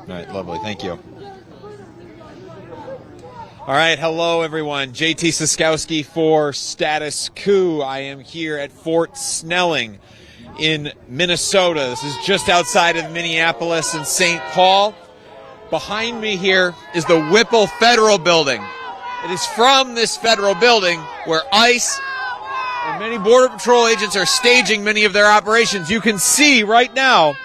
All right, lovely. Thank you. All right, hello, everyone. JT Siskowski for Status Coup. I am here at Fort Snelling in Minnesota. This is just outside of Minneapolis and St. Paul. Behind me here is the Whipple Federal Building. It is from this federal building where ICE and many Border Patrol agents are staging many of their operations. You can see right now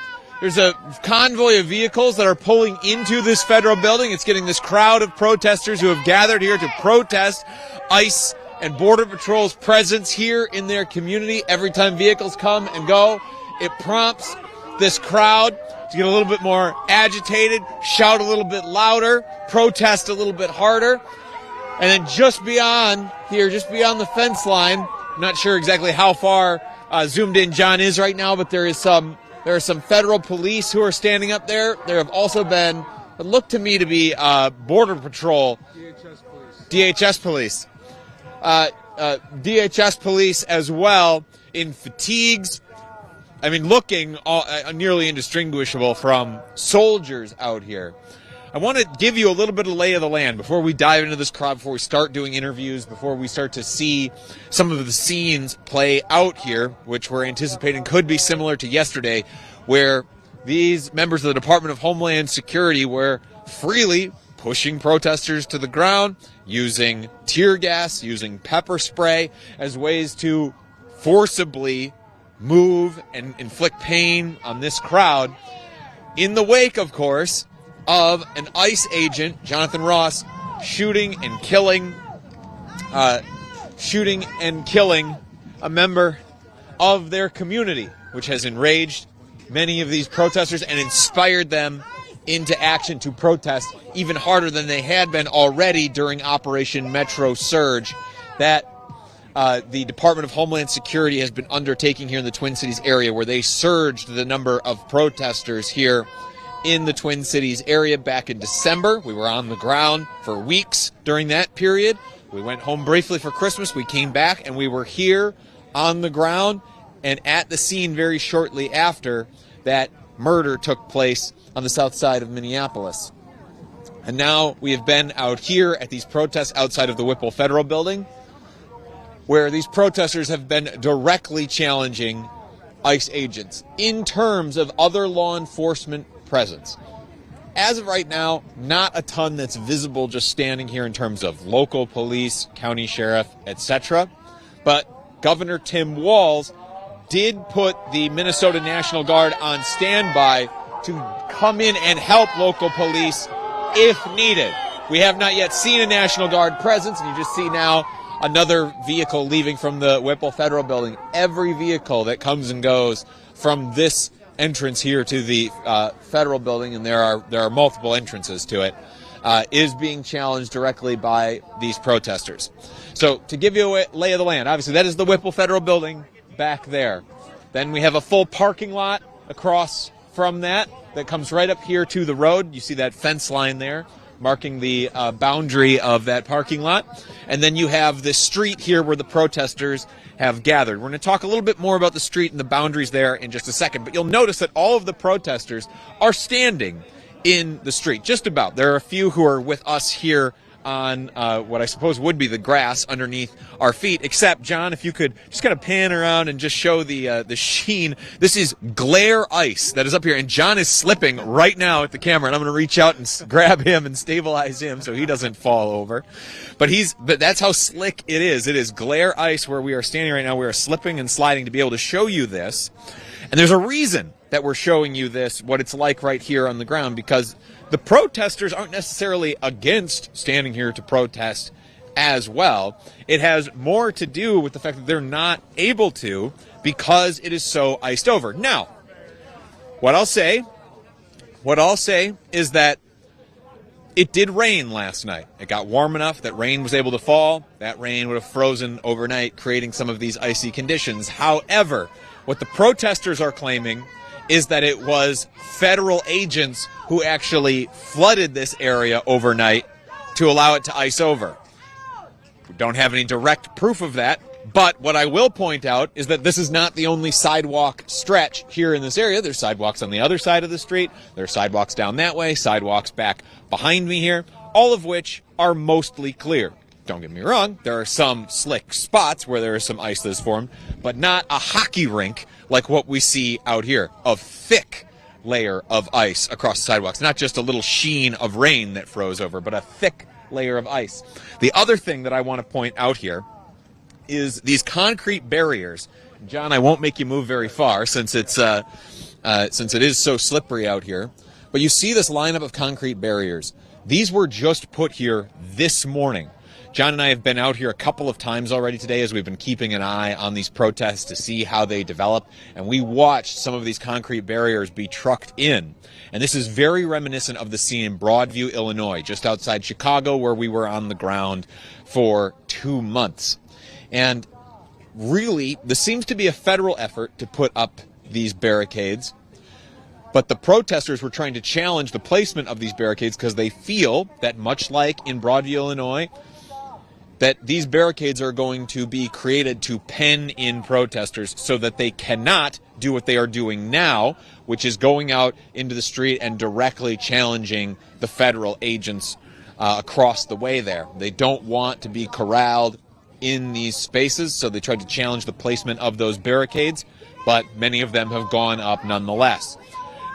there's a convoy of vehicles that are pulling into this federal building. It's getting this crowd of protesters who have gathered here to protest ICE and Border Patrol's presence here in their community. Every time vehicles come and go, it prompts this crowd to get a little bit more agitated, shout a little bit louder, protest a little bit harder. And then just beyond here, just beyond the fence line, I'm not sure exactly how far zoomed in John is right now, but there are some federal police who are standing up there. There have also been, it looked to me to be Border Patrol, DHS police as well, in fatigues. I mean, looking nearly indistinguishable from soldiers out here. I want to give you a little bit of lay of the land before we dive into this crowd, before we start doing interviews, before we start to see some of the scenes play out here, which we're anticipating could be similar to yesterday, where these members of the Department of Homeland Security were freely pushing protesters to the ground, using tear gas, using pepper spray as ways to forcibly move and inflict pain on this crowd, in the wake, of course, of an ICE agent, Jonathan Ross, shooting and killing a member of their community, which has enraged many of these protesters and inspired them into action to protest even harder than they had been already during Operation Metro Surge that the Department of Homeland Security has been undertaking here in the Twin Cities area, where they surged the number of protesters here in the Twin Cities area back in December. We were on the ground for weeks during that period. We went home briefly for Christmas. We came back and we were here on the ground and at the scene very shortly after that murder took place on the south side of Minneapolis. And now we have been out here at these protests outside of the Whipple Federal Building, where these protesters have been directly challenging ICE agents in terms of other law enforcement presence. As of right now, not a ton that's visible just standing here in terms of local police, county sheriff, etc. But Governor Tim Walz did put the Minnesota National Guard on standby to come in and help local police if needed. We have not yet seen a National Guard presence, and you just see now another vehicle leaving from the Whipple Federal Building. Every vehicle that comes and goes from this entrance here to the federal building, and there are multiple entrances to it, is being challenged directly by these protesters. So to give you a lay of the land, obviously that is the Whipple Federal Building back there. Then we have a full parking lot across from that comes right up here to the road. You see that fence line there marking the boundary of that parking lot. And then you have this street here where the protesters have gathered. We're going to talk a little bit more about the street and the boundaries there in just a second, but you'll notice that all of the protesters are standing in the street, just about. There are a few who are with us here on what I suppose would be the grass underneath our feet, except, John, if you could just kind of pan around and just show the sheen. This is glare ice that is up here, and John is slipping right now at the camera, and I'm going to reach out and grab him and stabilize him so he doesn't fall over. But that's how slick it is. It is glare ice where we are standing right now. We are slipping and sliding to be able to show you this. And there's a reason that we're showing you this, what it's like right here on the ground, because the protesters aren't necessarily against standing here to protest as well. It has more to do with the fact that they're not able to because it is so iced over. Now, what I'll say is that it did rain last night. It got warm enough that rain was able to fall. That rain would have frozen overnight, creating some of these icy conditions. However, what the protesters are claiming is that it was federal agents who actually flooded this area overnight to allow it to ice over. We don't have any direct proof of that, But what I will point out is that this is not the only sidewalk stretch here in this area. There's sidewalks on the other side of the street. There are sidewalks down that way, sidewalks back behind me here, all of which are mostly clear. Don't get me wrong, there are some slick spots where there is some ice that is formed, but not a hockey rink like what we see out here, a thick layer of ice across the sidewalks. Not just a little sheen of rain that froze over, but a thick layer of ice. The other thing that I want to point out here is these concrete barriers. John, I won't make you move very far since it is so slippery out here. But you see this lineup of concrete barriers. These were just put here this morning. John and I have been out here a couple of times already today as we've been keeping an eye on these protests to see how they develop. And we watched some of these concrete barriers be trucked in. And this is very reminiscent of the scene in Broadview, Illinois, just outside Chicago, where we were on the ground for 2 months. And really, this seems to be a federal effort to put up these barricades. But the protesters were trying to challenge the placement of these barricades because they feel that, much like in Broadview, Illinois, that these barricades are going to be created to pen in protesters so that they cannot do what they are doing now, which is going out into the street and directly challenging the federal agents across the way there. They don't want to be corralled in these spaces, so they tried to challenge the placement of those barricades, but many of them have gone up nonetheless.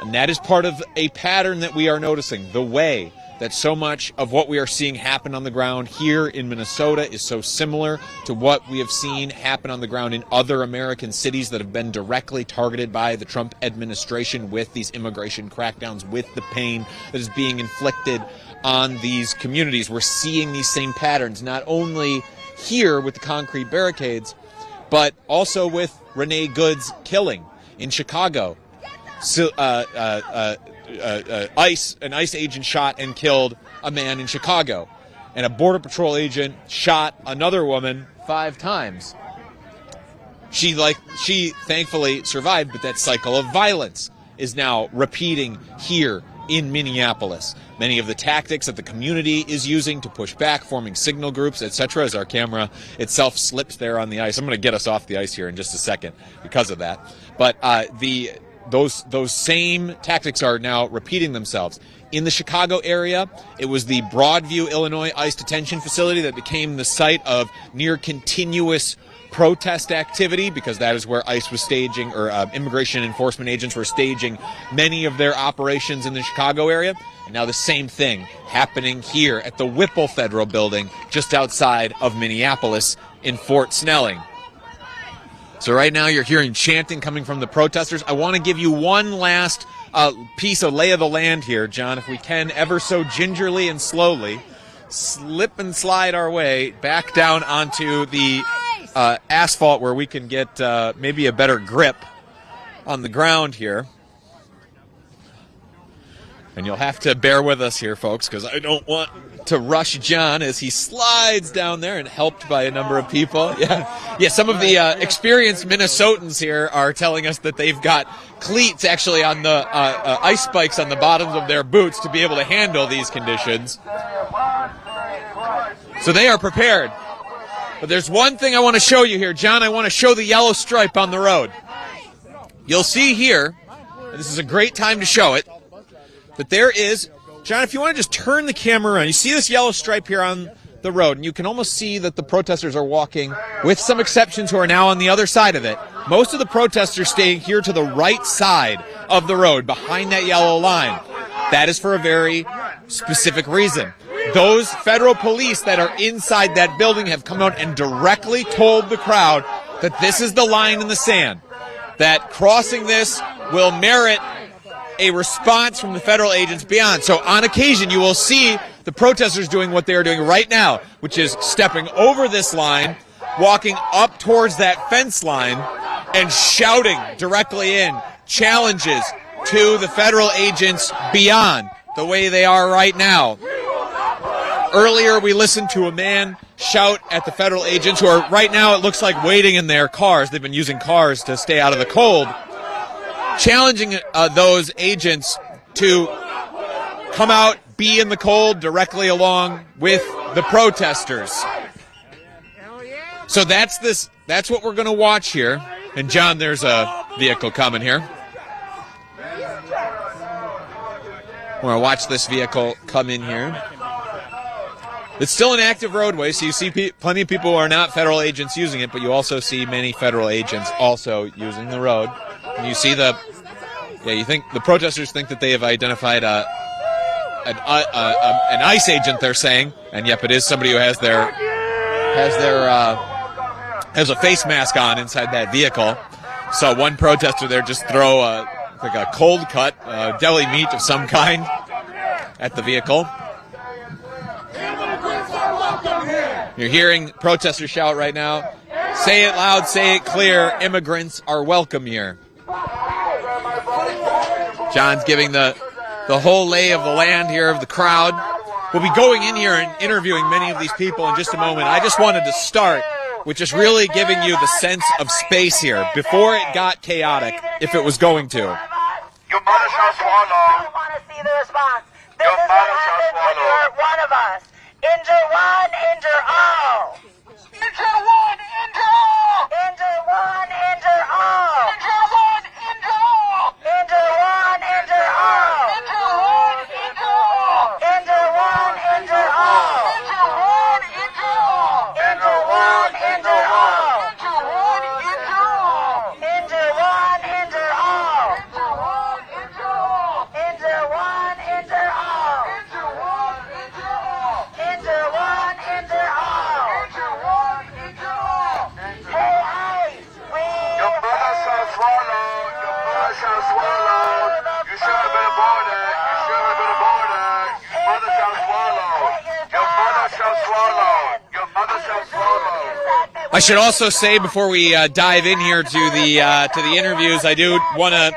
And that is part of a pattern that we are noticing. The way that so much of what we are seeing happen on the ground here in Minnesota is so similar to what we have seen happen on the ground in other American cities that have been directly targeted by the Trump administration with these immigration crackdowns, with the pain that is being inflicted on these communities. We're seeing these same patterns, not only here with the concrete barricades, but also with Renee Good's killing in Chicago. So, an ICE agent shot and killed a man in Chicago, and a Border Patrol agent shot another woman 5 times. She thankfully survived, but that cycle of violence is now repeating here in Minneapolis. Many of the tactics that the community is using to push back, forming signal groups, etc., as our camera itself slips there on the ice. I'm going to get us off the ice here in just a second because of that. But those same tactics are now repeating themselves. In the Chicago area, it was the Broadview, Illinois ICE detention facility that became the site of near continuous protest activity, because that is where ICE was staging, or immigration enforcement agents were staging many of their operations in the Chicago area. And now the same thing happening here at the Whipple Federal Building just outside of Minneapolis in Fort Snelling. So right now you're hearing chanting coming from the protesters. I want to give you one last piece of lay of the land here, John, if we can, ever so gingerly and slowly, slip and slide our way back down onto the asphalt where we can get maybe a better grip on the ground here. And you'll have to bear with us here, folks, because I don't want to rush John as he slides down there, and helped by a number of people. Yeah. Some of the experienced Minnesotans here are telling us that they've got cleats actually on the ice spikes on the bottoms of their boots to be able to handle these conditions. So they are prepared. But there's one thing I want to show you here, John. I want to show the yellow stripe on the road. You'll see here, and this is a great time to show it, that there is, John, if you want to just turn the camera around, you see this yellow stripe here on the road, and you can almost see that the protesters are walking, with some exceptions who are now on the other side of it. Most of the protesters staying here to the right side of the road, behind that yellow line. That is for a very specific reason. Those federal police that are inside that building have come out and directly told the crowd that this is the line in the sand, that crossing this will merit a response from the federal agents beyond. So on occasion, you will see the protesters doing what they are doing right now, which is stepping over this line, walking up towards that fence line, and shouting directly in challenges to the federal agents beyond, the way they are right now. Earlier, we listened to a man shout at the federal agents, who are right now, it looks like, waiting in their cars. They've been using cars to stay out of the cold, challenging those agents to come out, be in the cold directly along with the protesters. So that's this that's what we're going to watch here. And John, there's a vehicle coming here. We're going to watch this vehicle come in here. It's still an active roadway, so you see plenty of people who are not federal agents using it, but you also see many federal agents also using the road. And you see you think the protesters think that they have identified an ICE agent, they're saying, and yep, it is somebody who has a face mask on inside that vehicle. So one protester there just throw like a cold cut, deli meat of some kind at the vehicle. You're hearing protesters shout right now, "Say it loud, say it clear, immigrants are welcome here." John's giving the whole lay of the land here of the crowd. We'll be going in here and interviewing many of these people in just a moment. I just wanted to start with just really giving you the sense of space here before it got chaotic, if it was going to. Your mother shall swallow. We want to see the response. This is what happens when you hurt one of us. Injure one, injure all. Injure one, injure all. Injure one, injure all. Injure one, injure all. Injure one, injure all. Injure one, injure all. Injure one, injure all. Injure one, injure all. Injure one, injure all. Injure one, injure all. Injure one, injure all. Injure one, injure all. Injure one, injure all. Injure one, injure all. Injure one, injure all. Injure one, injure all. Hey, ICE, we... Your mother shall swallow. Your mother shall swallow. You should have been aborted. You should have been aborted. Your mother shall swallow. Your mother shall swallow. Your mother shall swallow. I should also say before we dive in here to the interviews, I do want to.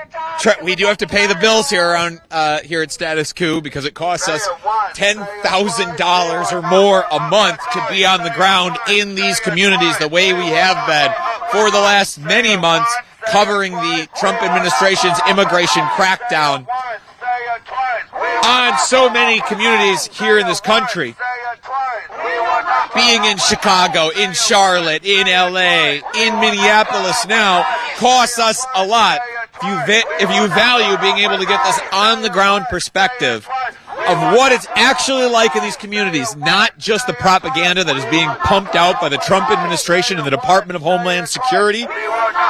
We do have to pay the bills here around here at Status Coup because it costs us $10,000 or more a month to be on the ground in these communities the way we have been for the last many months, covering the Trump administration's immigration crackdown on so many communities here in this country. Being in Chicago, in Charlotte, in LA, in Minneapolis now costs us a lot. If you value being able to get this on-the-ground perspective of what it's actually like in these communities, not just the propaganda that is being pumped out by the Trump administration and the Department of Homeland Security,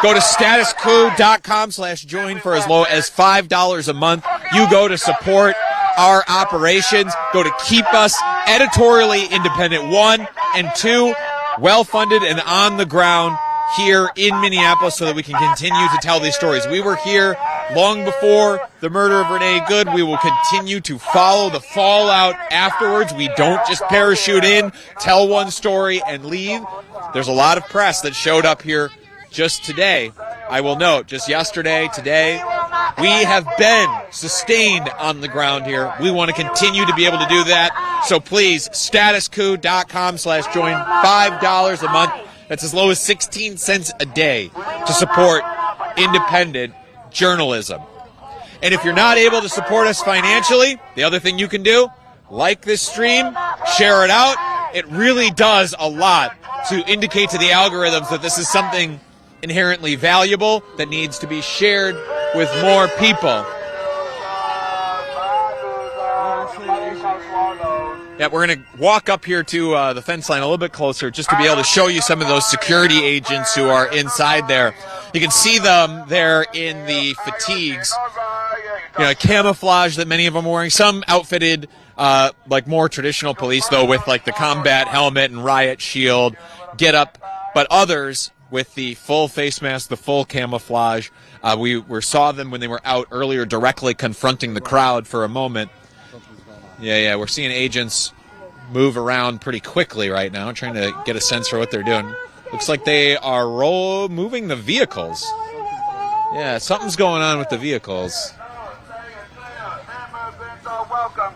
go to StatusCoup.com/join for as low as $5 a month. You go to support our operations, go to keep us editorially independent, 1, and 2, well-funded and on the ground here in Minneapolis so that we can continue to tell these stories. We were here long before the murder of Renee Good. We will continue to follow the fallout afterwards. We don't just parachute in, tell one story, and leave. There's a lot of press that showed up here just today. I will note, just yesterday, today, we have been sustained on the ground here. We want to continue to be able to do that. So please, StatusCoup.com/join, $5 a month. That's as low as 16 cents a day to support independent journalism. And if you're not able to support us financially, the other thing you can do, like this stream, share it out. It really does a lot to indicate to the algorithms that this is something inherently valuable that needs to be shared with more people. Yeah, we're going to walk up here to the fence line a little bit closer just to be able to show you some of those security agents who are inside there. You can see them there in the fatigues, camouflage that many of them are wearing. Some outfitted like more traditional police, though, with like the combat helmet and riot shield, get up, but others with the full face mask, the full camouflage. We saw them when they were out earlier directly confronting the crowd for a moment. Yeah, we're seeing agents move around pretty quickly right now, trying to get a sense for what they're doing. Looks like they are moving the vehicles. Yeah, something's going on with the vehicles.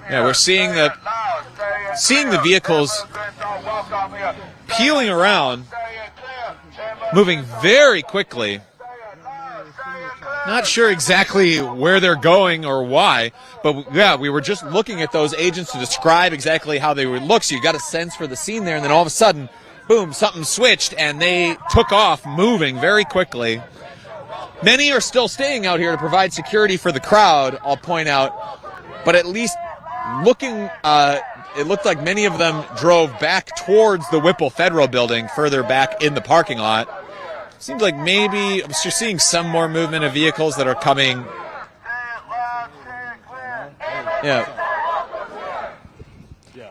Yeah, we're seeing the vehicles peeling around, moving very quickly. Not sure exactly where they're going or why, but yeah, we were just looking at those agents to describe exactly how they would look, so you got a sense for the scene there, and then all of a sudden, boom, something switched, and they took off, moving very quickly. Many are still staying out here to provide security for the crowd, I'll point out, but at least looking, it looked like many of them drove back towards the Whipple Federal Building, further back in the parking lot. Seems like maybe you're seeing some more movement of vehicles that are coming. Yeah.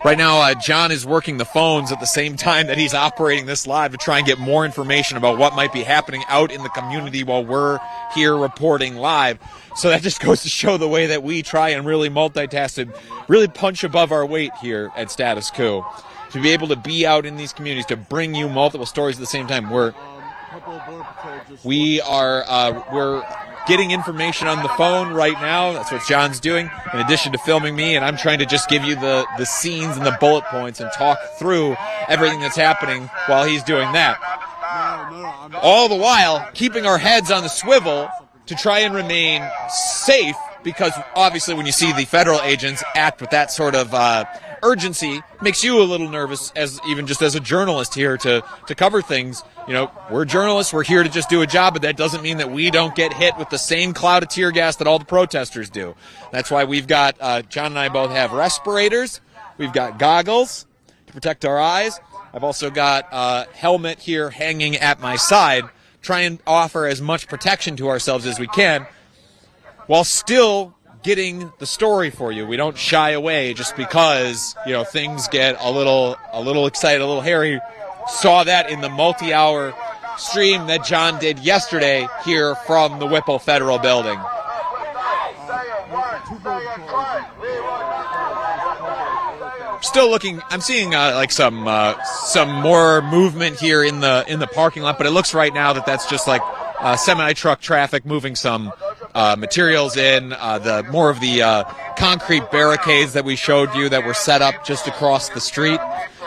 Right now, John is working the phones at the same time that he's operating this live to try and get more information about what might be happening out in the community while we're here reporting live. So that just goes to show the way that we try and really multitask and really punch above our weight here at Status Coup. To be able to be out in these communities, to bring you multiple stories at the same time. We're getting information on the phone right now. That's what John's doing, in addition to filming me, and I'm trying to just give you the scenes and the bullet points and talk through everything that's happening while he's doing that. All the while, keeping our heads on the swivel to try and remain safe, because obviously when you see the federal agents act with that sort of urgency, makes you a little nervous, as even just as a journalist here to cover things. You know, we're journalists, we're here to just do a job, but that doesn't mean that we don't get hit with the same cloud of tear gas that all the protesters do. That's why we've got, John and I both have respirators, we've got goggles to protect our eyes. I've also got a helmet here hanging at my side, try and offer as much protection to ourselves as we can, while still getting the story for you. We don't shy away just because, you know, things get a little excited, a little hairy. Saw that in the multi-hour stream that John did yesterday here from the Whipple Federal Building. Still looking, I'm seeing like some more movement here in the parking lot, but it looks right now that that's just like semi-truck traffic moving some materials in, the more of the concrete barricades that we showed you that were set up just across the street.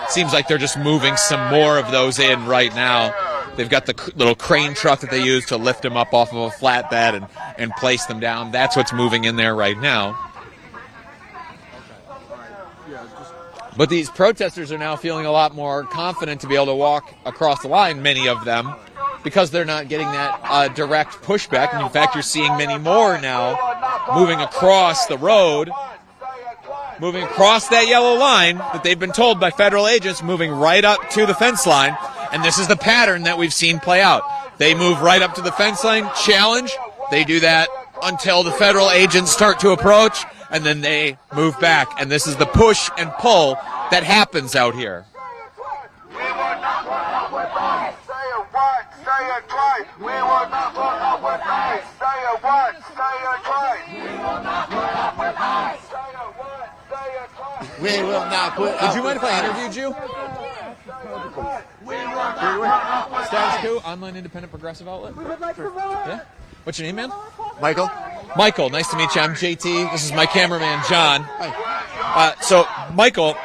Seems like they're just moving some more of those in right now. They've got the little crane truck that they use to lift them up off of a flatbed and place them down. That's what's moving in there right now. But these protesters are now feeling a lot more confident to be able to walk across the line, many of them, because they're not getting that direct pushback. And in fact, you're seeing many more now moving across the road, moving across that yellow line that they've been told by federal agents, moving right up to the fence line. And this is the pattern that we've seen play out. They move right up to the fence line, challenge. They do that until the federal agents start to approach, and then they move back. And this is the push and pull that happens out here. We will not put up. Would you mind if I interviewed you? Status Coup, online independent progressive outlet. We would like to vote. Yeah. What's your name, man? Michael? Michael, nice to meet you. I'm JT. This is my cameraman, John. Hi. So, Michael,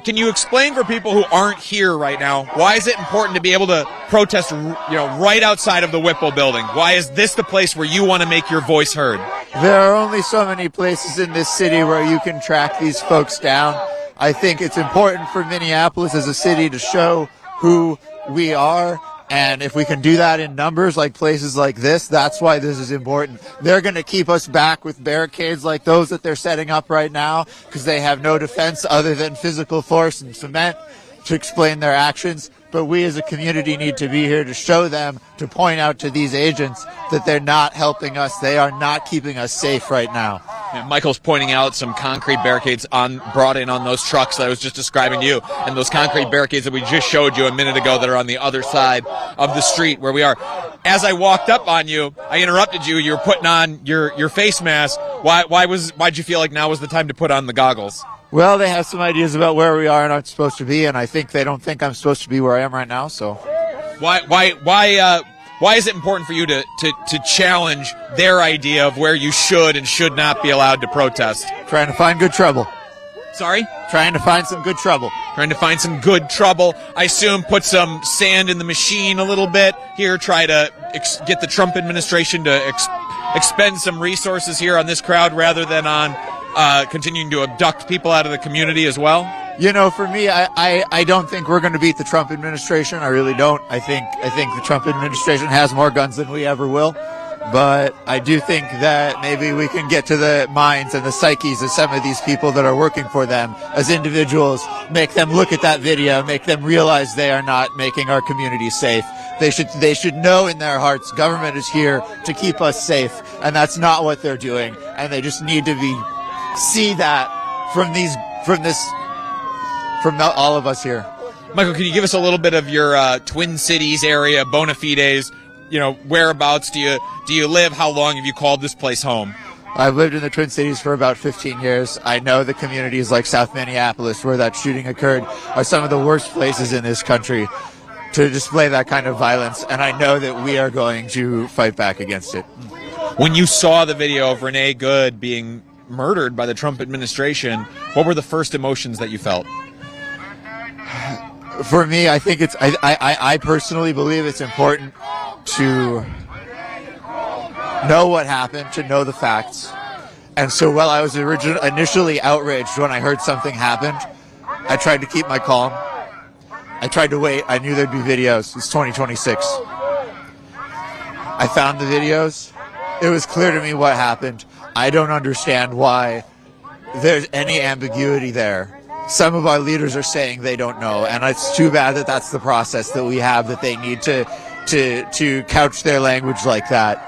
can you explain for people who aren't here right now, why is it important to be able to protest, right outside of the Whipple building? Why is this the place where you want to make your voice heard? There are only so many places in this city where you can track these folks down. I think it's important for Minneapolis as a city to show who we are. And if we can do that in numbers like places like this, that's why this is important. They're going to keep us back with barricades like those that they're setting up right now because they have no defense other than physical force and cement to explain their actions. But we as a community need to be here to show them, to point out to these agents that they're not helping us. They are not keeping us safe right now. Yeah, Michael's pointing out some concrete barricades brought in on those trucks that I was just describing to you, and those concrete barricades that we just showed you a minute ago that are on the other side of the street where we are. As I walked up on you, I interrupted you. You were putting on your face mask. Why'd you feel like now was the time to put on the goggles? Well, they have some ideas about where we are and aren't supposed to be, and I think they don't think I'm supposed to be where I am right now. So, why is it important for you to challenge their idea of where you should and should not be allowed to protest? Trying to find good trouble. Sorry? Trying to find some good trouble. Trying to find some good trouble. I assume put some sand in the machine a little bit here. Try to get the Trump administration to expend some resources here on this crowd rather than on continuing to abduct people out of the community as well? You know, for me, I don't think we're going to beat the Trump administration. I really don't. I think the Trump administration has more guns than we ever will. But I do think that maybe we can get to the minds and the psyches of some of these people that are working for them as individuals, make them look at that video, make them realize they are not making our community safe. They should know in their hearts government is here to keep us safe, and that's not what they're doing. And they just need to see that from all of us here. Michael, can you give us a little bit of your Twin Cities area bona fides? You know, whereabouts do you live? How long have you called this place home? I've lived in the Twin Cities for about 15 years. I know the communities like South Minneapolis, where that shooting occurred, are some of the worst places in this country to display that kind of violence, and I know that we are going to fight back against it. When you saw the video of Renee Good being murdered by the Trump administration, what were the first emotions that you felt? For me, I think I personally believe it's important to know what happened, to know the facts. And so while I was initially outraged when I heard something happened, I tried to keep my calm. I tried to wait. I knew there'd be videos. It's 2026. I found the videos. It was clear to me what happened. I don't understand why there's any ambiguity there. Some of our leaders are saying they don't know, and it's too bad that that's the process that we have, that they need to couch their language like that.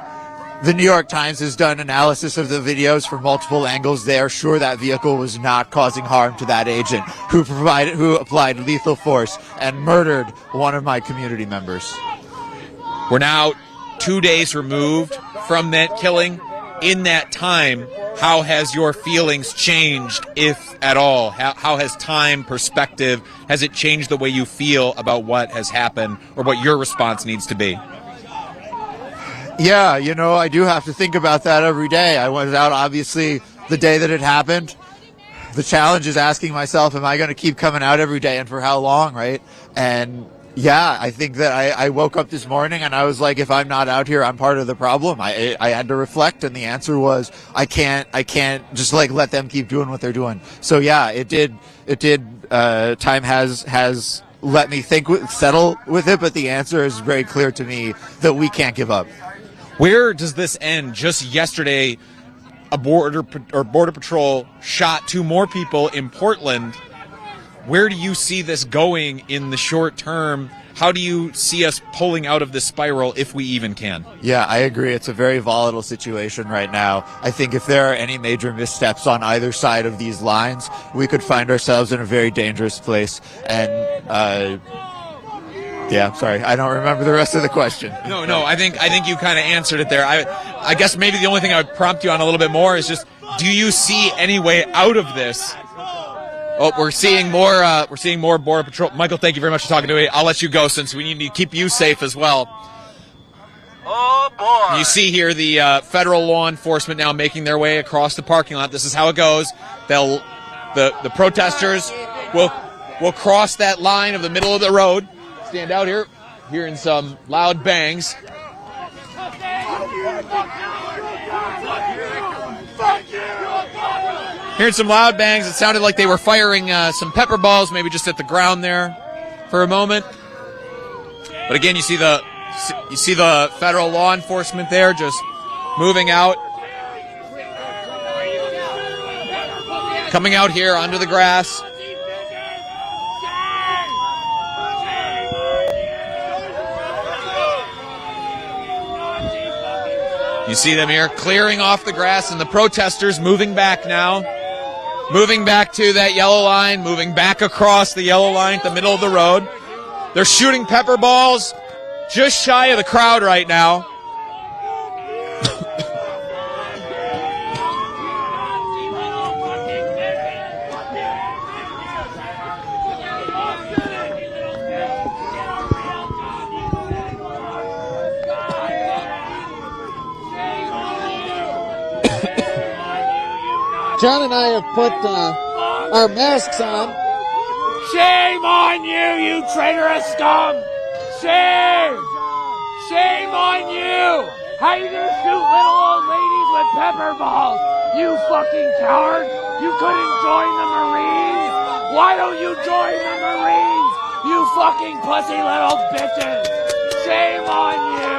The New York Times has done analysis of the videos from multiple angles. They are sure that vehicle was not causing harm to that agent who applied lethal force and murdered one of my community members. We're now 2 days removed from that killing. In that time, how has your feelings changed, if at all? How has time, perspective, has it changed the way you feel about what has happened or what your response needs to be? Yeah, you know, I do have to think about that every day. I was out, obviously, the day that it happened. The challenge is asking myself, am I going to keep coming out every day, and for how long, right? And yeah, I think that I woke up this morning and I was like, if I'm not out here, I'm part of the problem. I had to reflect, and the answer was I can't just like let them keep doing what they're doing. So yeah, it did. Time has let me settle with it, but the answer is very clear to me that we can't give up. Where does this end? Just yesterday, a border patrol shot 2 more people in Portland. Where do you see this going in the short term? How do you see us pulling out of this spiral, if we even can? Yeah, I agree. It's a very volatile situation right now. I think if there are any major missteps on either side of these lines, we could find ourselves in a very dangerous place. And yeah, sorry, I don't remember the rest of the question. No, I think you kind of answered it there. I guess maybe the only thing I would prompt you on a little bit more is just, do you see any way out of this? Oh, we're seeing more Border Patrol. Michael, thank you very much for talking to me. I'll let you go since we need to keep you safe as well. Oh, boy. You see here the federal law enforcement now making their way across the parking lot. This is how it goes. The protesters will cross that line of the middle of the road. Stand out here, hearing some loud bangs. Hearing some loud bangs. It sounded like they were firing some pepper balls, maybe just at the ground there for a moment. But again, you see the federal law enforcement there just moving out, coming out here under the grass. You see them here clearing off the grass, and the protesters moving back now. Moving back to that yellow line, moving back across the yellow line at the middle of the road. They're shooting pepper balls just shy of the crowd right now. John and I have put our masks on. Shame on you, you traitorous scum! Shame! Shame on you! How you gonna shoot little old ladies with pepper balls? You fucking coward! You couldn't join the Marines? Why don't you join the Marines, you fucking pussy little bitches? Shame on you.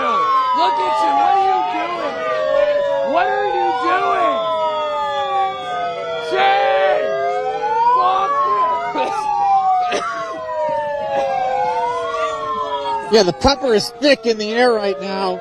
Look at you. What are you doing? What are you doing? Shame. Fuck you. Yeah, the pepper is thick in the air right now.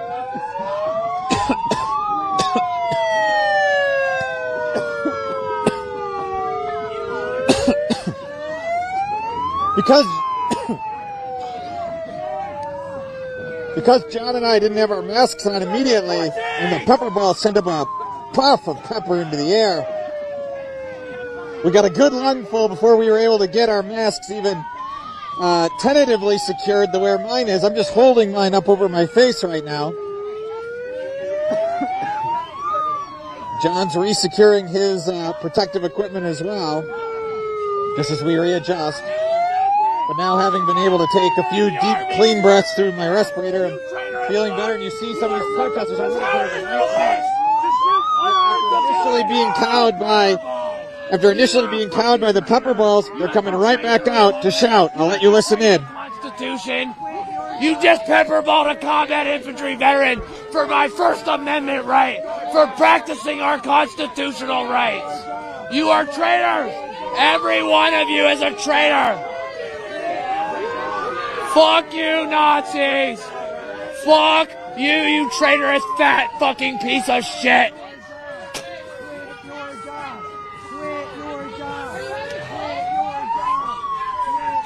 Because John and I didn't have our masks on immediately, and the pepper ball sent up a puff of pepper into the air. We got a good lungful before we were able to get our masks even tentatively secured the way mine is. I'm just holding mine up over my face right now. John's resecuring his protective equipment as well, just as we readjust. But now, having been able to take a few deep, clean breaths through my respirator, I'm feeling better. And you see some of these protesters after initially being cowed by the pepper balls, they're coming right back out to shout. I'll let you listen in. Constitution. You just pepperballed a combat infantry veteran for my First Amendment right, for practicing our constitutional rights. You are traitors. Every one of you is a traitor. Fuck you, Nazis! Fuck you, you traitorous fat fucking piece of shit!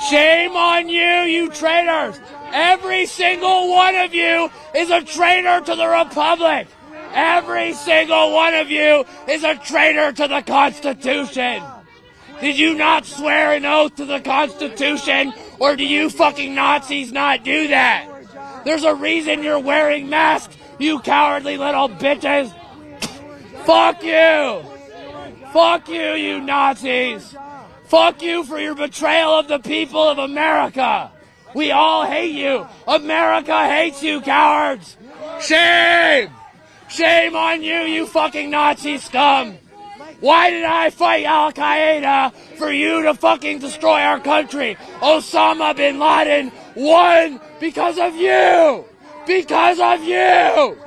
Shame on you, you traitors! Every single one of you is a traitor to the Republic! Every single one of you is a traitor to the Constitution! Did you not swear an oath to the Constitution, or do you fucking Nazis not do that? There's a reason you're wearing masks, you cowardly little bitches! Fuck you! Fuck you, you Nazis! Fuck you for your betrayal of the people of America! We all hate you! America hates you, cowards! Shame! Shame on you, you fucking Nazi scum! Why did I fight Al-Qaeda for you to fucking destroy our country? Osama bin Laden won because of you! Because of you!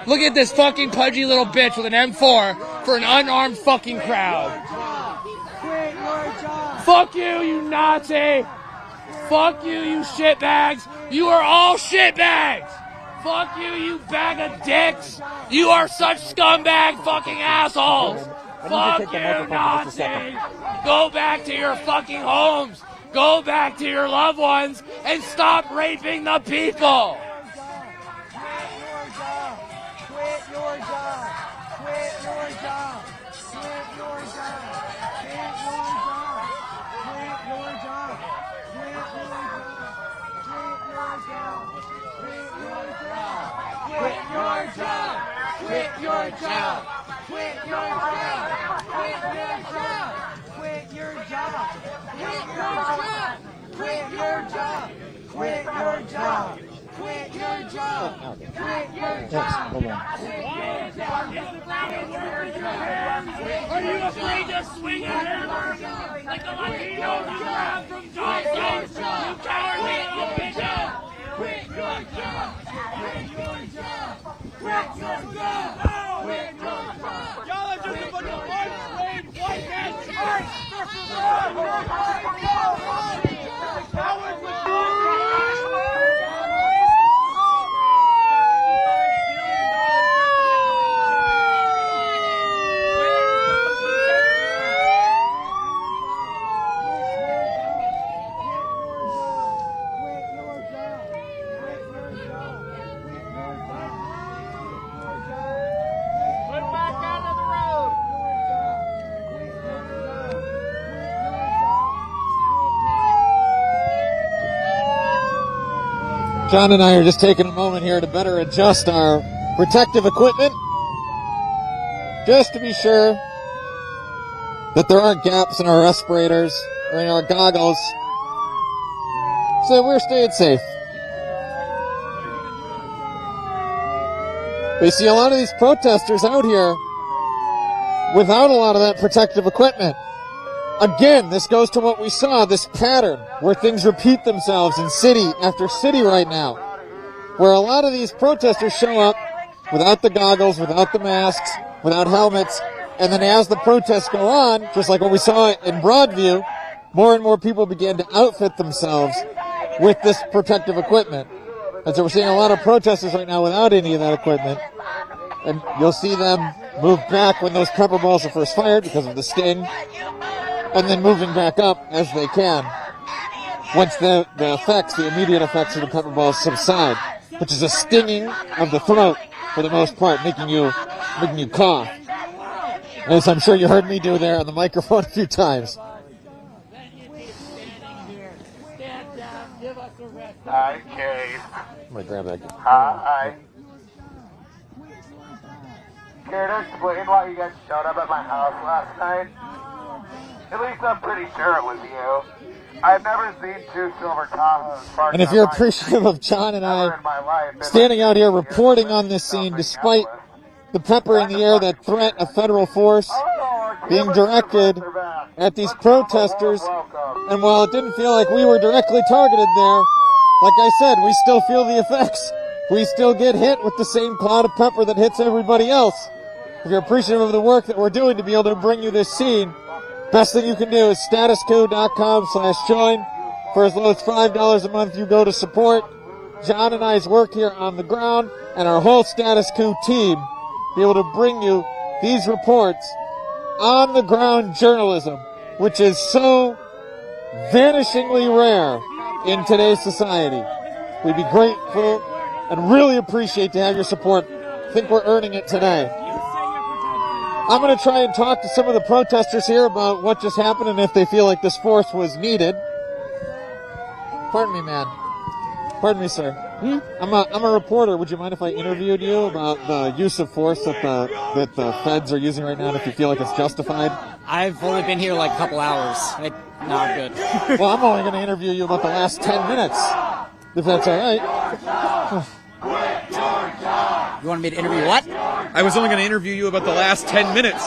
Look at this fucking pudgy little bitch with an M4 for an unarmed fucking crowd. Fuck you, you Nazi! Fuck you, you shitbags! You are all shitbags! Fuck you, you bag of dicks! You are such scumbag fucking assholes! Fuck you, Nazis! Go back to your fucking homes! Go back to your loved ones and stop raping the people! Quit your job! Quit your job! Quit your job! Quit your job! Quit your job! Quit your job! Quit your job! Quit your job! Quit your job! Quit your job! Quit your job! Quit your job! Quit your job! Quit your job! Quit your job! Are you afraid to swing a hammer like the Latinos grab from Johnson? You cowardly little bitches! Quit your job! Quit your job! Quit your job! Quit your job! Y'all are just a bunch of untrained white ass John and I are just taking a moment here to better adjust our protective equipment, just to be sure that there aren't gaps in our respirators or in our goggles, so we're staying safe. We see a lot of these protesters out here without a lot of that protective equipment. Again, this goes to what we saw, this pattern where things repeat themselves in city after city right now, where a lot of these protesters show up without the goggles, without the masks, without helmets, and then as the protests go on, just like what we saw in Broadview, more and more people began to outfit themselves with this protective equipment. And so we're seeing a lot of protesters right now without any of that equipment. And you'll see them move back when those pepper balls are first fired because of the sting, and then moving back up as they can once the immediate effects of the pepper balls subside, which is a stinging of the throat for the most part, making you cough. As I'm sure you heard me do there on the microphone a few times. Hi, Kate. I'm going to grab that. Hi. Care to explain why you guys showed up at my house last night? At least I'm pretty sure it was you. I've never seen two silver Tahoes parked. And if you're appreciative of John and I standing out here reporting on this scene, despite the pepper in the air, that threat of federal force being directed at these protesters, and while it didn't feel like we were directly targeted there, like I said, we still feel the effects. We still get hit with the same cloud of pepper that hits everybody else. If you're appreciative of the work that we're doing to be able to bring you this scene, best thing you can do is statuscoup.com/join. For as low as $5 a month, you go to support John and I's work here on the ground and our whole Status Coup team, be able to bring you these reports, on the ground journalism, which is so vanishingly rare in today's society. We'd be grateful and really appreciate to have your support. I think we're earning it today. I'm going to try and talk to some of the protesters here about what just happened and if they feel like this force was needed. Pardon me, man. Pardon me, sir. I'm a reporter. Would you mind if I interviewed you about the use of force that the feds are using right now, and if you feel like it's justified? I've only been here like a couple hours. No, I'm good. Well, I'm only going to interview you about the last 10 minutes, if that's all right. You wanted me to interview what? I was only going to interview you about the last 10 minutes.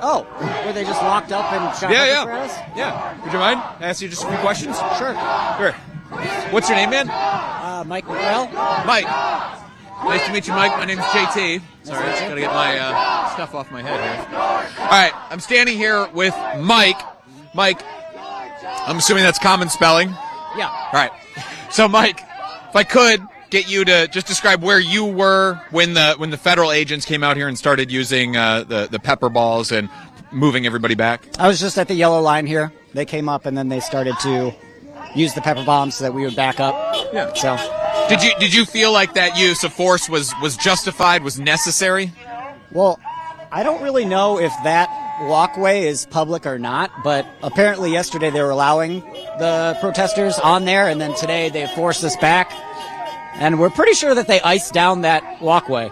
Oh, were they just locked up and shot at us? Yeah. Would you mind? Ask you just a few questions? Sure. What's your name, man? Mike McGrail. Mike. Nice to meet you, Mike. My name's JT. Sorry, I just got to get my stuff off my head here. All right, I'm standing here with Mike. Mike, I'm assuming that's common spelling? Yeah. All right. So, Mike, if I could get you to just describe where you were when the federal agents came out here and started using the pepper balls and moving everybody back. I was just at the yellow line here. They came up and then they started to use the pepper bombs so that we would back up. Yeah. So, did you feel like that use of force was justified, was necessary? Well, I don't really know if that walkway is public or not, but apparently yesterday they were allowing the protesters on there, and then today they forced us back. And we're pretty sure that they iced down that walkway.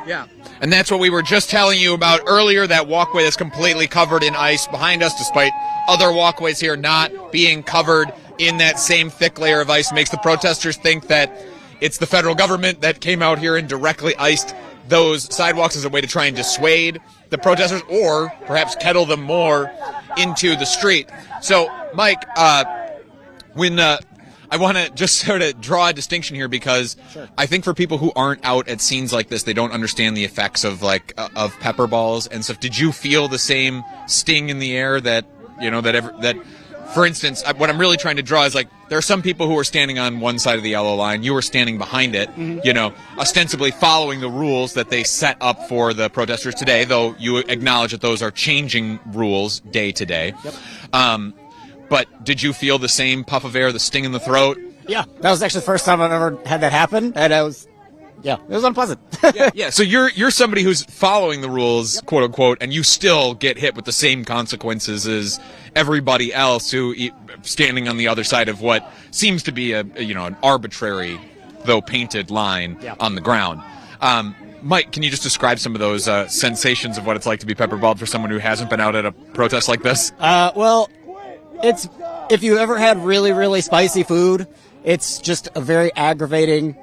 Yeah. And that's what we were just telling you about earlier, that walkway is completely covered in ice behind us, despite other walkways here not being covered in that same thick layer of ice. Makes the protesters think that it's the federal government that came out here and directly iced those sidewalks as a way to try and dissuade the protesters or perhaps kettle them more into the street. So, Mike, when I want to just sort of draw a distinction here because I think for people who aren't out at scenes like this, they don't understand the effects of of pepper balls and stuff. Did you feel the same sting in the air that for instance, what I'm really trying to draw is there are some people who are standing on one side of the yellow line. You were standing behind it, ostensibly following the rules that they set up for the protesters today, though you acknowledge that those are changing rules day to day. Yep. But did you feel the same puff of air, the sting in the throat? Yeah, that was actually the first time I've ever had that happen, and it was unpleasant. Yeah. So you're somebody who's following the rules, quote unquote, and you still get hit with the same consequences as everybody else who standing on the other side of what seems to be an arbitrary, though painted line on the ground. Mike, can you just describe some of those sensations of what it's like to be pepperballed for someone who hasn't been out at a protest like this? Well, if you ever had really, really spicy food, it's just a very aggravating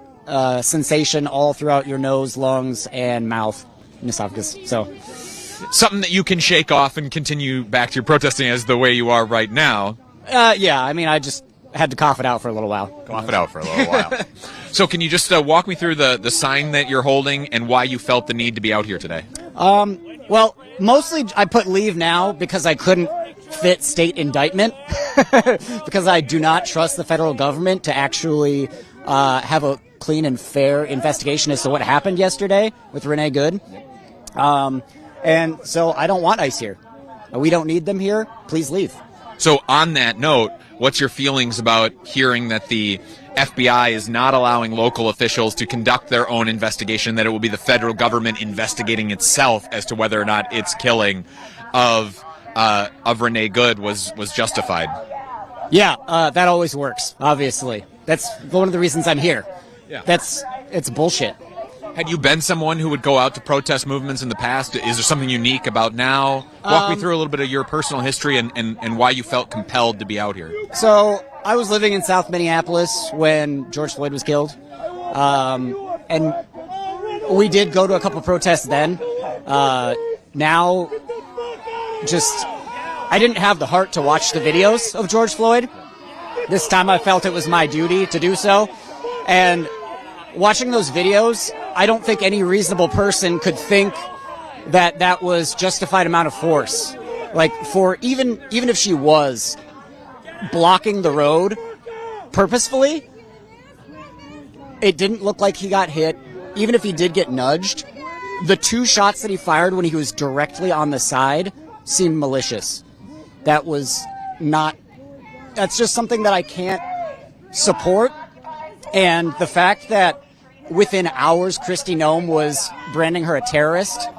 sensation all throughout your nose, lungs, and mouth and esophagus. So something that you can shake off and continue back to your protesting as the way you are right now. Yeah, I mean, I just had to cough it out for a little while. Cough it out for a little while. So can you just walk me through the sign that you're holding and why you felt the need to be out here today? Well, mostly I put leave now because I couldn't fit state indictment because I do not trust the federal government to actually have a clean and fair investigation as to what happened yesterday with Renee Good. And so I don't want ICE here. We don't need them here. Please leave. So on that note, what's your feelings about hearing that the FBI is not allowing local officials to conduct their own investigation, that it will be the federal government investigating itself as to whether or not its killing of Renee Good was justified? Yeah, that always works, obviously. That's one of the reasons I'm here. Yeah. It's bullshit. Had you been someone who would go out to protest movements in the past? Is there something unique about now? Walk me through a little bit of your personal history and why you felt compelled to be out here. So I was living in South Minneapolis when George Floyd was killed. And we did go to a couple protests then. Now, I didn't have the heart to watch the videos of George Floyd. This time I felt it was my duty to do so. And watching those videos, I don't think any reasonable person could think that that was justified amount of force. Like, for even if she was blocking the road purposefully, it didn't look like he got hit. Even if he did get nudged, the 2 shots that he fired when he was directly on the side seemed malicious. That's just something that I can't support. And the fact that within hours Kristi Noem was branding her a terrorist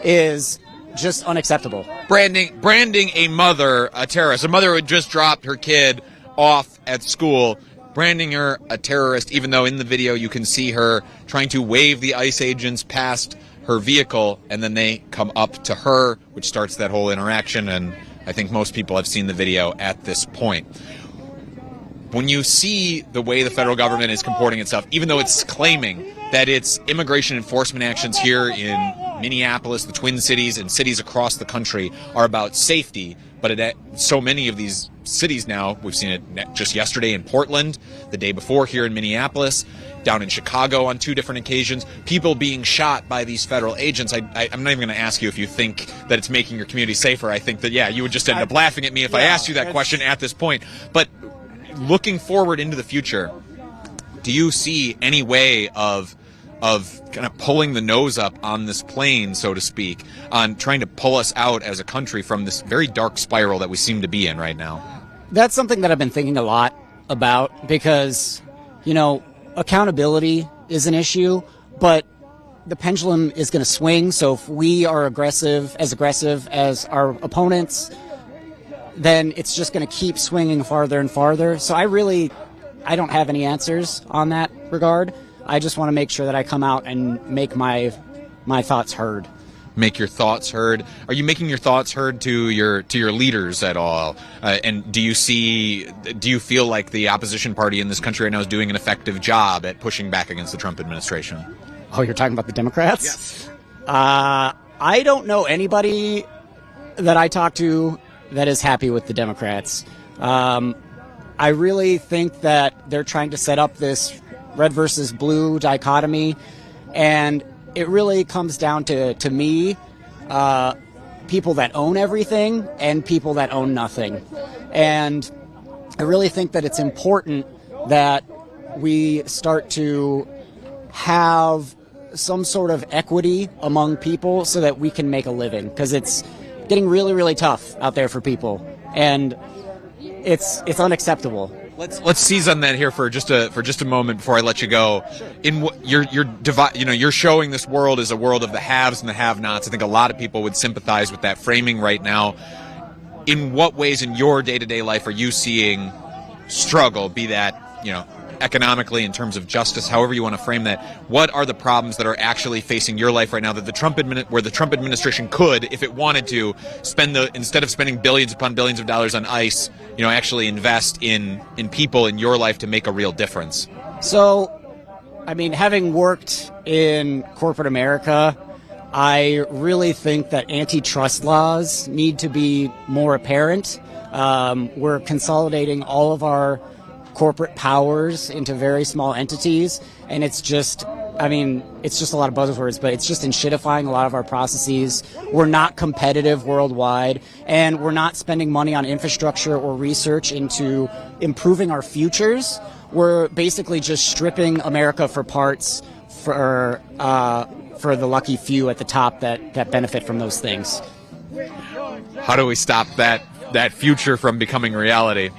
is just unacceptable. Branding a mother a terrorist. A mother who had just dropped her kid off at school, branding her a terrorist, even though in the video you can see her trying to wave the ICE agents past her vehicle, and then they come up to her, which starts that whole interaction, and I think most people have seen the video at this point. When you see the way the federal government is comporting itself, even though it's claiming that its immigration enforcement actions here in Minneapolis, the Twin Cities, and cities across the country are about safety, but so many of these cities now, we've seen it just yesterday in Portland, the day before here in Minneapolis, down in Chicago on 2 different occasions, people being shot by these federal agents. I'm not even going to ask you if you think that it's making your community safer. I think that, yeah, you would just end up laughing at me if I asked you that question at this point. But looking forward into the future, do you see any way of kind of pulling the nose up on this plane, so to speak, on trying to pull us out as a country from this very dark spiral that we seem to be in right now? That's something that I've been thinking a lot about because, accountability is an issue, but the pendulum is going to swing. So if we are aggressive as our opponents, then it's just going to keep swinging farther and farther. So I don't have any answers on that regard. I just want to make sure that I come out and make my thoughts heard. Make your thoughts heard. Are you making your thoughts heard to your leaders at all? And do you feel like the opposition party in this country right now is doing an effective job at pushing back against the Trump administration? Oh, you're talking about the Democrats? Yes. I don't know anybody that I talk to that is happy with the Democrats. I really think that they're trying to set up this red versus blue dichotomy, and it really comes down to me, people that own everything and people that own nothing. And I really think that it's important that we start to have some sort of equity among people so that we can make a living, because it's getting really, really tough out there for people, and it's unacceptable. Let's seize on that here for just a moment before I let you go. Sure. In what you're showing this world as a world of the haves and the have-nots. I think a lot of people would sympathize with that framing right now. In what ways in your day-to-day life are you seeing struggle? Be that economically, in terms of justice, however you want to frame that. What are the problems that are actually facing your life right now that where the Trump administration could, if it wanted to, instead of spending billions upon billions of dollars on ICE, actually invest in people in your life to make a real difference? So, I mean, having worked in corporate America, I really think that antitrust laws need to be more apparent. We're consolidating all of our corporate powers into very small entities, and it's just a lot of buzzwords, but it's just enshittifying a lot of our processes. We're not competitive worldwide, and we're not spending money on infrastructure or research into improving our futures. We're basically just stripping America for parts for the lucky few at the top that benefit from those things. How do we stop that future from becoming reality?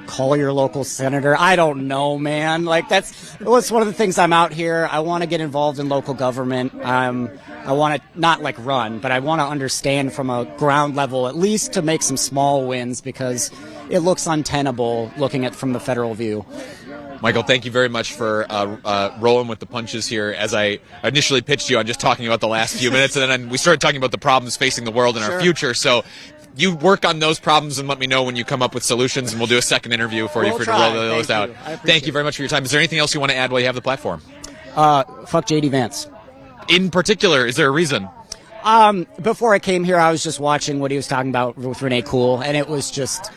Call your local senator. I don't know, man. Like that's one of the things. I'm out here. I want to get involved in local government. I want to not like run, but I want to understand from a ground level, at least to make some small wins, because it looks untenable looking at from the federal view. Michael, thank you very much for rolling with the punches here. As I initially pitched you on just talking about the last few minutes, and then we started talking about the problems facing the world and our future. So you work on those problems and let me know when you come up with solutions, and we'll do a second interview for you to roll those out. Thank you very much for your time. Is there anything else you want to add while you have the platform? Fuck J.D. Vance. In particular, is there a reason? Before I came here, I was just watching what he was talking about with Renee Cool, and it was just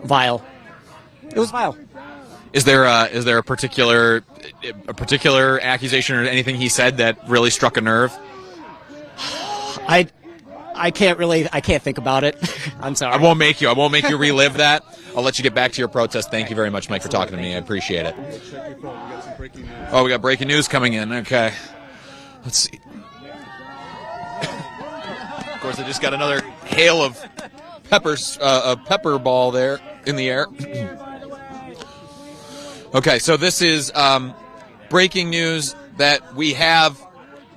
vile. It was vile. Is there a particular accusation or anything he said that really struck a nerve? I can't think about it. I'm sorry. I won't make you relive that. I'll let you get back to your protest. Thank you very much, Mike, for talking to me. I appreciate it. Oh, we got breaking news coming in. Okay. Let's see. Of course, I just got another hail of a pepper ball there in the air. Okay, so this is breaking news that we have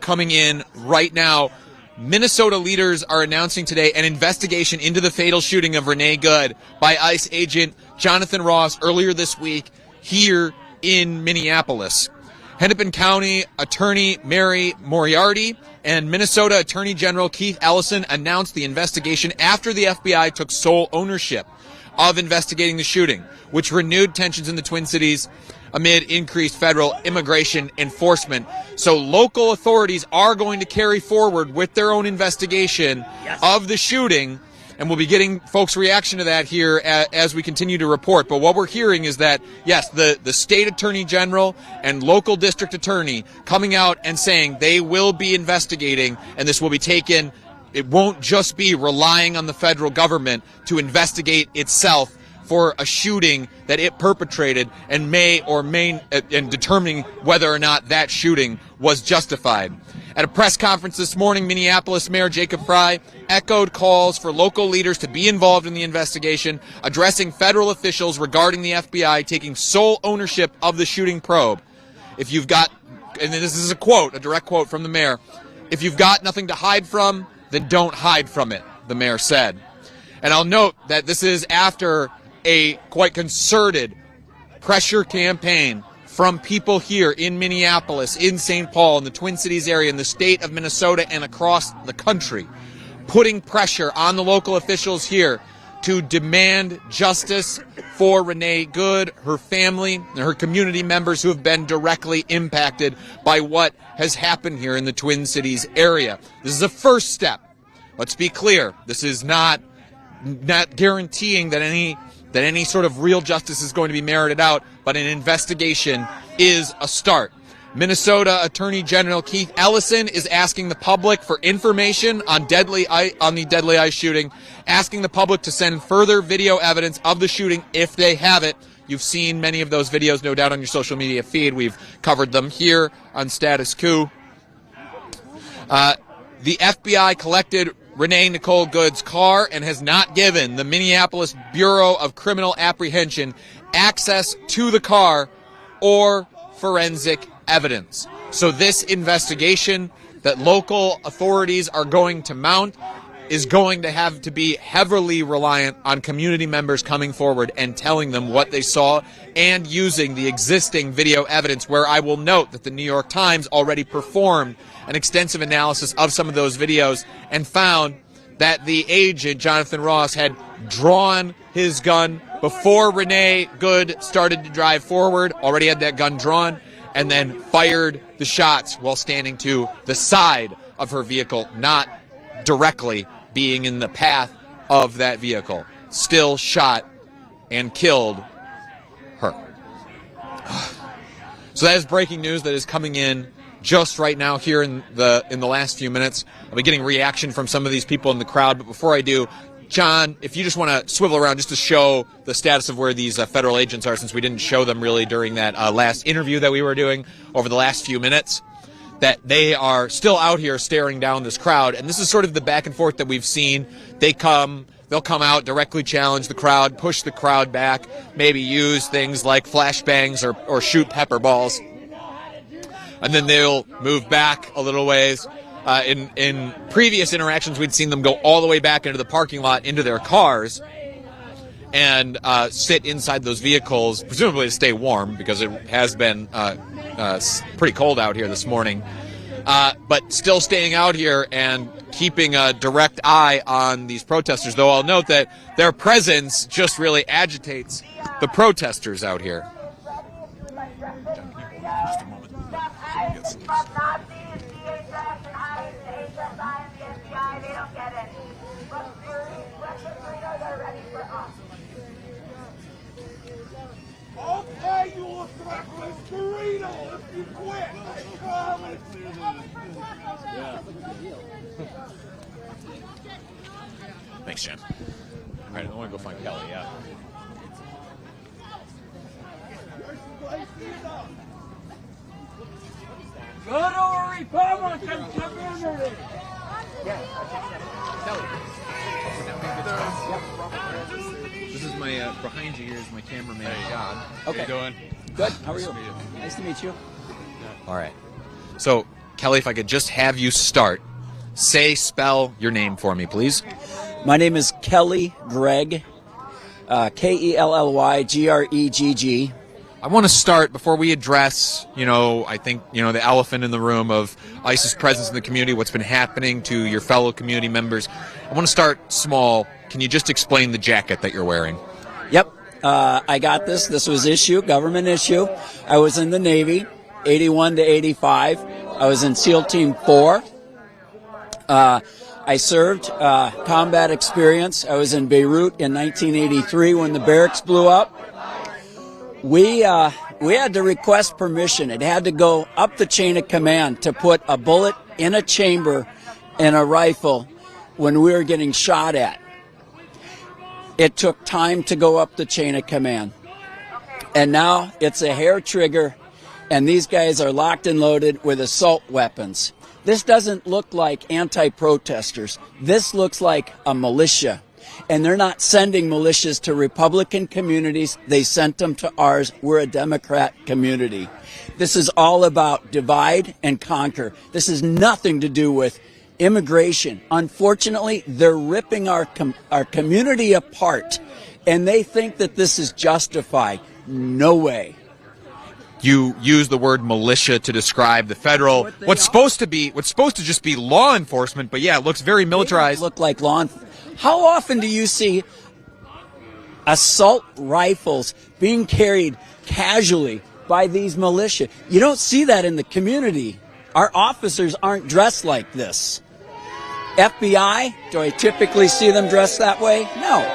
coming in right now. Minnesota leaders are announcing today an investigation into the fatal shooting of Renee Good by ICE agent Jonathan Ross earlier this week here in Minneapolis. Hennepin County Attorney Mary Moriarty and Minnesota Attorney General Keith Ellison announced the investigation after the FBI took sole ownership of investigating the shooting, which renewed tensions in the Twin Cities amid increased federal immigration enforcement. So local authorities are going to carry forward with their own investigation of the shooting, and we'll be getting folks' reaction to that here as we continue to report. But what we're hearing is that, yes, the state attorney general and local district attorney coming out and saying they will be investigating, and this will be taken. It won't just be relying on the federal government to investigate itself for a shooting that it perpetrated and and determining whether or not that shooting was justified. At a press conference this morning, Minneapolis Mayor Jacob Frey echoed calls for local leaders to be involved in the investigation, addressing federal officials regarding the FBI taking sole ownership of the shooting probe. If you've got, and this is a direct quote from the mayor, if you've got nothing to hide from, then don't hide from it, the mayor said. And I'll note that this is after a quite concerted pressure campaign from people here in Minneapolis, in St. Paul, in the Twin Cities area, in the state of Minnesota, and across the country, putting pressure on the local officials here to demand justice for Renee Good, her family, and her community members who have been directly impacted by what has happened here in the Twin Cities area. This is a first step. Let's be clear. This is not guaranteeing that any sort of real justice is going to be merited out, but an investigation is a start. Minnesota Attorney General Keith Ellison is asking the public for information on the deadly ICE shooting, asking the public to send further video evidence of the shooting if they have it. You've seen many of those videos, no doubt, on your social media feed. We've covered them here on Status Coup. The FBI collected Renee Nicole Good's car and has not given the Minneapolis Bureau of Criminal Apprehension access to the car or forensic evidence. So this investigation that local authorities are going to mount is going to have to be heavily reliant on community members coming forward and telling them what they saw and using the existing video evidence, where I will note that the New York Times already performed an extensive analysis of some of those videos and found that the agent, Jonathan Ross, had drawn his gun before Renee Good started to drive forward, already had that gun drawn, and then fired the shots while standing to the side of her vehicle, not directly being in the path of that vehicle. Still shot and killed her. So that is breaking news that is coming in just right now here in the last few minutes. I'll be getting reaction from some of these people in the crowd, but before I do, John, if you just want to swivel around just to show the status of where these federal agents are, since we didn't show them really during that last interview that we were doing over the last few minutes, that they are still out here staring down this crowd. And this is sort of the back and forth that we've seen. They'll come out, directly challenge the crowd, push the crowd back, maybe use things like flashbangs or shoot pepper balls. And then they'll move back a little ways. In previous interactions, we'd seen them go all the way back into the parking lot, into their cars, and sit inside those vehicles, presumably to stay warm, because it has been pretty cold out here this morning. But still staying out here and keeping a direct eye on these protesters, though I'll note that their presence just really agitates the protesters out here. I'll pay you a breakfast burrito if you quit. I promise. Thanks, Jen. All right, I want to go find Kelly, yeah. Go to a Republican community. Kelly. This is my, behind you here is my cameraman, John. Okay. How you doing? Good. How are you? Nice to meet you. All right. So, Kelly, if I could just have you start. Spell your name for me, please. My name is Kelly Gregg, KellyGregg. I want to start, before we address, I think, the elephant in the room of ISIS presence in the community, what's been happening to your fellow community members. I want to start small. Can you just explain the jacket that you're wearing? Yep. I got this. This was government issue. I was in the Navy, 81 to 85. I was in SEAL Team 4. I served combat experience. I was in Beirut in 1983 when the barracks blew up. We had to request permission. It had to go up the chain of command to put a bullet in a chamber in a rifle when we were getting shot at. It took time to go up the chain of command. And now it's a hair trigger, and these guys are locked and loaded with assault weapons. This doesn't look like anti-protesters. This looks like a militia. And they're not sending militias to Republican communities. They sent them to ours. We're a Democrat community. This is all about divide and conquer. This has nothing to do with immigration. Unfortunately, they're ripping our community apart, and they think that this is justified. No way. You use the word militia to describe the federal, what's supposed to just be law enforcement, but yeah, it looks very militarized. Look like law enforcement. How often do you see assault rifles being carried casually by these militia? You don't see that in the community. Our officers aren't dressed like this. FBI, do I typically see them dressed that way? No.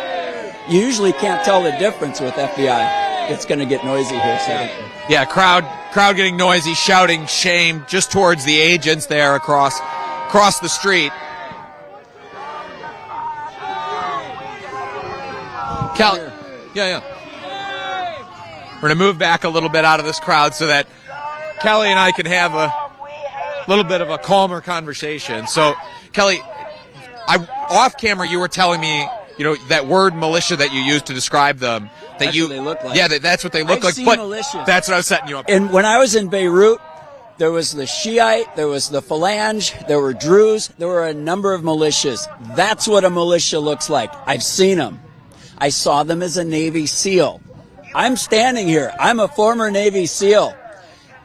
You usually can't tell the difference with FBI. It's going to get noisy here, so. Yeah, crowd getting noisy, shouting shame just towards the agents there across the street. Kelly, yeah. We're going to move back a little bit out of this crowd so that Kelly and I can have a little bit of a calmer conversation. So, Kelly, off camera you were telling me, that word militia that you used to describe them. That's what they look like. Yeah, that's what they look like. Seen but militia. That's what I was setting you up for. And when I was in Beirut, there was the Shiite, there was the Phalange, there were Druze, there were a number of militias. That's what a militia looks like. I've seen them. I saw them as a Navy SEAL. I'm standing here. I'm a former Navy SEAL.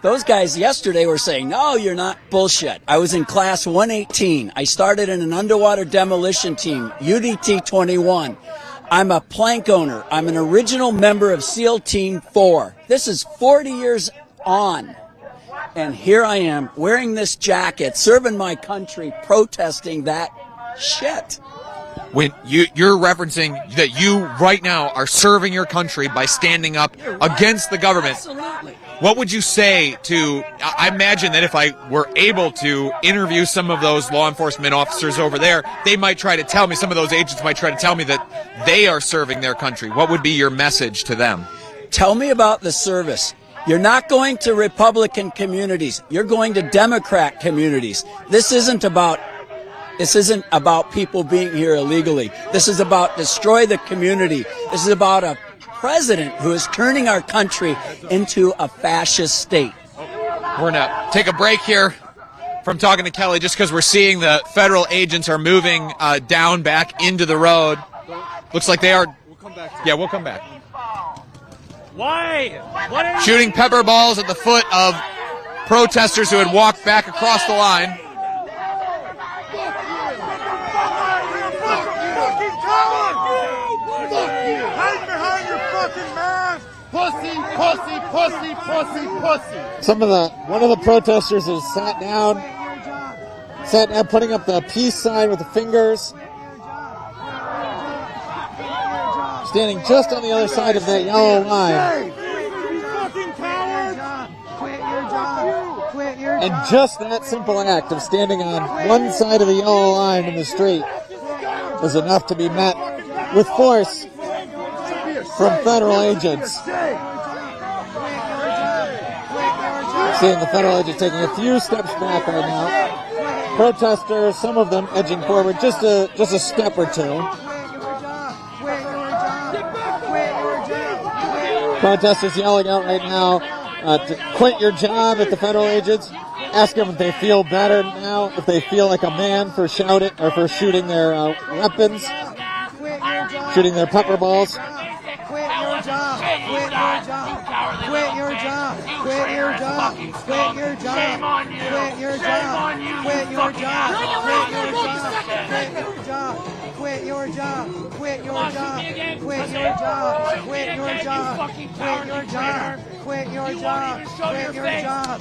Those guys yesterday were saying, no, you're not. Bullshit. I was in class 118. I started in an underwater demolition team, UDT 21. I'm a plank owner. I'm an original member of SEAL Team 4. This is 40 years on. And here I am wearing this jacket, serving my country, protesting that shit. When you're referencing that you right now are serving your country by standing up against the government. Absolutely. What would you say to, I imagine that if I were able to interview some of those law enforcement officers over there, they might try to tell me, some of those agents might try to tell me that they are serving their country. What would be your message to them? Tell me about the service. You're not going to Republican communities. You're going to Democrat communities. This isn't about people being here illegally. This is about destroy the community. This is about a president who is turning our country into a fascist state. We're going to take a break here from talking to Kelly just because we're seeing the federal agents are moving down back into the road. Looks like they are. Yeah, we'll come back. Why? What are you Shooting pepper balls at the foot of protesters who had walked back across the line. One of the protesters has sat down, putting up the peace sign with the fingers, standing just on the other side of that yellow line. And just that simple act of standing on one side of the yellow line in the street is enough to be met with force from federal agents. Seeing the federal agents taking a few steps back right now. Protesters, some of them edging forward just a step or two. Protesters yelling out right now to quit your job at the federal agents. Ask them if they feel better now, if they feel like a man for shouting or for shooting their weapons, shooting their pepper balls. Quit your job. Quit your job. Quit your job. Quit your job. Quit your job. Quit your job. Quit your job. Quit your job. Quit your job. Quit your job. Quit your job. Quit your job. Quit your job. Quit your job.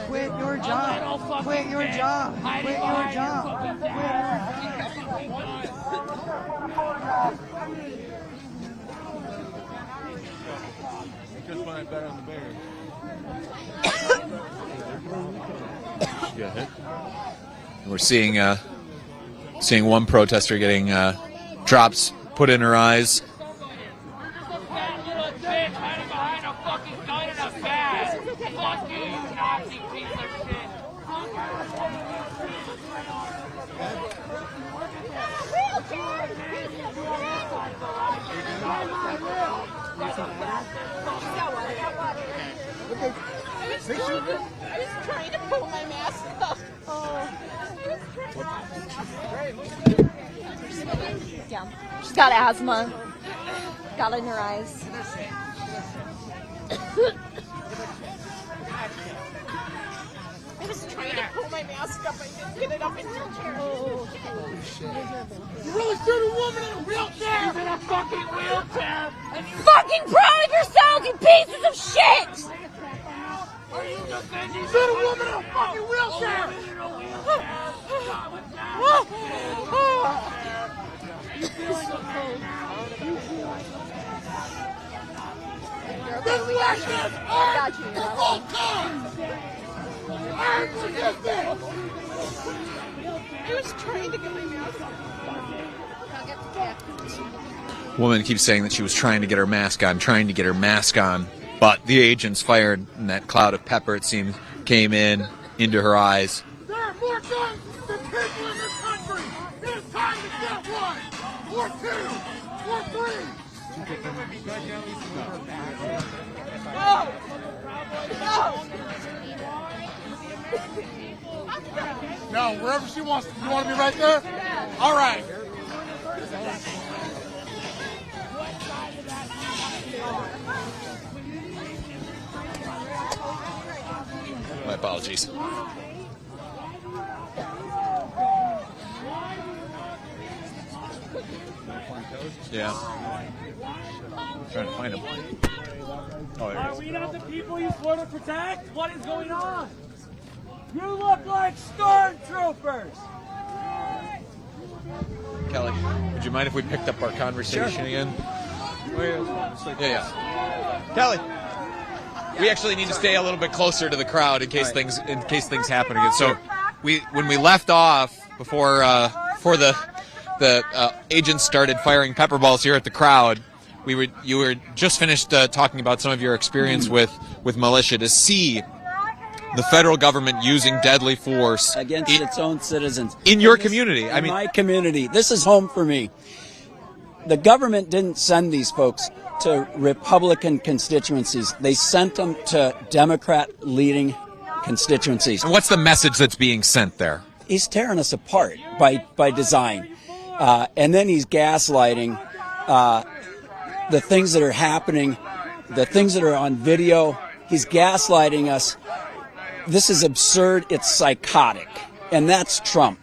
Quit your job. Quit your job. Quit your job. Quit your job. Just find better on the bear. We're seeing one protester getting drops put in her eyes. I was trying to pull my mask off. Yeah. She's got asthma. Got it in her eyes. I was trying to pull my mask up. I didn't get it up in your chair. Oh, shit. You really shoot a woman in a wheelchair! She's in a fucking wheelchair! Fucking proud of yourselves, you pieces of shit! Are you defending? Shoot a woman in a fucking wheelchair! You feel so cold. This election got you. the full time! I was trying to get my mask off. Woman keeps saying that she was trying to get her mask on, but the agents fired, and that cloud of pepper, it seems, came into her eyes. There are more guns than people in this country. It is time to get one, or two, or three. No! No! No, wherever she wants. You want to be right there? All right. My apologies. Yeah. I'm trying to find him. Are we not the people you swore to protect? What is going on? You look like stormtroopers! Kelly, would you mind if we picked up our conversation again? Yeah. Kelly, we actually need to stay a little bit closer to the crowd in case things happen again. So, when we left off before the agents started firing pepper balls here at the crowd, you were just finished talking about some of your experience with militia. To see the federal government using deadly force against its own citizens in your community. I mean, my community. This is home for me. The government didn't send these folks to Republican constituencies. They sent them to Democrat-leading constituencies. And what's the message that's being sent there? He's tearing us apart by design. And then he's gaslighting the things that are happening, the things that are on video. He's gaslighting us. This is absurd. It's psychotic. And that's Trump.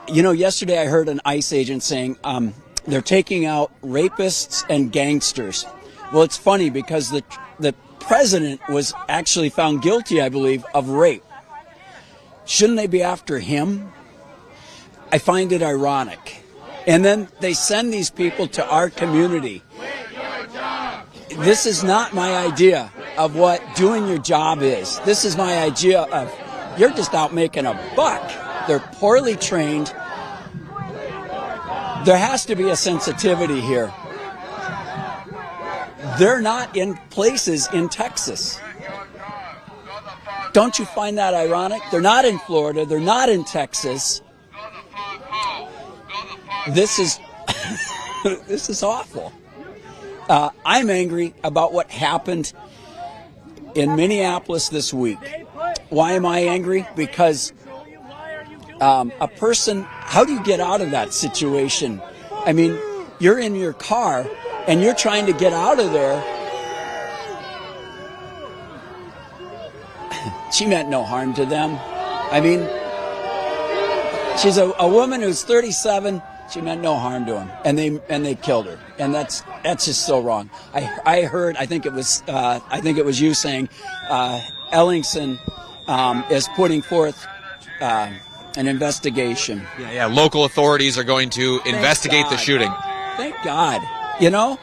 You know, yesterday I heard an ICE agent saying they're taking out rapists and gangsters. Well, it's funny because the president was actually found guilty, I believe, of rape. Shouldn't they be after him? I find it ironic. And then they send these people to our community. This is not my idea of what doing your job is. This is my idea of you're just out making a buck. They're poorly trained. There has to be a sensitivity here. They're not in places in Texas. Don't you find that ironic? They're not in Florida. They're not in Texas. This is this is awful. I'm angry about what happened in Minneapolis this week. Why am I angry? Because a person, how do you get out of that situation? I mean, you're in your car and you're trying to get out of there. She meant no harm to them. I mean, she's a woman who's 37. She meant no harm to him, and they killed her, and that's just so wrong. I heard, I think it was you saying, Ellingson is putting forth an investigation. Yeah. Local authorities are going to investigate the shooting. Thank God. You know,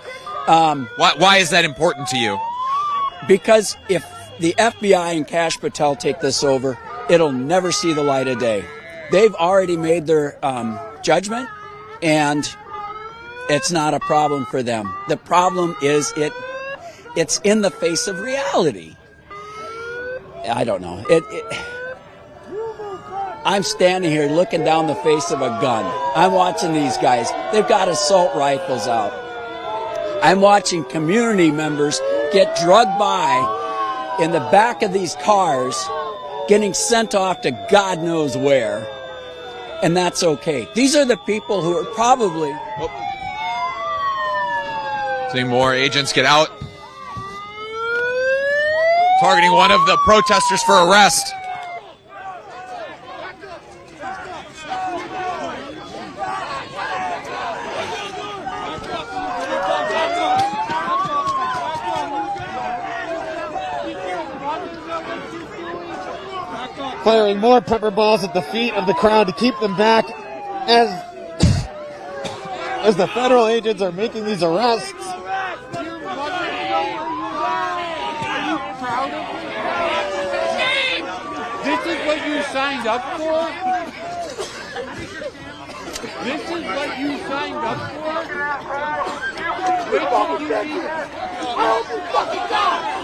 why is that important to you? Because if the FBI and Kash Patel take this over, it'll never see the light of day. They've already made their judgment. And it's not a problem for them. The problem is it's in the face of reality. I don't know. I'm standing here looking down the face of a gun. I'm watching these guys. They've got assault rifles out. I'm watching community members get drugged by in the back of these cars, getting sent off to God knows where. And that's okay. These are the people who are probably... Seeing more agents get out. Targeting one of the protesters for arrest. Firing more pepper balls at the feet of the crowd to keep them back as the federal agents are making these arrests. This is what you signed up for? This is what you signed up for?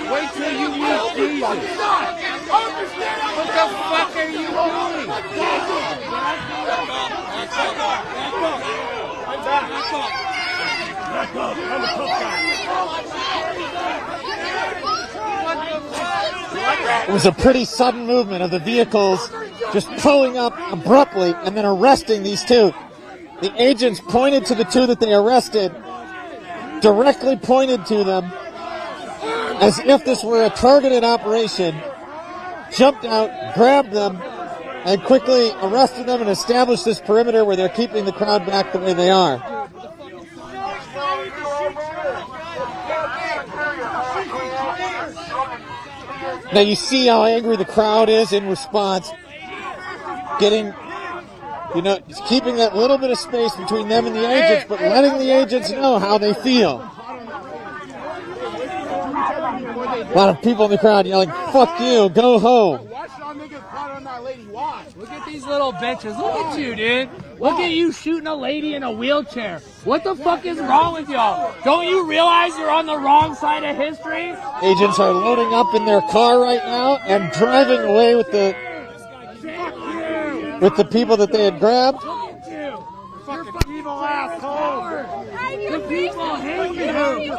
Wait till you meet Jesus. What the fuck are you doing? It was a pretty sudden movement of the vehicles just pulling up abruptly and then arresting these two. The agents pointed to the two that they arrested, directly pointed to them as if this were a targeted operation, jumped out, grabbed them, and quickly arrested them and established this perimeter where they're keeping the crowd back the way they are. Now you see how angry the crowd is in response. Getting, keeping that little bit of space between them and the agents, but letting the agents know how they feel. A lot of people in the crowd yelling, "Fuck you, go home." Look at these little bitches. Look at you, dude. Look at you shooting a lady in a wheelchair. What the fuck is wrong with y'all? Don't you realize you're on the wrong side of history? Agents are loading up in their car right now and driving away with the people that they had grabbed. Fucking evil asshole. The people hate you.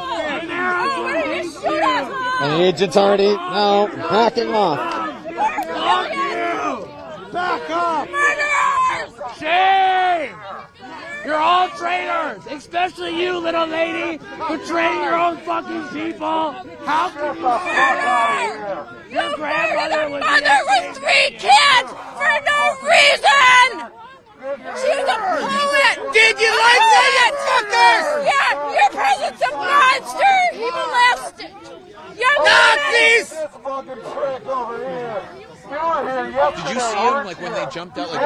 And the agent's already now backing off. Fuck you! Back up! Murderers! Shame! You're all traitors, especially you, little lady, betraying your own fucking people. How can you say your grandmother was with 3 kids for no reason! She was a poet! Did you like that, you fuckers? Yeah, your president's a monster! He molested young Nazis! Did you see him like when they jumped out? Like,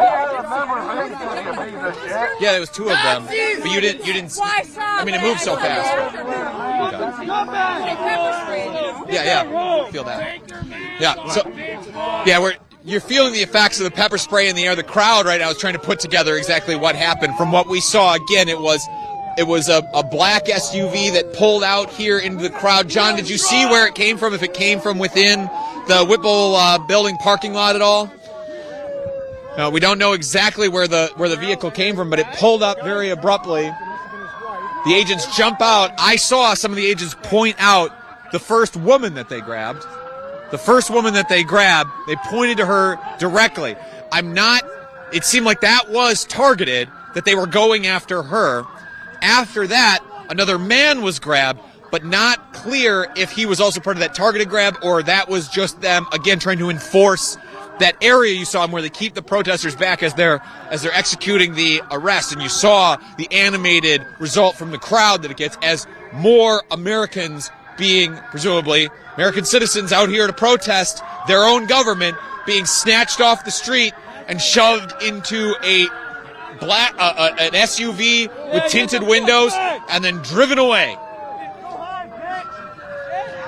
yeah, there was 2 of them, but you didn't. I mean, it moved so fast. Yeah, feel that. Yeah, so you're feeling the effects of the pepper spray in the air. The crowd right now is trying to put together exactly what happened. From what we saw, again, it was a black SUV that pulled out here into the crowd. John, did you see where it came from? If it came from within the Whipple building parking lot at all? No, we don't know exactly where the vehicle came from, but it pulled up very abruptly. The agents jump out. I saw some of the agents point out the first woman that they grabbed. The first woman that they grabbed, they pointed to her directly. It seemed like that was targeted, that they were going after her. After that, another man was grabbed, but not clear if he was also part of that targeted grab or that was just them, again, trying to enforce that area you saw them where they keep the protesters back as they're executing the arrest. And you saw the animated result from the crowd that it gets as more Americans being, presumably, American citizens out here to protest their own government being snatched off the street and shoved into an SUV with tinted windows and then driven away.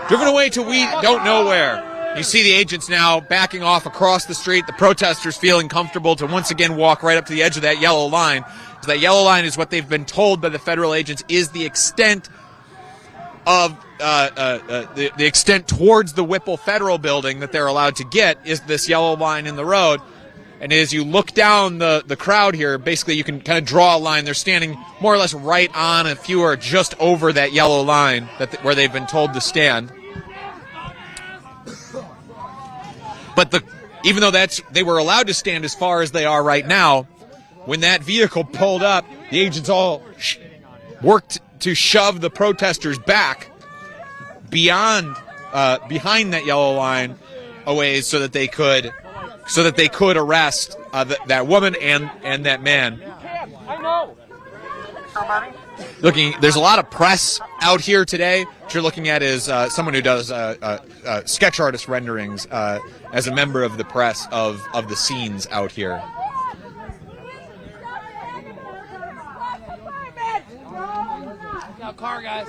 Driven away to we don't know where. You see the agents now backing off across the street, the protesters feeling comfortable to once again walk right up to the edge of that yellow line. So that yellow line is what they've been told by the federal agents is the extent of the extent towards the Whipple Federal Building that they're allowed to get is this yellow line in the road. And as you look down the crowd here, basically you can kind of draw a line. They're standing more or less right on, a few are just over that yellow line where they've been told to stand. But even though they were allowed to stand as far as they are right now, when that vehicle pulled up, the agents all worked to shove the protesters back behind that yellow line a ways so that they could arrest that woman and that man. There's a lot of press out here today. What you're looking at is someone who does sketch artist renderings as a member of the press of the scenes out here. Car, guys.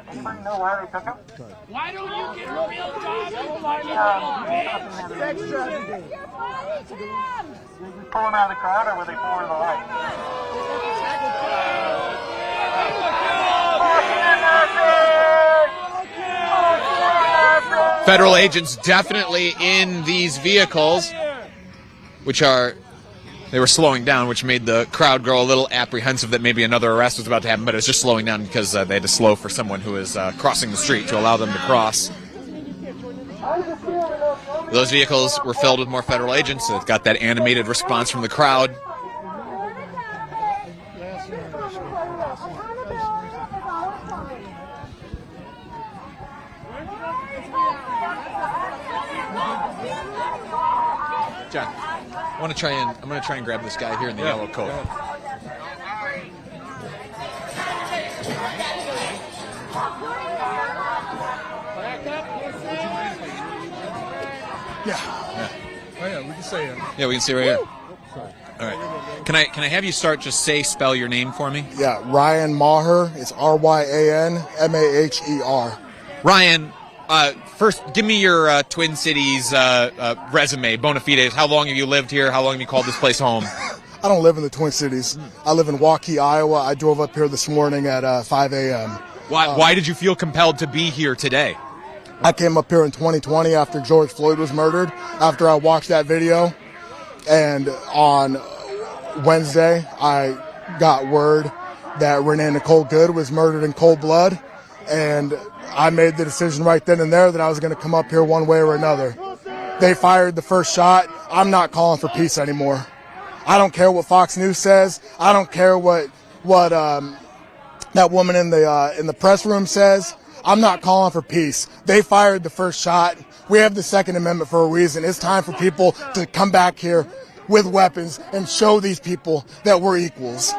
Anybody know why they took him? Why don't you get a real job? Did you pull him out of the crowd or were they pulling the light? Federal agents definitely in these vehicles, they were slowing down, which made the crowd grow a little apprehensive that maybe another arrest was about to happen, but it was just slowing down because they had to slow for someone who was crossing the street to allow them to cross. Those vehicles were filled with more federal agents, so it got that animated response from the crowd. John, I'm going to try and grab this guy here in the yellow coat. Yeah. Oh yeah, we can say it. Yeah, we can see right here. All right. Can I have you start? Just spell your name for me. Yeah, Ryan Maher. It's RyanMaher. Ryan, first, give me your Twin Cities resume, bona fides. How long have you lived here? How long have you called this place home? I don't live in the Twin Cities. I live in Waukee, Iowa. I drove up here this morning at 5 a.m. Why did you feel compelled to be here today? I came up here in 2020 after George Floyd was murdered, after I watched that video. And on Wednesday, I got word that Renee Nicole Good was murdered in cold blood. And I made the decision right then and there that I was going to come up here one way or another. They fired the first shot. I'm not calling for peace anymore. I don't care what Fox News says. I don't care what that woman in the press room says. I'm not calling for peace. They fired the first shot. We have the Second Amendment for a reason. It's time for people to come back here with weapons and show these people that we're equals.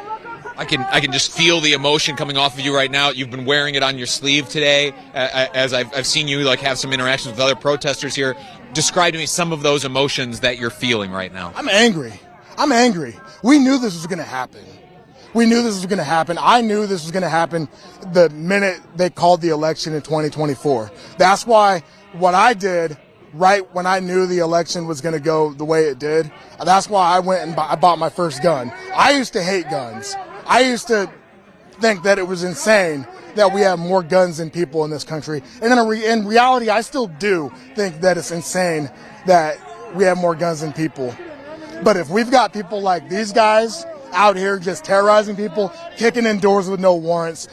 I can just feel the emotion coming off of you right now. You've been wearing it on your sleeve today, as I've seen you have some interactions with other protesters here. Describe to me some of those emotions that you're feeling right now. I'm angry. We knew this was going to happen. I knew this was going to happen the minute they called the election in 2024. That's why what I did right when I knew the election was going to go the way it did, that's why I went and I bought my first gun. I used to hate guns. I used to think that it was insane that we have more guns than people in this country. And in reality, I still do think that it's insane that we have more guns than people. But if we've got people like these guys out here just terrorizing people, kicking in doors with no warrants,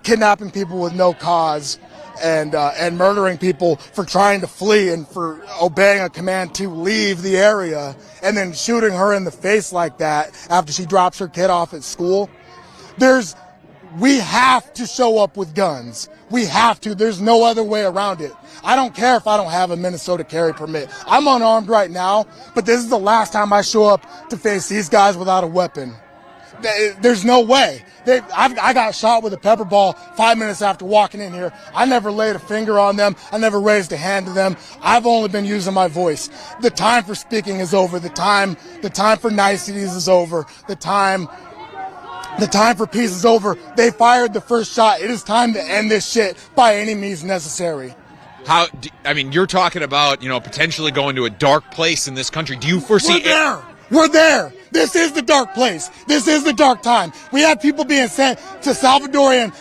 kidnapping people with no cause, and murdering people for trying to flee and for obeying a command to leave the area, and then shooting her in the face like that after she drops her kid off at school, we have to show up with guns. We have to. There's no other way around it. I don't care if I don't have a Minnesota carry permit. I'm unarmed right now, but this is the last time I show up to face these guys without a weapon. There's no way. I got shot with a pepper ball 5 minutes after walking in here. I never laid a finger on them. I never raised a hand to them. I've only been using my voice. The time for speaking is over. The time for niceties is over. The time for peace is over. They fired the first shot. It is time to end this shit by any means necessary. You're talking about, potentially going to a dark place in this country. Do you foresee We're there. This is the dark place. This is the dark time. We have people being sent to Salvadorian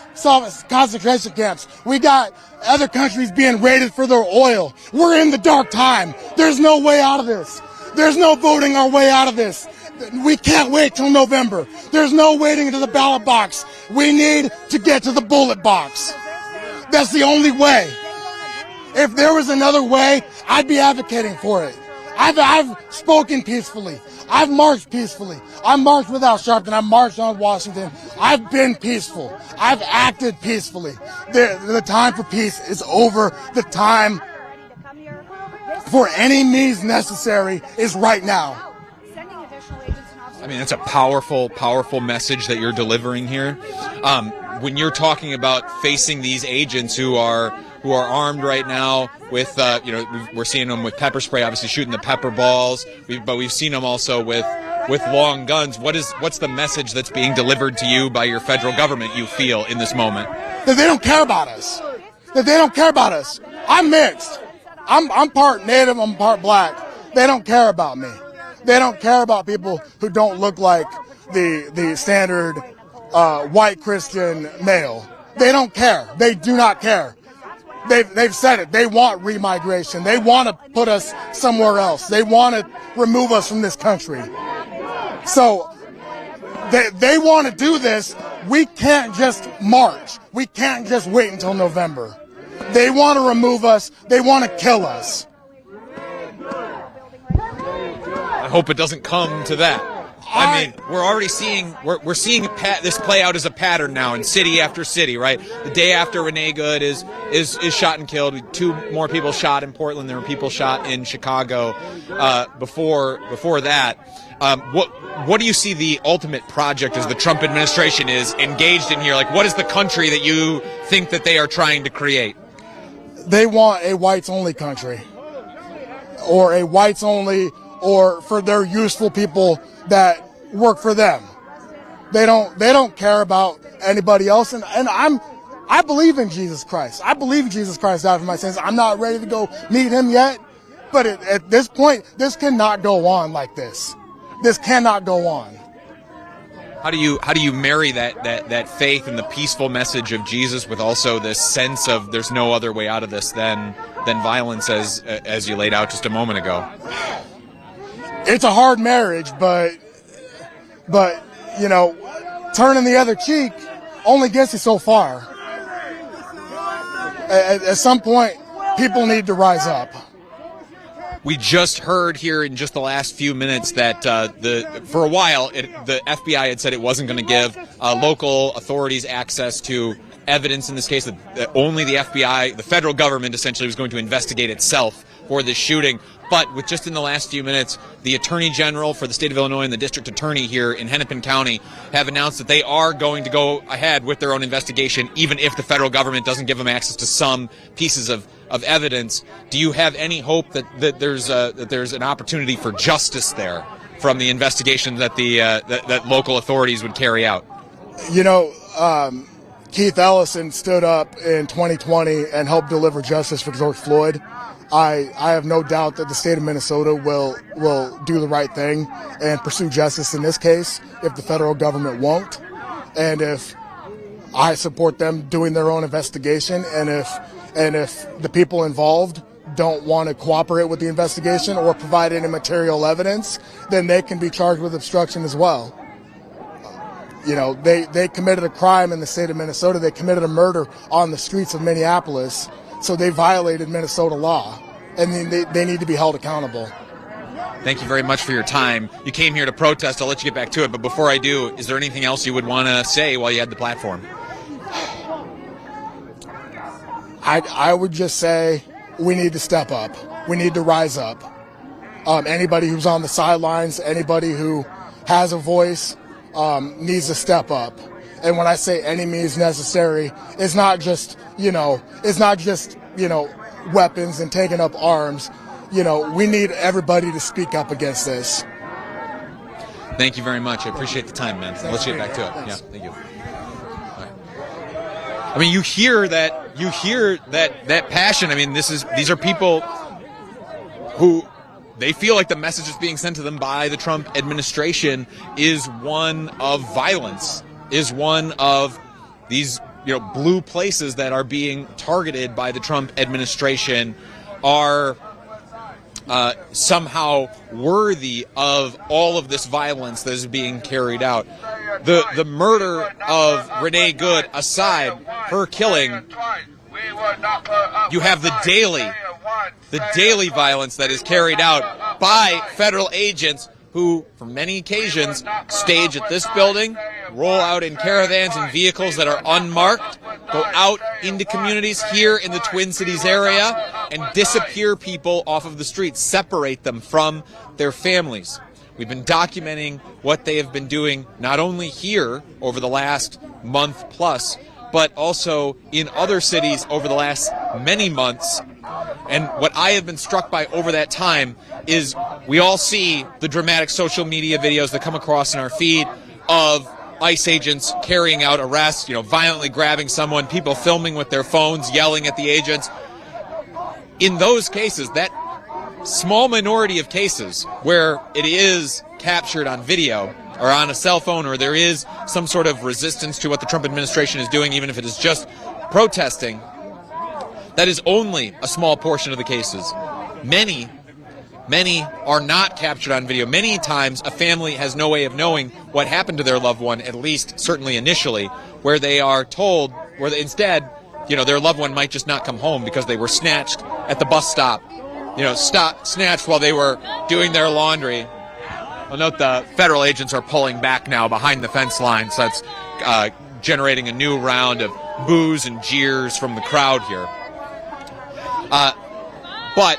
concentration camps. We got other countries being raided for their oil. We're in the dark time. There's no way out of this. There's no voting our way out of this. We can't wait till November. There's no waiting to the ballot box. We need to get to the bullet box. That's the only way. If there was another way, I'd be advocating for it. I've spoken peacefully. I've marched peacefully. I marched without Sharpton. I marched on Washington. I've been peaceful. I've acted peacefully. The time for peace is over. The time for any means necessary is right now. That's a powerful, powerful message that you're delivering here. When you're talking about facing these agents who are armed right now with, we're seeing them with pepper spray, obviously shooting the pepper balls, but we've seen them also with long guns. What's the message that's being delivered to you by your federal government, you feel, in this moment? That they don't care about us. I'm mixed. I'm part Native, I'm part black. They don't care about me. They don't care about people who don't look like the standard white Christian male. They don't care. They do not care. They've said it. They want remigration. They want to put us somewhere else. They want to remove us from this country. So they want to do this. We can't just march. We can't just wait until November. They want to remove us. They want to kill us. I hope it doesn't come to that. We're already seeing this play out as a pattern now in city after city, right? The day after Renee Good is shot and killed, 2 more people shot in Portland. There were people shot in Chicago before that. What do you see the ultimate project as the Trump administration is engaged in here? Like, what is the country that you think that they are trying to create? They want a whites-only country. or a whites only, or for their useful people that work for them. They don't care about anybody else. And I believe in Jesus Christ. I believe Jesus Christ died for my sins. I'm not ready to go meet him yet. But at this point, this cannot go on like this. This cannot go on. How do you marry that faith and the peaceful message of Jesus with also this sense of there's no other way out of this than violence, as you laid out just a moment ago? It's a hard marriage, but you know, turning the other cheek only gets you so far. At some point, people need to rise up. We just heard here in just the last few minutes that for a while the FBI had said it wasn't going to give local authorities access to evidence in this case, that only the FBI, the federal government, essentially was going to investigate itself for this shooting. But with just in the last few minutes, the Attorney General for the state of Illinois and the District Attorney here in Hennepin County have announced that they are going to go ahead with their own investigation, even if the federal government doesn't give them access to some pieces of evidence. Do you have any hope that there's an opportunity for justice there from the investigation that that local authorities would carry out? You know, Keith Ellison stood up in 2020 and helped deliver justice for George Floyd. I have no doubt that the state of Minnesota will do the right thing and pursue justice in this case if the federal government won't. And if I support them doing their own investigation, and if the people involved don't want to cooperate with the investigation or provide any material evidence, then they can be charged with obstruction as well. You know, they committed a crime in the state of Minnesota. They committed a murder on the streets of Minneapolis. So they violated Minnesota law, and they need to be held accountable. Thank you very much for your time. You came here to protest. I'll let you get back to it. But before I do, is there anything else you would want to say while you had the platform? I would just say we need to step up. We need to rise up. Anybody who's on the sidelines, anybody who has a voice needs to step up. And when I say any means necessary, it's not just weapons and taking up arms. You know, we need everybody to speak up against this. Thank you very much. I appreciate the time, man. Let's get back to it. Thanks. Yeah, thank you. Right. I mean, you hear that passion. I mean, these are people who they feel like the message that's being sent to them by the Trump administration is one of violence, is one of these, blue places that are being targeted by the Trump administration are somehow worthy of all of this violence that is being carried out. The murder of Renee Good aside, her killing, you have the daily violence that is carried out by federal agents who, for many occasions, stage at this building, roll out in caravans and vehicles that are unmarked, go out into communities here in the Twin Cities area, and disappear people off of the streets, separate them from their families. We've been documenting what they have been doing not only here over the last month plus, but also in other cities over the last many months. And what I have been struck by over that time is we all see the dramatic social media videos that come across in our feed of ICE agents carrying out arrests, violently grabbing someone, people filming with their phones, yelling at the agents. In those cases, that small minority of cases where it is captured on video or on a cell phone, or there is some sort of resistance to what the Trump administration is doing, even if it is just protesting, that is only a small portion of the cases. Many are not captured on video. Many times a family has no way of knowing what happened to their loved one, at least certainly initially, where they are told, where they, instead, their loved one might just not come home because they were snatched at the bus stop, snatched while they were doing their laundry. I'll note the federal agents are pulling back now behind the fence line, so that's generating a new round of boos and jeers from the crowd here. But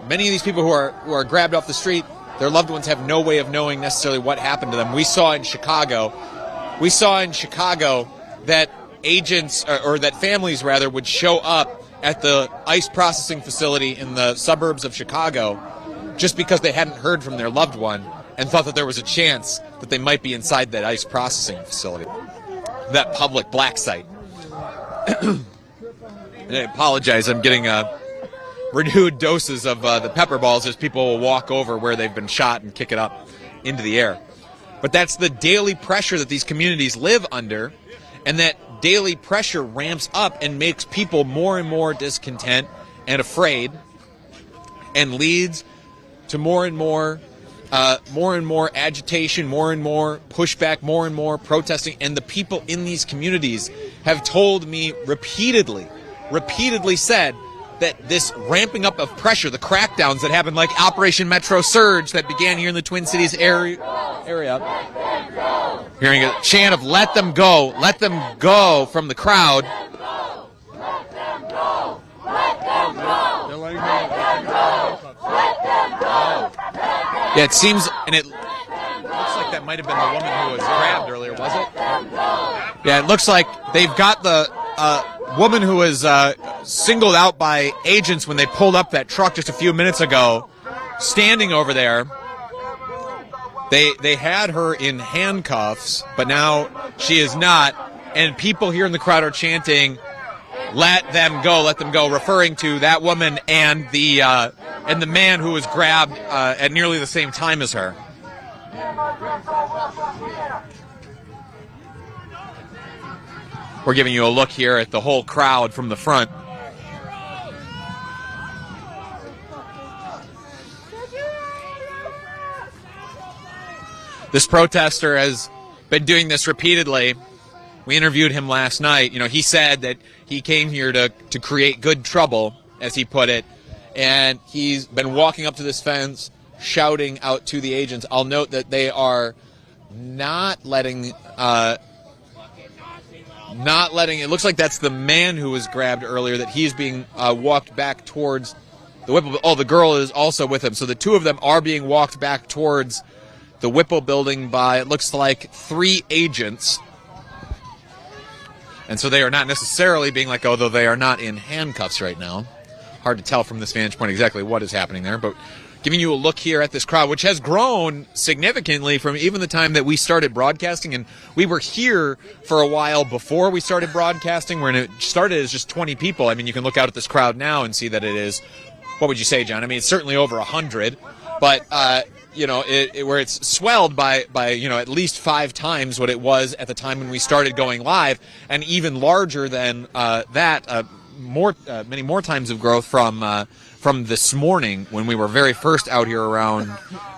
many of these people who are grabbed off the street, their loved ones have no way of knowing necessarily what happened to them. We saw in Chicago that agents, or that families rather, would show up at the ice processing facility in the suburbs of Chicago just because they hadn't heard from their loved one and thought that there was a chance that they might be inside that ice processing facility, that public black site. And I apologize, I'm getting renewed doses of the pepper balls as people will walk over where they've been shot and kick it up into the air. But that's the daily pressure that these communities live under, and that daily pressure ramps up and makes people more and more discontent and afraid, and leads to more and more agitation, more and more pushback, more and more protesting. And the people in these communities have told me repeatedly said that this ramping up of pressure, the crackdowns that happened, like Operation Metro Surge that began here in the Twin Cities area, hearing a chant of let them go from the crowd. Yeah, it seems, and it looks like that might have been the woman who was grabbed earlier, was it? Yeah, it looks like they've got the woman who was singled out by agents when they pulled up that truck just a few minutes ago, standing over there. They had her in handcuffs, but now she is not, and people here in the crowd are chanting, let them go, referring to that woman and the man who was grabbed at nearly the same time as her. We're giving you a look here at the whole crowd from the front. This protester has been doing this repeatedly. We interviewed him last night. You know, he said that he came here to create good trouble, as he put it, and he's been walking up to this fence, shouting out to the agents. I'll note that they are not letting, it looks like that's the man who was grabbed earlier, that he's being walked back towards the Whipple. Oh, the girl is also with him. So the two of them are being walked back towards the Whipple building by, it looks like, 3 agents. And so they are not necessarily being let go, though they are not in handcuffs right now. Hard to tell from this vantage point exactly what is happening there, but giving you a look here at this crowd, which has grown significantly from even the time that we started broadcasting. And we were here for a while before we started broadcasting, when it started as just 20 people. I mean, you can look out at this crowd now and see that it is, what would you say, John? I mean, it's certainly over 100, but you know, where it's swelled by you know, at least 5 times what it was at the time when we started going live, and even larger than that, many more times of growth from this morning, when we were very first out here around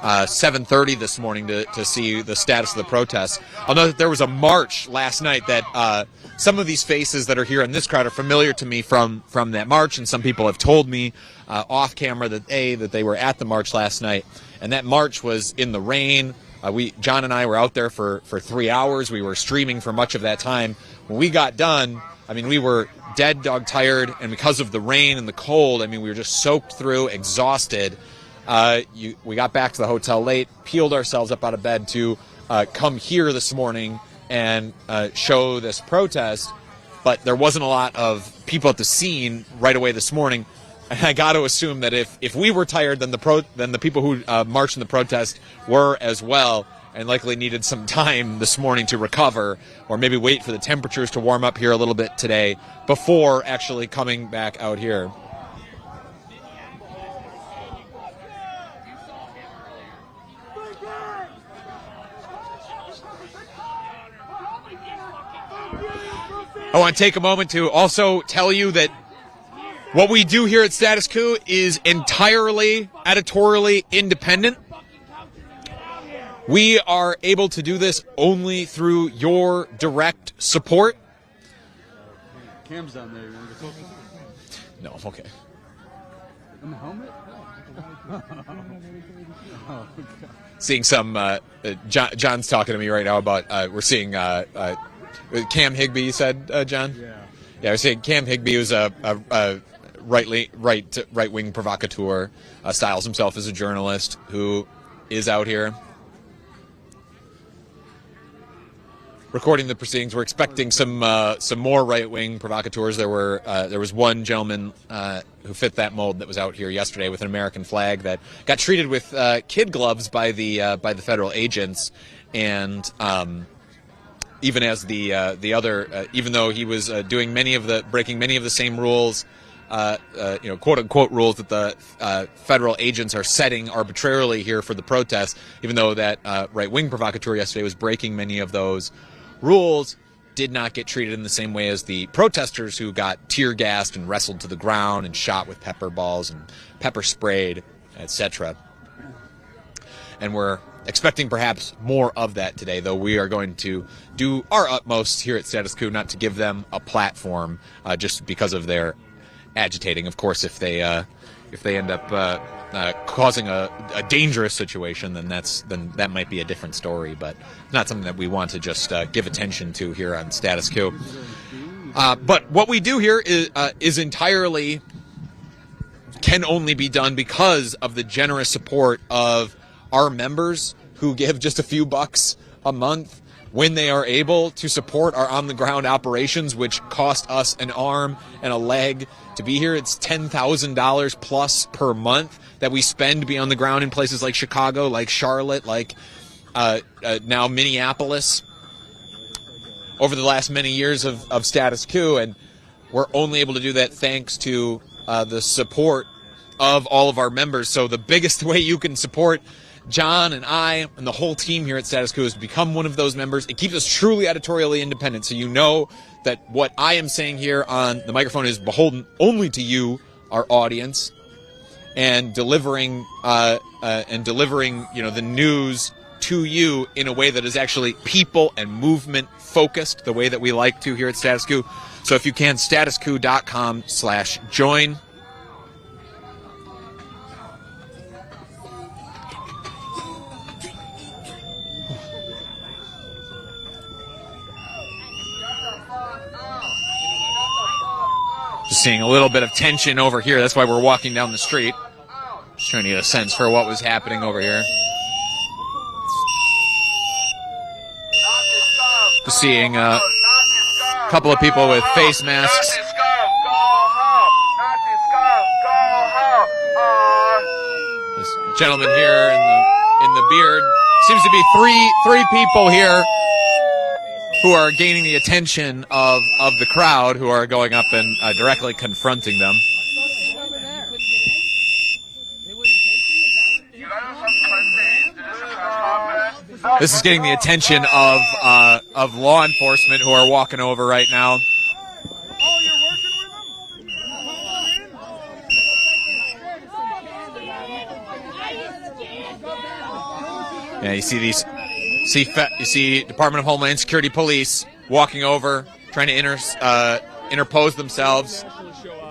7:30 this morning to see the status of the protests. I'll note that there was a march last night that some of these faces that are here in this crowd are familiar to me from that march, and some people have told me off camera that they were at the march last night. And that march was in the rain. John and I were out there for 3 hours. We were streaming for much of that time. When we got done, I mean, we were dead dog tired, and because of the rain and the cold, I mean, we were just soaked through, exhausted. We got back to the hotel late, peeled ourselves up out of bed to come here this morning and show this protest. But there wasn't a lot of people at the scene right away this morning. And I got to assume that if we were tired, then the people who marched in the protest were as well, and likely needed some time this morning to recover, or maybe wait for the temperatures to warm up here a little bit today before actually coming back out here. I want to take a moment to also tell you that what we do here at Status Coup is entirely editorially independent. We are able to do this only through your direct support. Cam's down there. You want to go closer? No, I'm okay. In the helmet? Oh, seeing some, John's talking to me right now about, we're seeing Cam Higbee, you said, John? yeah. Yeah, we're seeing Cam Higbee, who's a right-wing provocateur, styles himself as a journalist, who is out here. recording the proceedings. We're expecting some more right-wing provocateurs. There was one gentleman who fit that mold that was out here yesterday with an American flag that got treated with kid gloves by the federal agents, and even as the other, even though he was breaking many of the same rules, quote unquote rules that the federal agents are setting arbitrarily here for the protest, even though that right-wing provocateur yesterday was breaking many of those rules, did not get treated in the same way as the protesters who got tear gassed and wrestled to the ground and shot with pepper balls and pepper sprayed, etc. And we're expecting perhaps more of that today, though we are going to do our utmost here at Status Coup not to give them a platform just because of their agitating. Of course, if they end up causing a dangerous situation, then that might be a different story. But it's not something that we want to just give attention to here on Status Coup. But what we do here is entirely can only be done because of the generous support of our members who give just a few bucks a month when they are able to support our on-the-ground operations, which cost us an arm and a leg to be here. It's $10,000 plus per month that we spend be on the ground in places like Chicago, like Charlotte, like now Minneapolis, over the last many years of Status Coup. And we're only able to do that thanks to the support of all of our members. So the biggest way you can support John and I and the whole team here at Status Coup is to become one of those members. It keeps us truly editorially independent, so you know that what I am saying here on the microphone is beholden only to you, our audience, and delivering the news to you in a way that is actually people and movement focused, the way that we like to here at Status Coup. So if you can, statuscoup.com/join. Just seeing a little bit of tension over here. That's why we're walking down the street. Just trying to get a sense for what was happening over here. Just seeing a couple of people with face masks. This gentleman here in the beard. Seems to be three people here who are gaining the attention of the crowd, who are going up and directly confronting them. This is getting the attention of law enforcement who are walking over right now. Yeah, you see these. You see Department of Homeland Security police walking over, trying to interpose themselves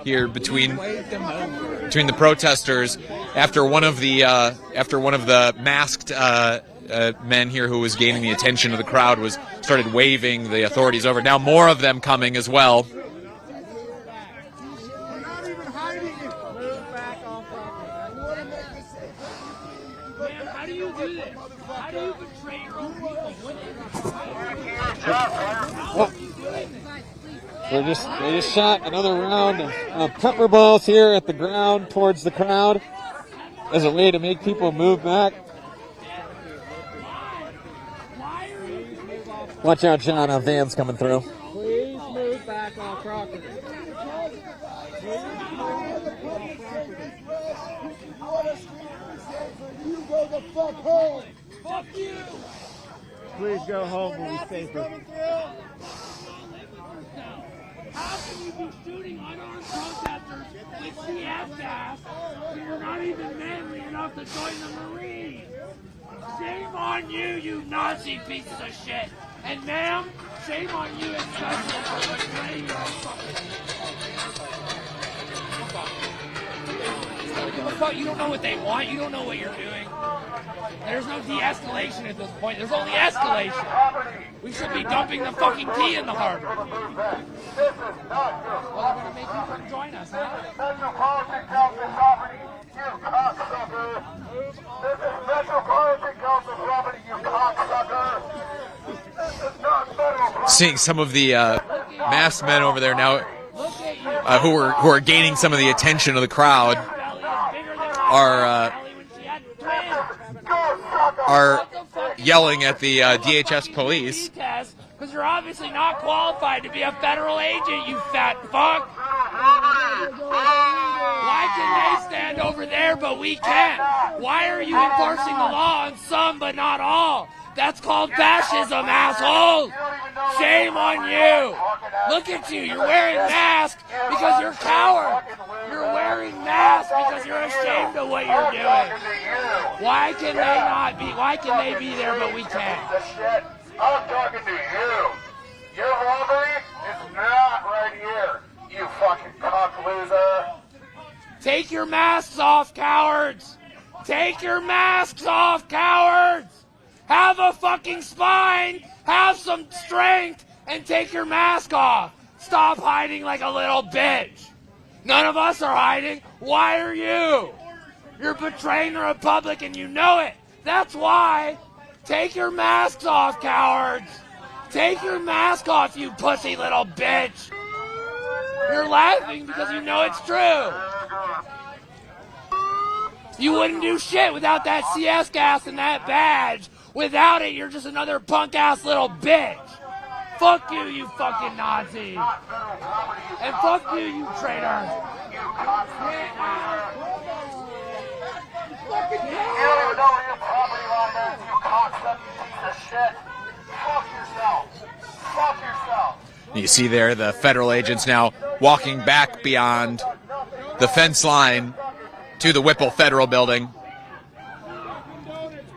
here between the protesters after one of the masked men here who was gaining the attention of the crowd started waving the authorities over. Now more of them coming as well. They just shot another round of pepper balls here at the ground towards the crowd as a way to make people move back. Watch out, John, a van's coming through. Please move back off property. You go the fuck home. Fuck you. Please go home. We'll be safer. How can you be shooting unarmed protesters with CS gas when you're not even manly enough to join the Marines? Shame on you, you Nazi pieces of shit! And ma'am, shame on you especially for betraying your fucking... You don't know what they want, you don't know what you're doing. There's no de-escalation at this point, there's only escalation. We should be dumping the fucking tea in the harbor. Well, they're going to make you come join us, huh? Metropolitan Council property, you cocksucker. This is Metropolitan Council property, you cocksucker. This is not federal seeing some of the masked men over there now, who are gaining some of the attention of the crowd, are yelling at the DHS police. Because you're obviously not qualified to be a federal agent, you fat fuck. Why can they stand over there but we can't? Why are you enforcing the law on some but not all? That's called fascism, assholes! Shame on you! Look at you, you're wearing masks because you're a coward! You're wearing masks because you're ashamed of what you're doing! Why can they be there but we can't? I'm talking to you. Your robbery is not right here, you fucking cock loser. Take your masks off, cowards! Take your masks off, cowards! Have a fucking spine, have some strength, and take your mask off. Stop hiding like a little bitch. None of us are hiding. Why are you? You're betraying the Republic and you know it. That's why. Take your masks off, cowards. Take your mask off, you pussy little bitch. You're laughing because you know it's true. You wouldn't do shit without that CS gas and that badge. Without it, you're just another punk-ass little bitch. Fuck you, you fucking Nazi. And fuck you, you traitor. You don't even know where your property line is, you cocksucking piece of shit. Fuck yourself. Fuck yourself. You see there the federal agents now walking back beyond the fence line to the Whipple Federal Building.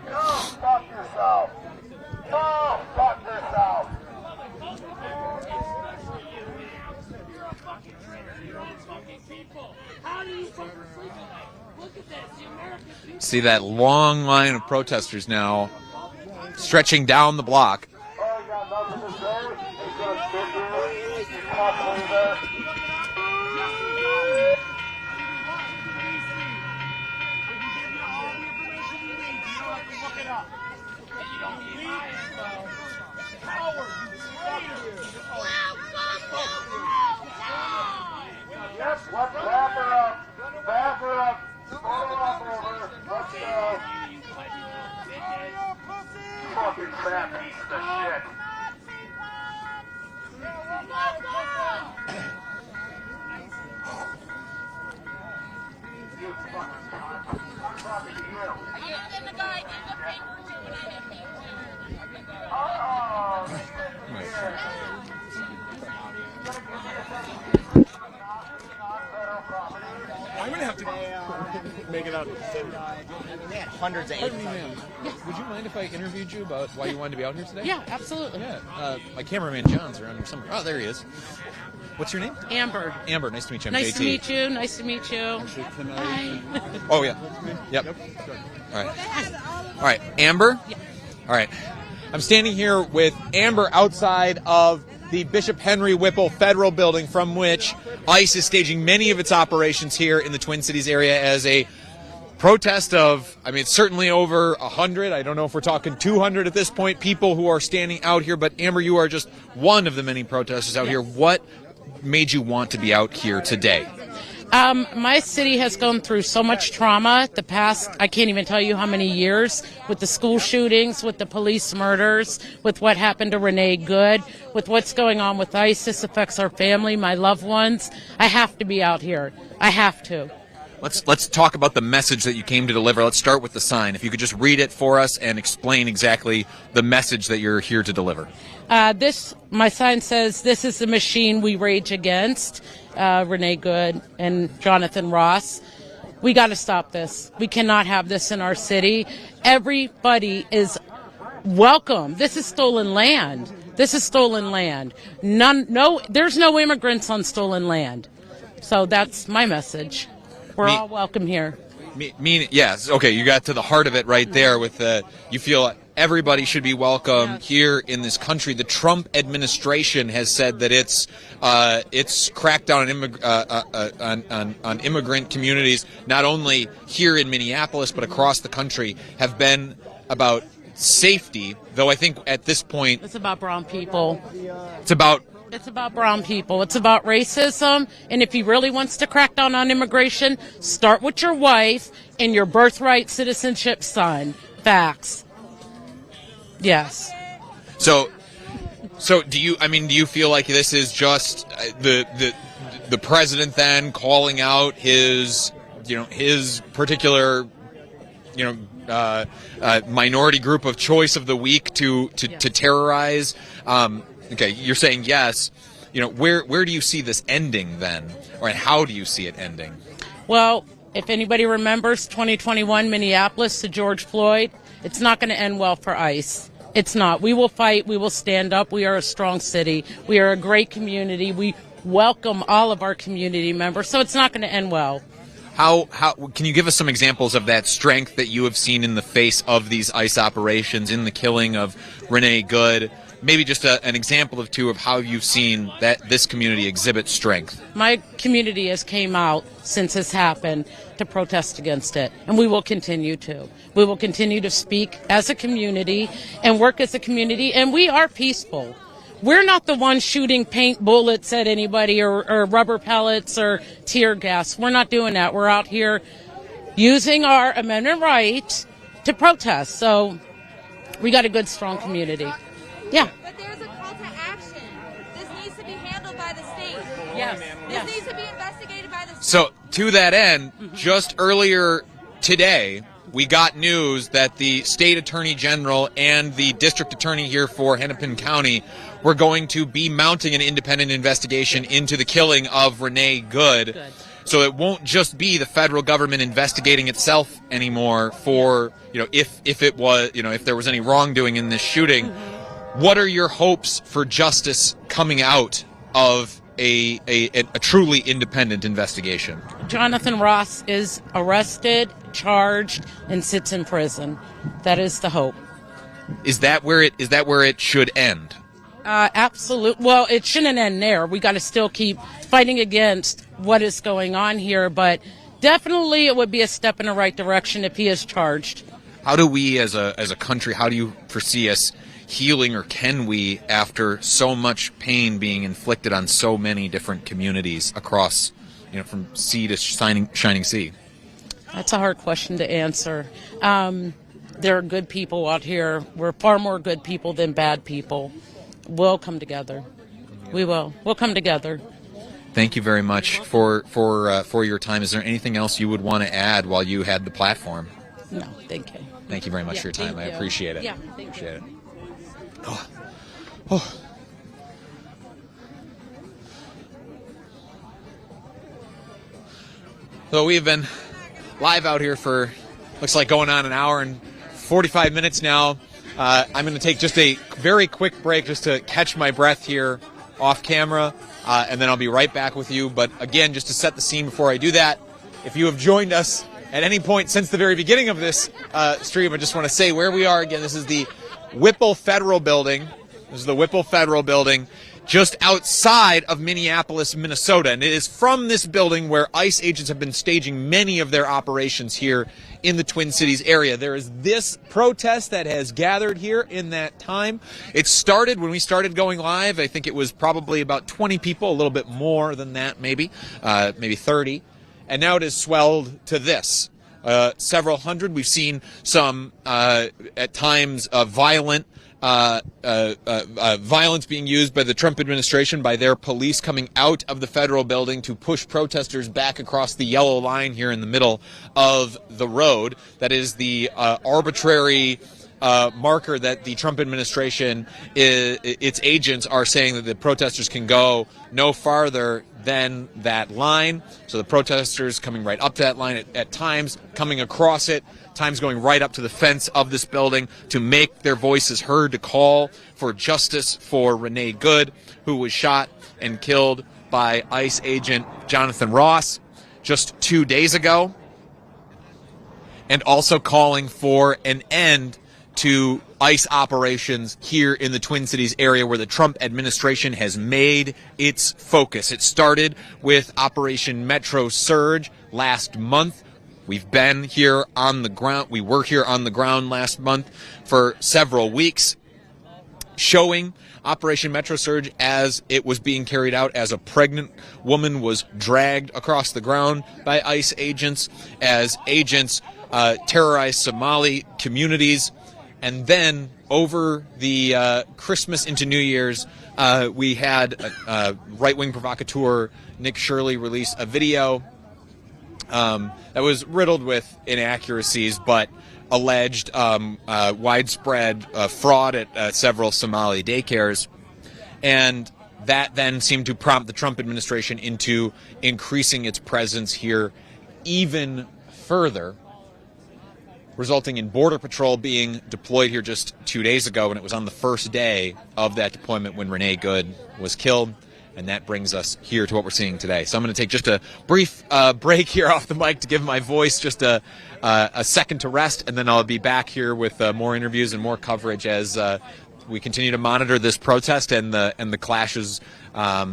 Fuck yourself. No, fuck yourself. See that long line of protesters now stretching down the block. Oh, you got nothing to say? He's gonna spit you, you cock loser. Yep, let's wrap her up. Wrap her up. Pull her up over. Let's go. Fucking fat piece of shit. You fucking cunt. I'm talking to you. And the guy gave the paper to and I didn't pay I'm going to have to make it out. They had hundreds of agents. Would you mind if I interviewed you about why you wanted to be out here today? Yeah, absolutely. Yeah. My cameraman John's around here somewhere. Oh, there he is. What's your name? Amber. Amber, nice to meet you. I'm Nice JT. to meet you. Nice to meet you. Hi. Oh, yeah. Yep. All right. All right. Amber? Yeah. All right. I'm standing here with Amber outside of the Bishop Henry Whipple Federal Building, from which ICE is staging many of its operations here in the Twin Cities area as a protest of, I mean, it's certainly over 100. I don't know if we're talking 200 at this point, people who are standing out here. But Amber, you are just one of the many protesters out here. What made you want to be out here today? My city has gone through so much trauma the past, I can't even tell you how many years, with the school shootings, with the police murders, with what happened to Renee Good, with what's going on with ISIS affects our family, my loved ones. I have to be out here. I have to. Let's talk about the message that you came to deliver. Let's start with the sign. If you could just read it for us and explain exactly the message that you're here to deliver. My sign says, "This is the machine we rage against." Renee Good and Jonathan Ross. We got to stop this. We cannot have this in our city. Everybody is welcome. This is stolen land. This is stolen land. There's no immigrants on stolen land. So that's my message. We're all welcome here. Yes. Okay. You got to the heart of it right there with you feel everybody should be welcome here in this country. The Trump administration has said that its crackdown on immigrant communities, not only here in Minneapolis but across the country, have been about safety, though I think at this point It's about brown people. it's about It's about brown people. It's about racism. And if he really wants to crack down on immigration, start with your wife and your birthright citizenship son. Facts. Yes. So do you feel like this is just the president then calling out his particular minority group of choice of the week to terrorize? Okay, you're saying yes. Where do you see this ending then, or how do you see it ending? Well, if anybody remembers 2021 Minneapolis to George Floyd, it's not going to end well for ICE. It's not. We will fight. We will stand up. We are a strong city. We are a great community. We welcome all of our community members, so it's not going to end well. How can you give us some examples of that strength that you have seen in the face of these ICE operations, in the killing of Renee Good? Maybe just an example of two of how you've seen that this community exhibit strength. My community has came out since this happened to protest against it, and we will continue to. We will continue to speak as a community and work as a community, and we are peaceful. We're not the ones shooting paint bullets at anybody or rubber pellets or tear gas. We're not doing that. We're out here using our amendment right to protest. So we got a good, strong community. Yeah. But there's a call to action. This needs to be handled by the state. Yes. This needs to be investigated by the state. So to that end, just earlier today, we got news that the state attorney general and the district attorney here for Hennepin County were going to be mounting an independent investigation into the killing of Renee Good. So it won't just be the federal government investigating itself anymore for, if it was, if there was any wrongdoing in this shooting. What are your hopes for justice coming out of a truly independent investigation? Jonathan Ross is arrested, charged, and sits in prison. That is the hope. Is that where it should end? Absolutely. Well, it shouldn't end there. We got to still keep fighting against what is going on here, but definitely it would be a step in the right direction if he is charged. How do we, as a country, how do you foresee us healing, or can we, after so much pain being inflicted on so many different communities across, from sea to shining sea? That's a hard question to answer. There are good people out here. We're far more good people than bad people. We'll come together. We will. We'll come together. Thank you very much for your time. Is there anything else you would want to add while you had the platform? No, thank you. Thank you very much for your time. I appreciate it. Yeah, thank appreciate you. it. Oh. So we've been live out here for, looks like going on an hour and 45 minutes now. I'm going to take just a very quick break just to catch my breath here off camera, and then I'll be right back with you. But again, just to set the scene before I do that, if you have joined us at any point since the very beginning of this stream, I just want to say where we are again. This is the Whipple Federal Building. This is the Whipple Federal Building just outside of Minneapolis, Minnesota. And it is from this building where ICE agents have been staging many of their operations here in the Twin Cities area. There is this protest that has gathered here in that time. It started when we started going live. I think it was probably about 20 people, a little bit more than that, maybe 30. And now it has swelled to this. Several hundred. We've seen some, at times, violence being used by the Trump administration, by their police coming out of the federal building to push protesters back across the yellow line here in the middle of the road. That is the arbitrary marker that the Trump administration, its agents are saying that the protesters can go no farther than that line. So the protesters coming right up to that line at times, coming across it, times going right up to the fence of this building to make their voices heard, to call for justice for Renee Good, who was shot and killed by ICE agent Jonathan Ross just 2 days ago, and also calling for an end to ICE operations here in the Twin Cities area where the Trump administration has made its focus. It started with Operation Metro Surge last month, We've been here on the ground. We were here on the ground last month for several weeks, showing Operation Metro Surge as it was being carried out, as a pregnant woman was dragged across the ground by ICE agents, as agents terrorized Somali communities. And then over the Christmas into New Year's, we had right-wing provocateur Nick Shirley release a video that was riddled with inaccuracies, but alleged widespread fraud at several Somali daycares. And that then seemed to prompt the Trump administration into increasing its presence here even further, resulting in Border Patrol being deployed here just 2 days ago, and it was on the first day of that deployment when Renee Good was killed. And that brings us here to what we're seeing today. So I'm going to take just a brief break here off the mic to give my voice just a second to rest, and then I'll be back here with more interviews and more coverage as we continue to monitor this protest and the clashes with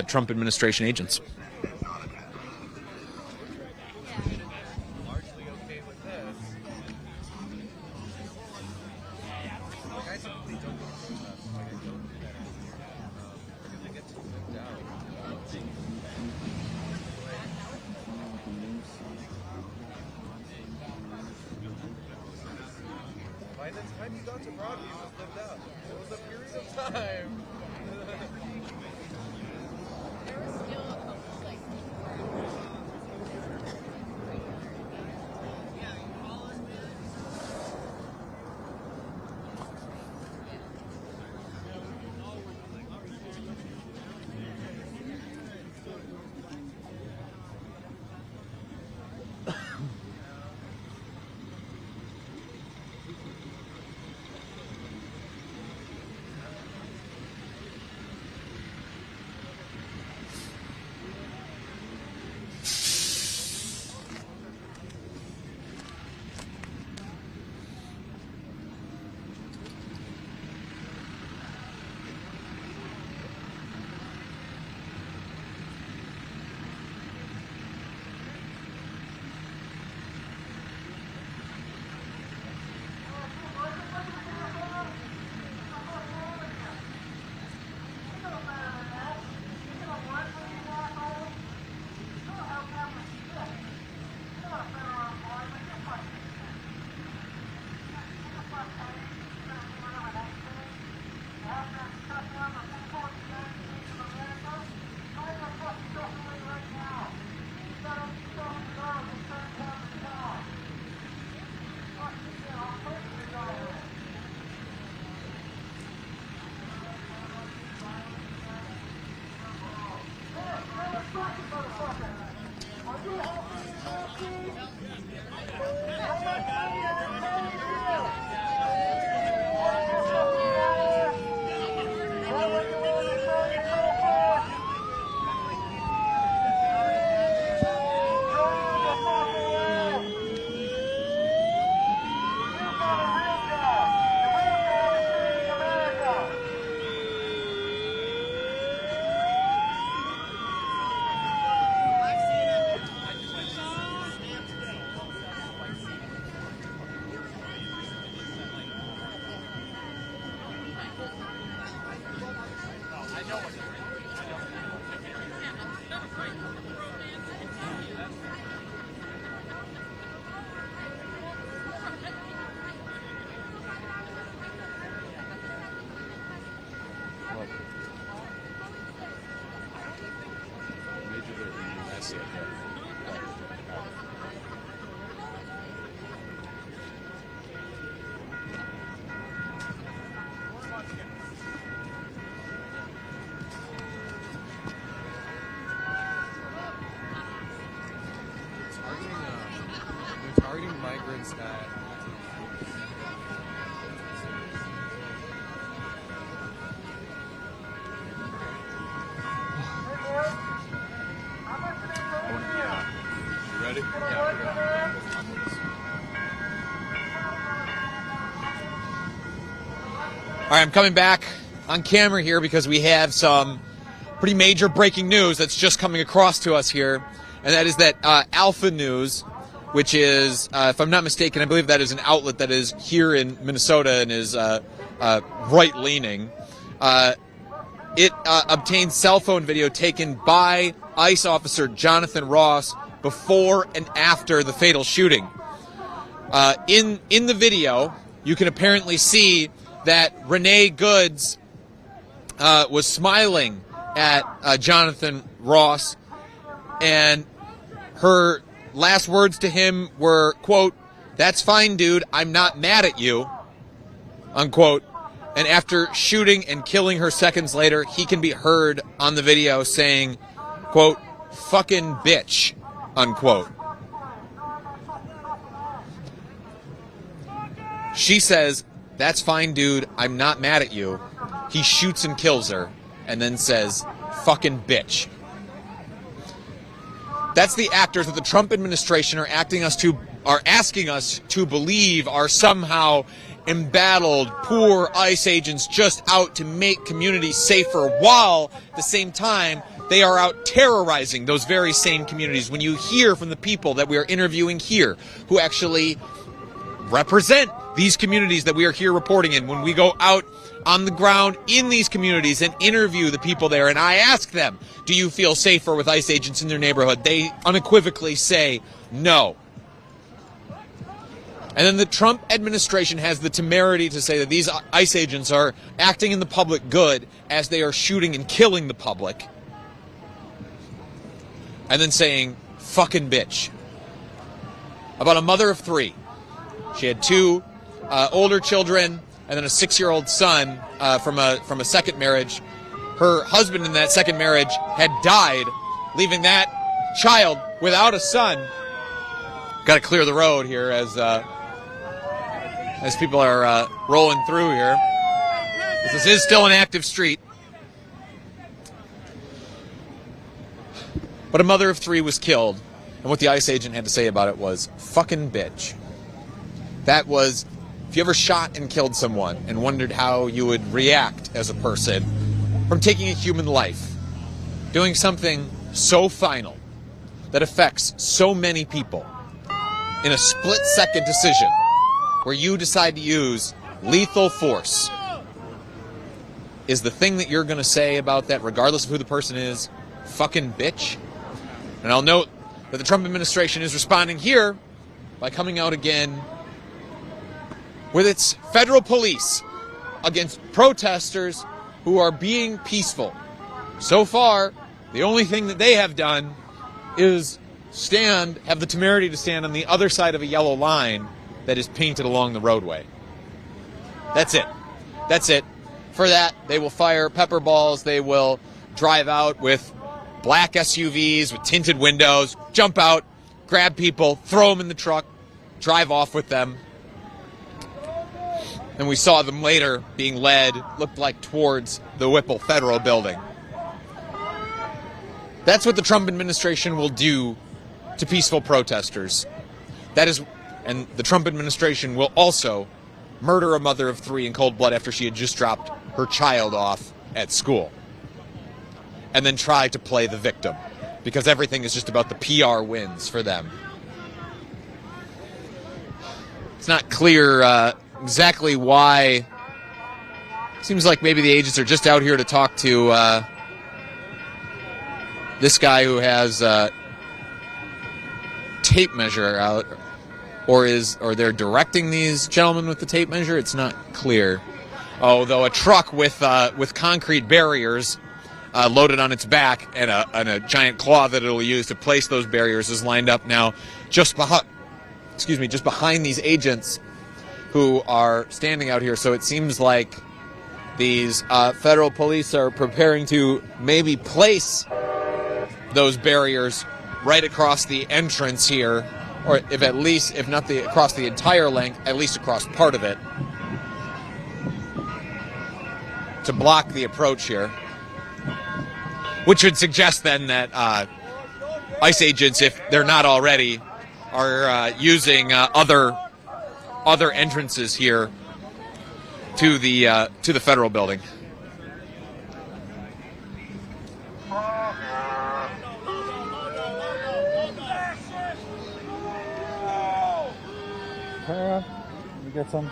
Trump administration agents. By the time you got to Broadview, it was lived up. It was a period of time. All right, I'm coming back on camera here because we have some pretty major breaking news that's just coming across to us here and that is that Alpha News, which is, if I'm not mistaken, I believe that is an outlet that is here in Minnesota and is right-leaning. It obtained cell phone video taken by ICE officer Jonathan Ross before and after the fatal shooting. In the video, you can apparently see that Renee Goods was smiling at Jonathan Ross, and her last words to him were, quote, "That's fine, dude, I'm not mad at you," unquote. And after shooting and killing her seconds later, he can be heard on the video saying, quote, "Fucking bitch," unquote. She says, "That's fine, dude, I'm not mad at you." He shoots and kills her and then says, "Fucking bitch." That's the actors that the Trump administration are asking us to believe are somehow embattled, poor ICE agents just out to make communities safer, while at the same time they are out terrorizing those very same communities. When you hear from the people that we are interviewing here, who actually represent these communities that we are here reporting in, when we go out on the ground in these communities and interview the people there, and I ask them, do you feel safer with ICE agents in their neighborhood? They unequivocally say no. And then the Trump administration has the temerity to say that these ICE agents are acting in the public good as they are shooting and killing the public. And then saying, "Fucking bitch." About a mother of three. She had two older children and then a 6-year-old son from a second marriage. Her husband in that second marriage had died, leaving that child without a son. Got to clear the road here as people are rolling through here. This is still an active street. But a mother of three was killed, and what the ICE agent had to say about it was, "Fucking bitch." That was, if you ever shot and killed someone and wondered how you would react as a person from taking a human life, doing something so final that affects so many people in a split-second decision where you decide to use lethal force, is the thing that you're going to say about that, regardless of who the person is, "Fucking bitch"? And I'll note that the Trump administration is responding here by coming out again with its federal police against protesters who are being peaceful. So far, the only thing that they have done is have the temerity to stand on the other side of a yellow line that is painted along the roadway. That's it. That's it. For that, they will fire pepper balls. They will drive out with black SUVs with tinted windows, jump out, grab people, throw them in the truck, drive off with them. And we saw them later being led, looked like, towards the Whipple Federal Building. That's what the Trump administration will do to peaceful protesters. And the Trump administration will also murder a mother of three in cold blood after she had just dropped her child off at school. And then try to play the victim, because everything is just about the PR wins for them. It's not clear exactly why. Seems like maybe the agents are just out here to talk to this guy who has tape measure out, or they're directing these gentlemen with the tape measure. It's not clear. Although a truck with concrete barriers loaded on its back and a giant claw that it'll use to place those barriers is lined up now just behind these agents who are standing out here. So it seems like these federal police are preparing to maybe place those barriers right across the entrance here, or if not across the entire length, at least across part of it, to block the approach here. Which would suggest then that ICE agents, if they're not already, are using other entrances here to the federal building. Let me get some.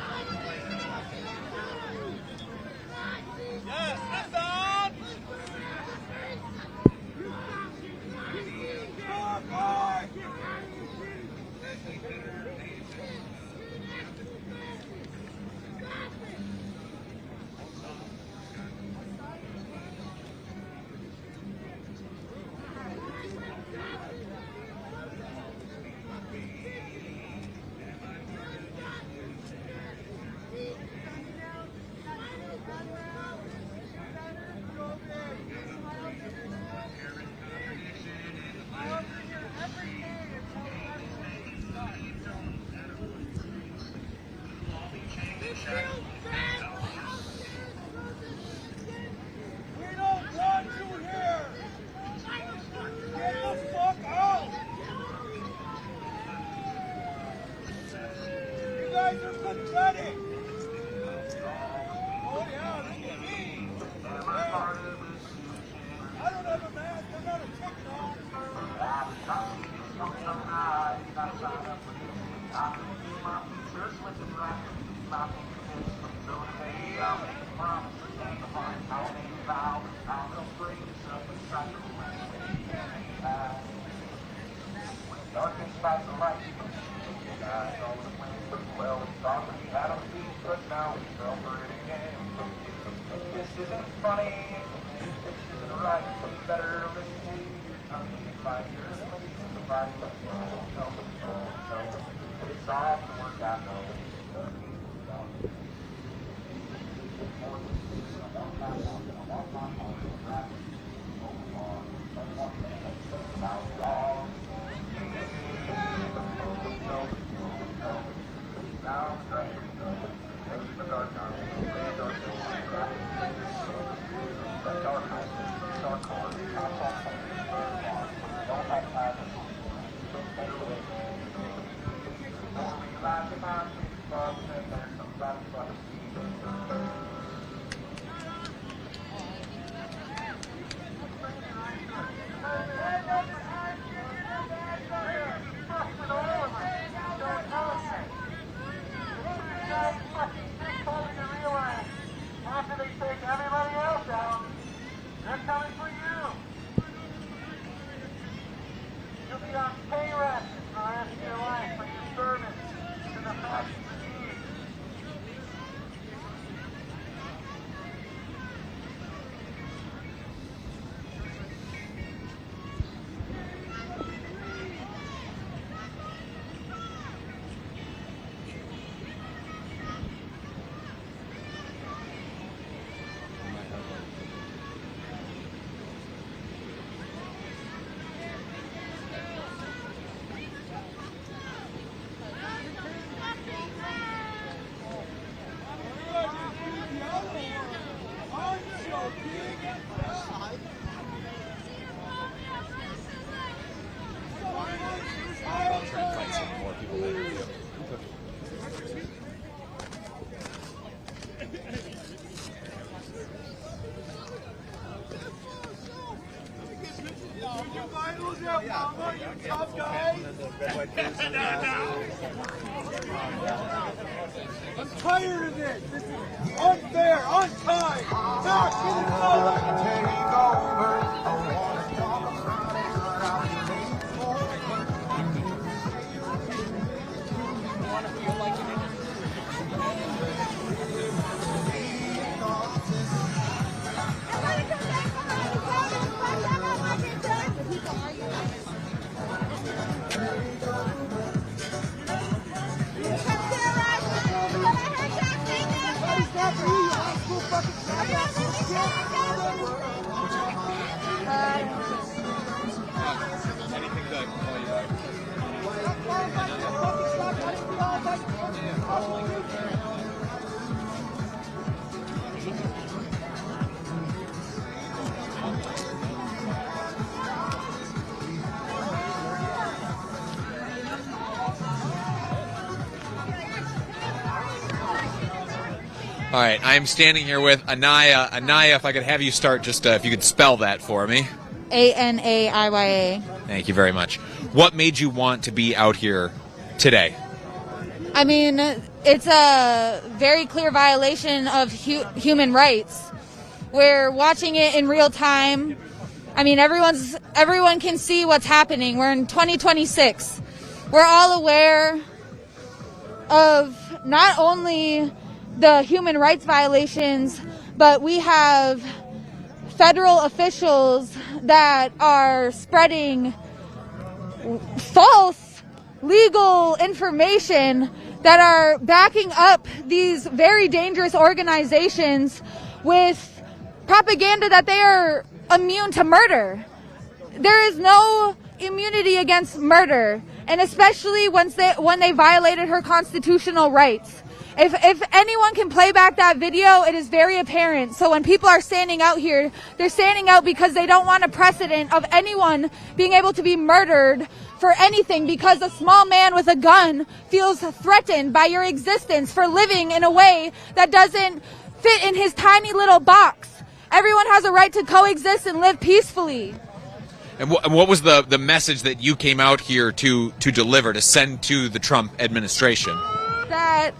I'm tired of this. This is unfair, unkind. Not take over. All right, I'm standing here with Anaya. Anaya, if I could have you start, just if you could spell that for me. Anaiya. Thank you very much. What made you want to be out here today? I mean, it's a very clear violation of human rights. We're watching it in real time. I mean, everyone can see what's happening. We're in 2026. We're all aware of not only the human rights violations, but we have federal officials that are spreading false legal information that are backing up these very dangerous organizations with propaganda that they are immune to murder. There is no immunity against murder, and especially when they violated her constitutional rights. If anyone can play back that video, it is very apparent. So when people are standing out here, they're standing out because they don't want a precedent of anyone being able to be murdered for anything, because a small man with a gun feels threatened by your existence for living in a way that doesn't fit in his tiny little box. Everyone has a right to coexist and live peacefully. And what was the message that you came out here to deliver, to send to the Trump administration? That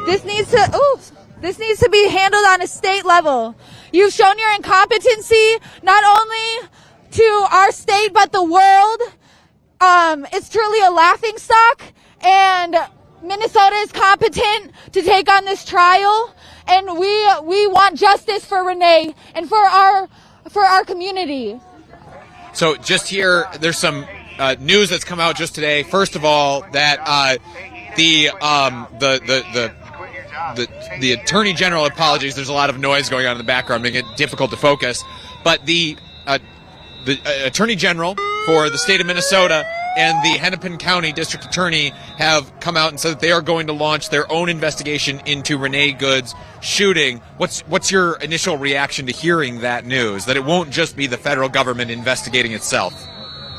this needs to be handled on a state level. You've shown your incompetency not only to our state but the world. It's truly a laughingstock, and Minnesota is competent to take on this trial. And we want justice for Renee and for our community. So just here, there's some news that's come out just today. First of all, that the Attorney General, apologies, there's a lot of noise going on in the background, making it difficult to focus. But the Attorney General for the state of Minnesota and the Hennepin County District Attorney have come out and said that they are going to launch their own investigation into Renee Good's shooting. What's your initial reaction to hearing that news, that it won't just be the federal government investigating itself?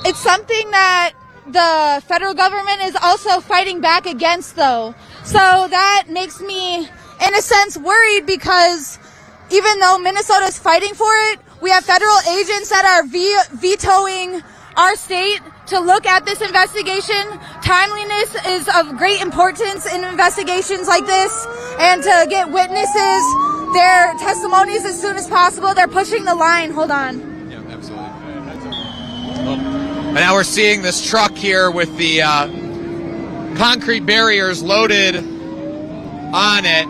It's something that the federal government is also fighting back against, though. So that makes me, in a sense, worried, because even though Minnesota is fighting for it, we have federal agents that are vetoing our state to look at this investigation. Timeliness is of great importance in investigations like this, and to get witnesses their testimonies as soon as possible. They're pushing the line. Hold on. Yeah, absolutely. And now we're seeing this truck here with the concrete barriers loaded on it,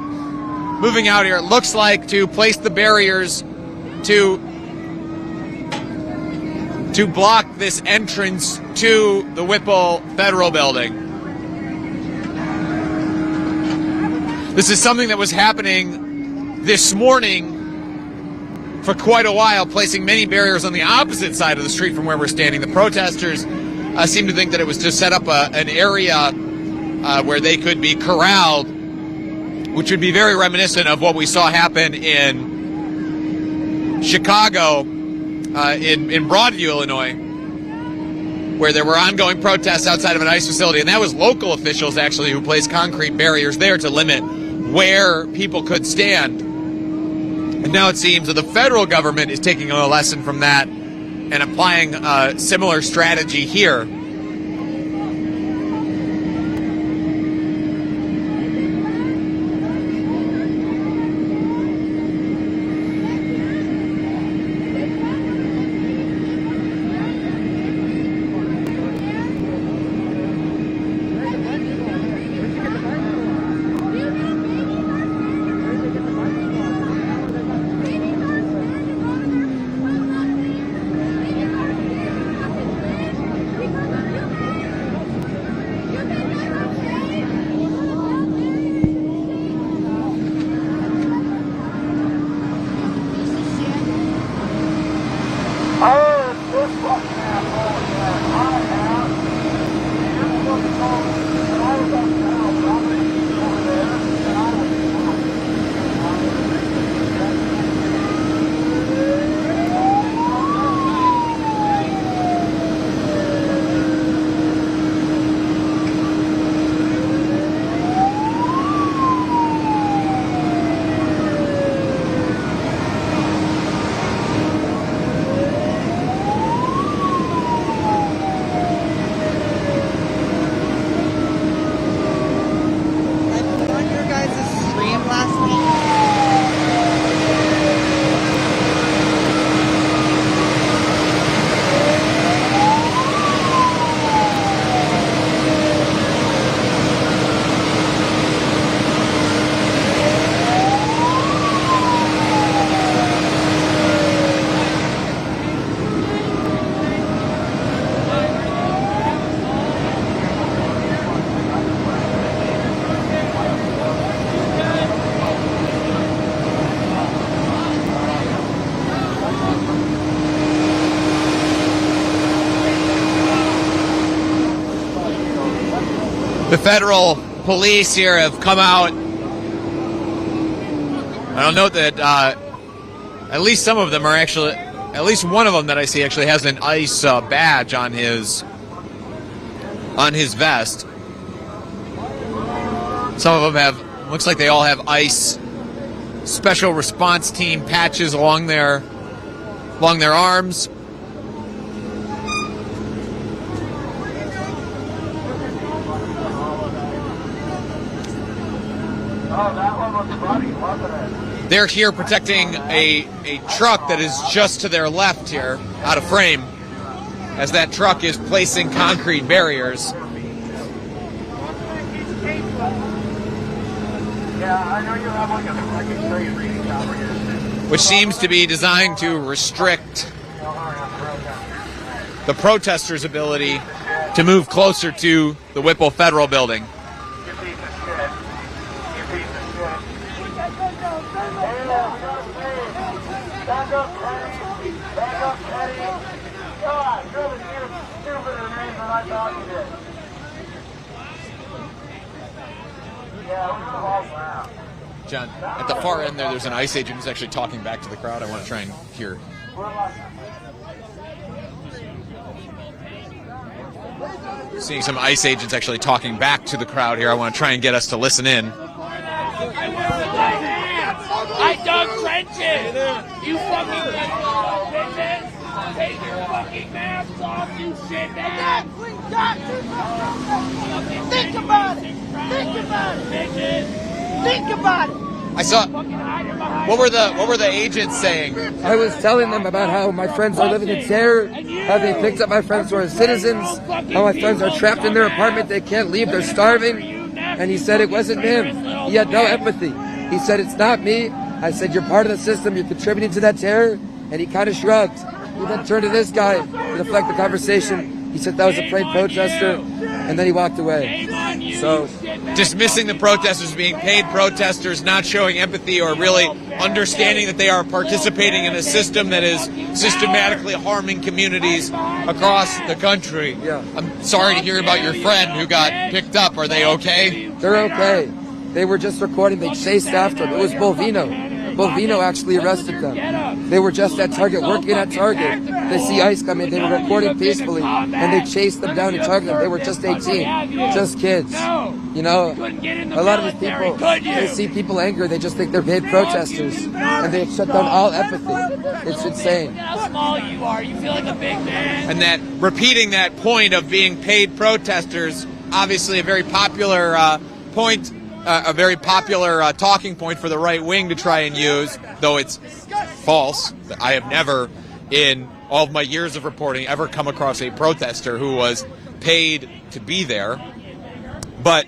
moving out here. It looks like to place the barriers to block this entrance to the Whipple Federal Building. This is something that was happening this morning for quite a while, placing many barriers on the opposite side of the street from where we're standing. The protesters seem to think that it was to set up an area where they could be corralled, which would be very reminiscent of what we saw happen in Chicago, in Broadview, Illinois, where there were ongoing protests outside of an ICE facility. And that was local officials, actually, who placed concrete barriers there to limit where people could stand. And now it seems that the federal government is taking a lesson from that and applying a similar strategy here. The federal police here have come out. I'll note that at least some of them are actually, at least one of them that I see actually has an ICE badge on his vest. Some of them have, looks like they all have ICE special response team patches along their arms. They're here protecting a truck that is just to their left here, out of frame, as that truck is placing concrete barriers. Which seems to be designed to restrict the protesters' ability to move closer to the Whipple Federal Building. John, at the far end there's an ICE agent who's actually talking back to the crowd. I want to try and hear. Seeing some ICE agents actually talking back to the crowd here. I want to try and get us to listen in. I dug trenches! You fucking bitches! Take your fucking masks off, you shitbag! Think about it! Think about it! Bitches! Think about it! I saw. What were the agents saying? I was telling them about how my friends are living in terror, how they picked up my friends who are citizens, how my friends are trapped in their apartment, they can't leave, they're starving. And he said it wasn't him. He had no empathy. He said, it's not me. I said, you're part of the system, you're contributing to that terror. And he kind of shrugged. He then turned to this guy to deflect the conversation. He said that was a paid protester, and then he walked away. So, dismissing the protesters being paid protesters, not showing empathy or really understanding that they are participating in a system that is systematically harming communities across the country. Yeah. I'm sorry to hear about your friend who got picked up. Are they okay? They're okay. They were just recording. They chased after them. It was Bovino. Bovino actually arrested them. They were just at Target, working at Target. They see ICE come in. They were recording peacefully, and they chased them down and targeted them. They were just 18, just kids. You know, a lot of these people, they see people angry. They just think they're paid protesters, and they shut down all empathy. It's insane. How small you are. You feel like a big man. And that repeating that point of being paid protesters, obviously a very popular point. A very popular talking point for the right wing to try and use, though it's false. I have never, in all of my years of reporting, ever come across a protester who was paid to be there. But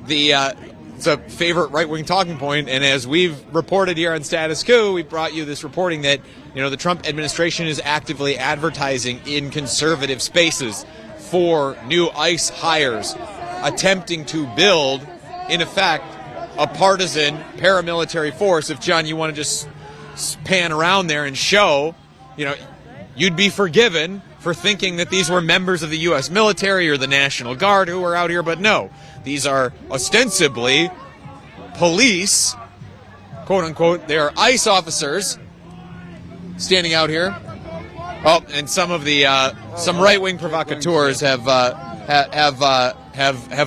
it's a favorite right-wing talking point, and as we've reported here on Status Coup, we brought you this reporting that, you know, the Trump administration is actively advertising in conservative spaces for new ICE hires, attempting to build, in effect, a partisan paramilitary force. If, John, you want to just pan around there and show, you know, you'd be forgiven for thinking that these were members of the U.S. military or the National Guard who were out here, but no. These are ostensibly police, quote-unquote. They are ICE officers standing out here. Oh, and some of the some right-wing provocateurs have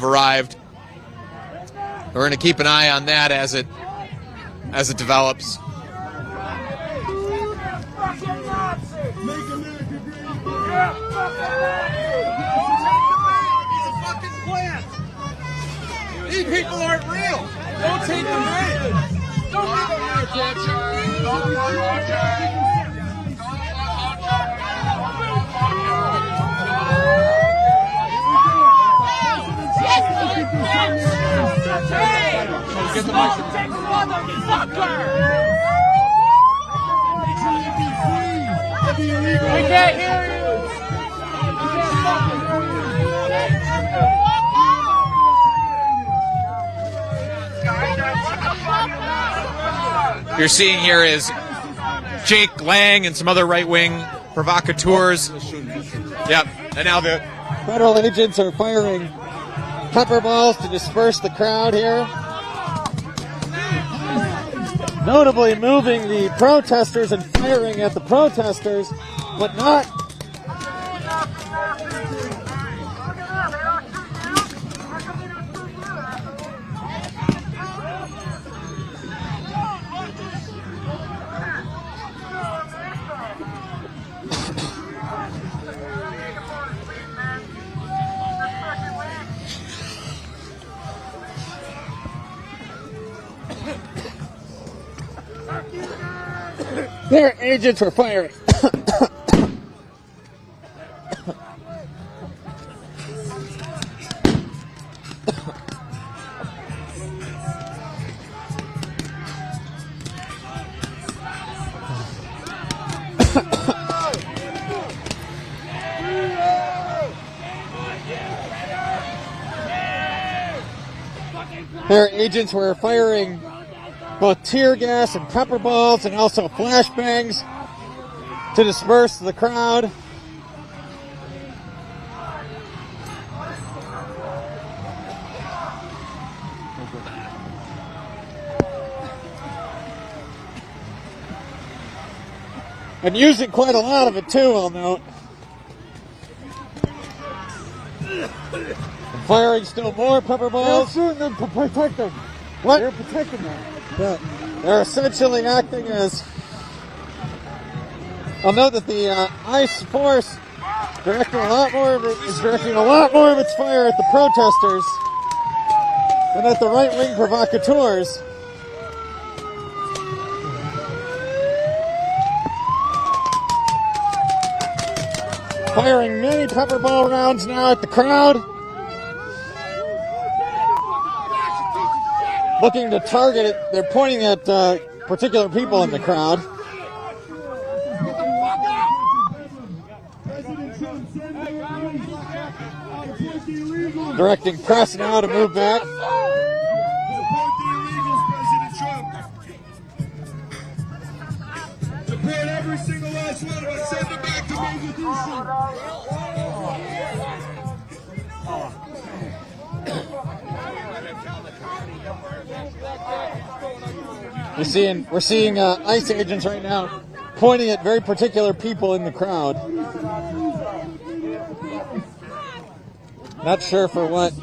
arrived. We're going to keep an eye on that as it develops. These people aren't real. Don't take them in. Don't give them your attention. Get the motherfucker! We can't hear you! You're seeing here is Jake Lang and some other right-wing provocateurs. Yep, and now the federal agents are firing pepper balls to disperse the crowd here. Notably moving the protesters and firing at the protesters, but not their agents were firing. Their agents were firing both tear gas and pepper balls and also flashbangs to disperse the crowd. And using quite a lot of it too, I'll note. And firing still more pepper balls. They're shooting them to protect them. What? They're protecting them. Yeah. They're essentially acting as... I'll note that the ICE force is directing a lot more of its fire at the protesters than at the right-wing provocateurs. Firing many pepper ball rounds now at the crowd. Looking to target it. They're pointing at particular people in the crowd. Directing press now to move back. Support every single last one of us. Send it back to We're seeing ICE agents right now pointing at very particular people in the crowd. Not sure for what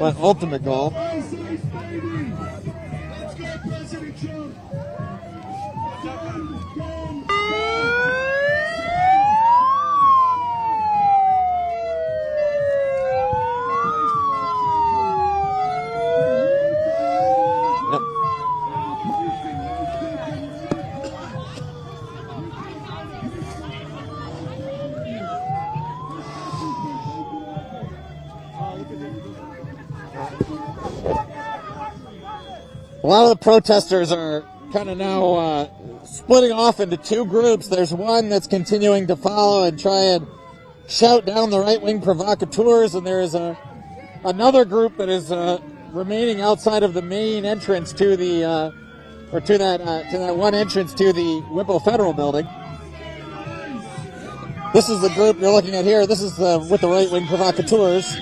ultimate goal. A lot of the protesters are kind of now splitting off into two groups. There's one that's continuing to follow and try and shout down the right-wing provocateurs, and there is another group that is remaining outside of the main entrance to the to that one entrance to the Whipple Federal Building. This is the group you're looking at here. This is with the right-wing provocateurs.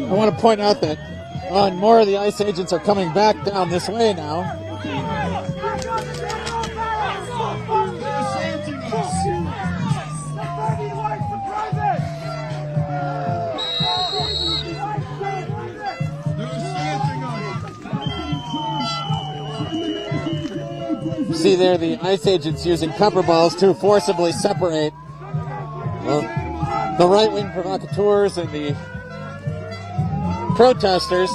I want to point out that more of the ICE agents are coming back down this way now. See there the ICE agents using pepper balls to forcibly separate the right-wing provocateurs and the protesters.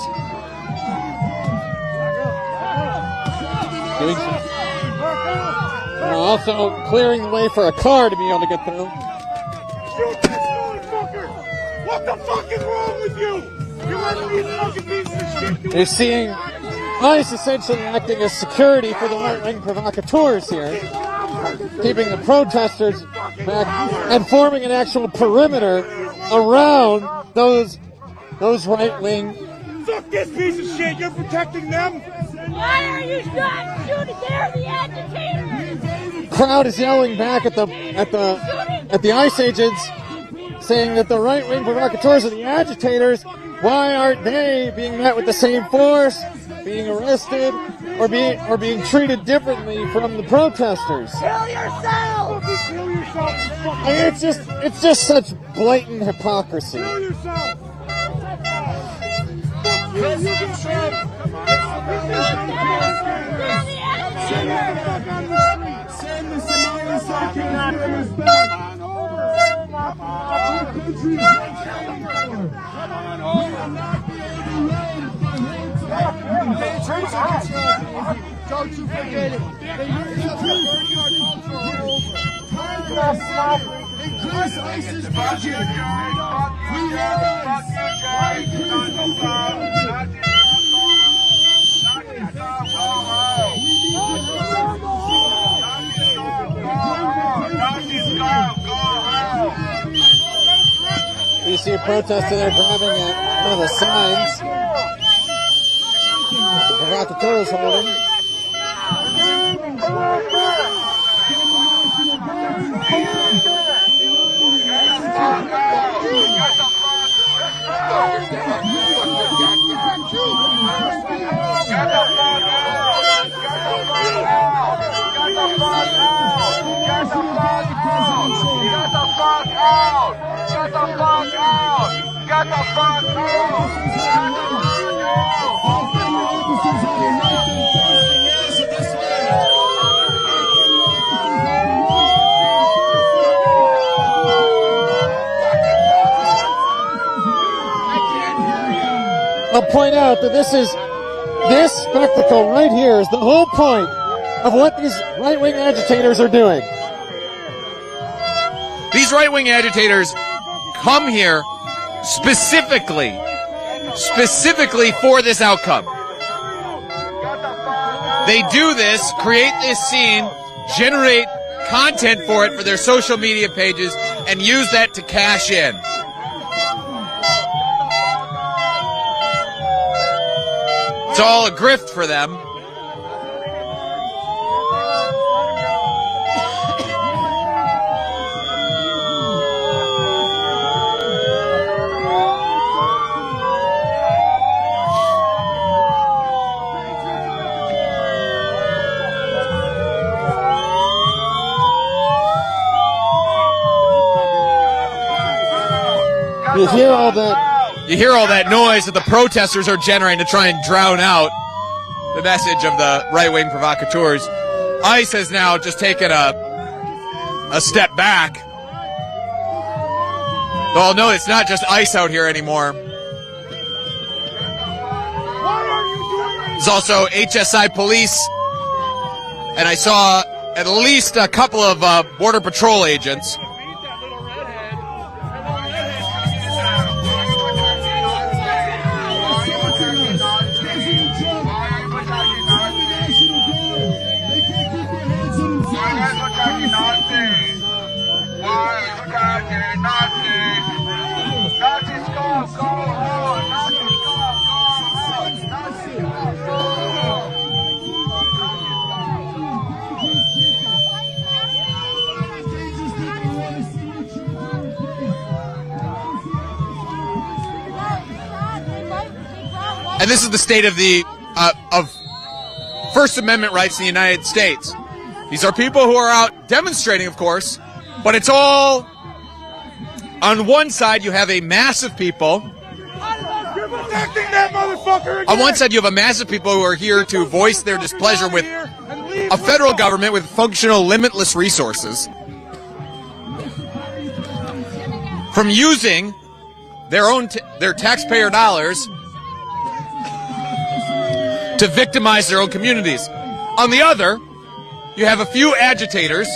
Also clearing the way for a car to be able to get through. Shoot this motherfucker! What the fuck is wrong with you? You're seeing ICE essentially acting as security for the right-wing provocateurs here, keeping the protesters back and forming an actual perimeter around those right-wing. Fuck this piece of shit! You're protecting them. Why are you not shooting? They're the agitators. Crowd is yelling back at the ICE agents, saying that the right-wing provocateurs are the agitators. Why aren't they being met with the same force, being arrested, or being treated differently from the protesters? Kill yourself! Kill yourself! I mean, it's just such blatant hypocrisy. Kill yourself! Send the Somali Sackers back over. Our country is don't you forget it. Increase ISIS budget. We have You see a protester there grabbing at one of the signs the provocateurs holding. I'll point out that this spectacle right here is the whole point of what these right-wing agitators are doing. These right-wing agitators come here specifically for this outcome. They do this, create this scene, generate content for it for their social media pages, and use that to cash in. It's all a grift for them. You hear all that noise that the protesters are generating to try and drown out the message of the right-wing provocateurs. ICE has now just taken a step back. Oh no, it's not just ICE out here anymore. There's also HSI police, and I saw at least a couple of Border Patrol agents. And this is the state of the of First Amendment rights in the United States. These are people who are out demonstrating, of course, but it's all on one side. You have a mass of people. On one side, you have a mass of people who are here to voice their displeasure with a federal government with functional, limitless resources, from using their taxpayer dollars to victimize their own communities. On the other, you have a few agitators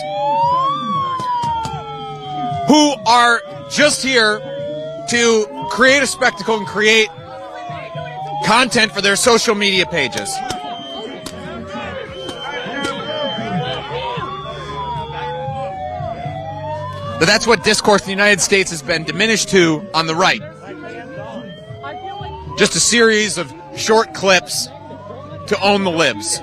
who are just here to create a spectacle and create content for their social media pages. But that's what discourse in the United States has been diminished to on the right. Just a series of short clips to own the libs.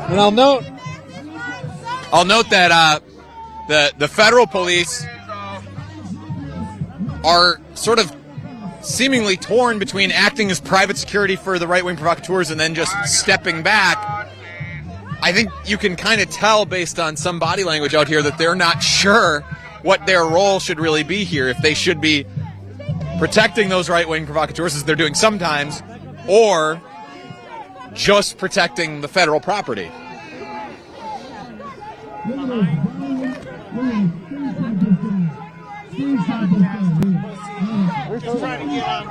And I'll note that the federal police are sort of seemingly torn between acting as private security for the right-wing provocateurs and then just stepping back. I think you can kind of tell based on some body language out here that they're not sure what their role should really be here, if they should be protecting those right-wing provocateurs as they're doing sometimes, or just protecting the federal property. We're just trying to get on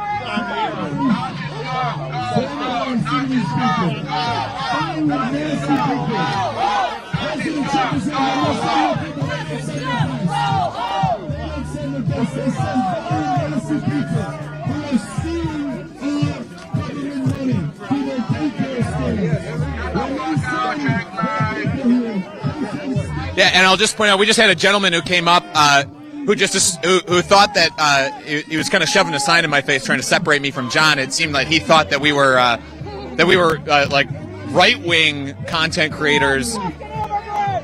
Yeah, and I'll just point out, we just had a gentleman who came up who thought that he was kind of shoving a sign in my face trying to separate me from John. It seemed like he thought that we were like right-wing content creators,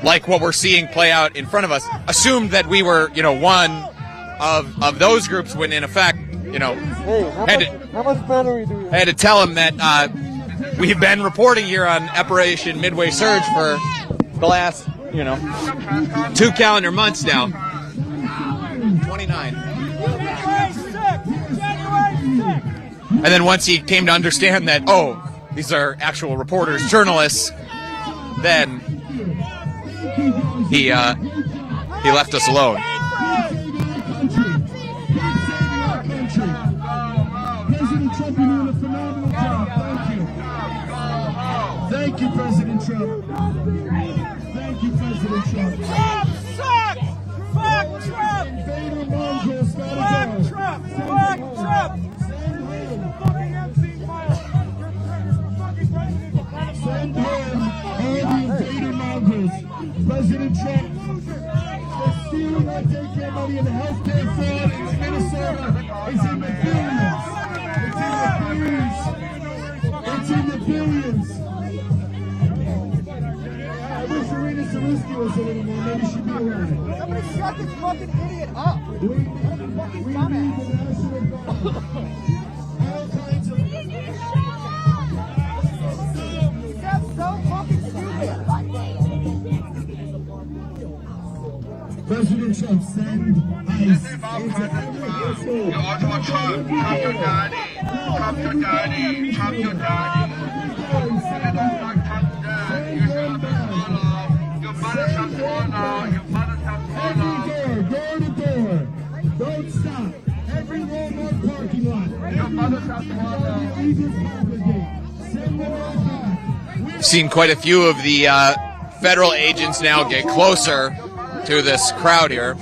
like what we're seeing play out in front of us. Assumed that we were, one of those groups when in effect, how much battery do you have? I had to tell him that we've been reporting here on Operation Midway Surge for the last 2 calendar months now. 29. And then once he came to understand that, these are actual reporters, journalists, then he left us alone. President Trump, you're doing a phenomenal job. Thank you, President Trump. Thank you, President Trump. Trump sucks! Fuck Trump! Invader mongrels gotta Fuck go. Trump! Fuck Trump! Send him all the invader mongrels. President Trump, the stealing our daycare money and the healthcare fraud in Minnesota is in the billions. It's in the billions. I wish Renee Saruski was here anymore. Maybe she'd be around. Somebody shut this fucking idiot up! We need the national guard. All kinds of... That's so fucking stupid! President Trump, send ICE into every household. You ought to Trump your daddy! Trump your daddy! Trump your daddy! You don't like Trump's dad! You should have Your mother shall swallow! Your mother shall swallow! Every door to door. Don't stop. Every Walmart parking lot. Your mother shall swallow! Send them all back. We've seen quite a few of the federal agents now get closer to this crowd here.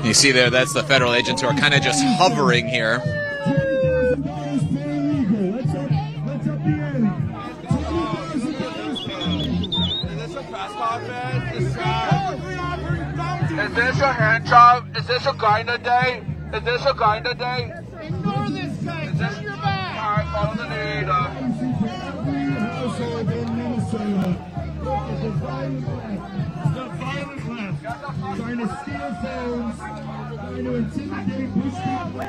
You see there, that's the federal agents who are kind of just hovering here. Is this a hand job? Is this a grinder day? Is this a grinder day? Ignore this guy. Turn your back. All right, follow the leader. Household in Minnesota. The violent left. Trying to steal phones. Trying to intimidate Bush people.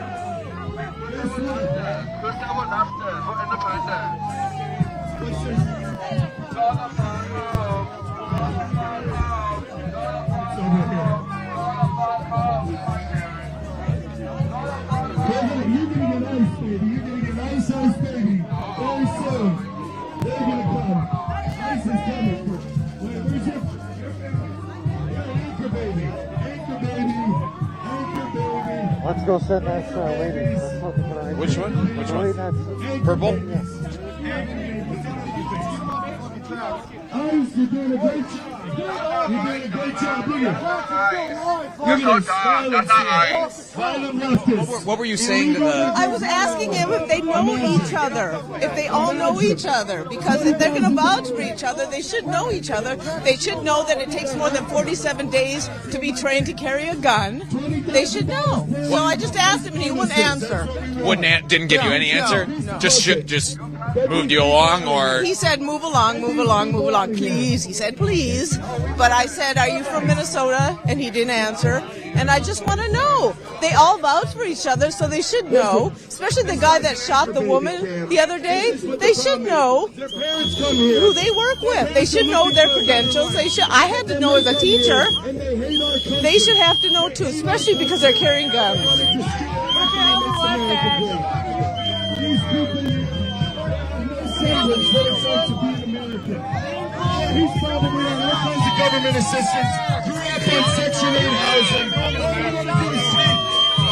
Let's go send that lady. Which one? Which one? Purple? Yes. Ice, you're doing a great job. You're doing a great job. Look at You're getting violence here. Violent leftists. What were you saying to the... I was asking him if they know each other, if they all know each other, because if they're going to vouch for each other, they should know each other. They should know that it takes more than 47 days to be trained to carry a gun. They should know. So I just asked him, and he wouldn't answer. Didn't give you any answer? No. Just moved you along, or... He said, move along, please. He said, please. But I said, are you from Minnesota? And he didn't answer. And I just want to know. They all vouch for each other, so they should know. Especially the guy that shot the woman the other day. They should know who they work with. They should know their credentials. I had to know as a teacher. They should have to know too, especially because they're carrying guns. He's probably on all kinds of government assistance. Grew up on Section 8 housing. All we want to do is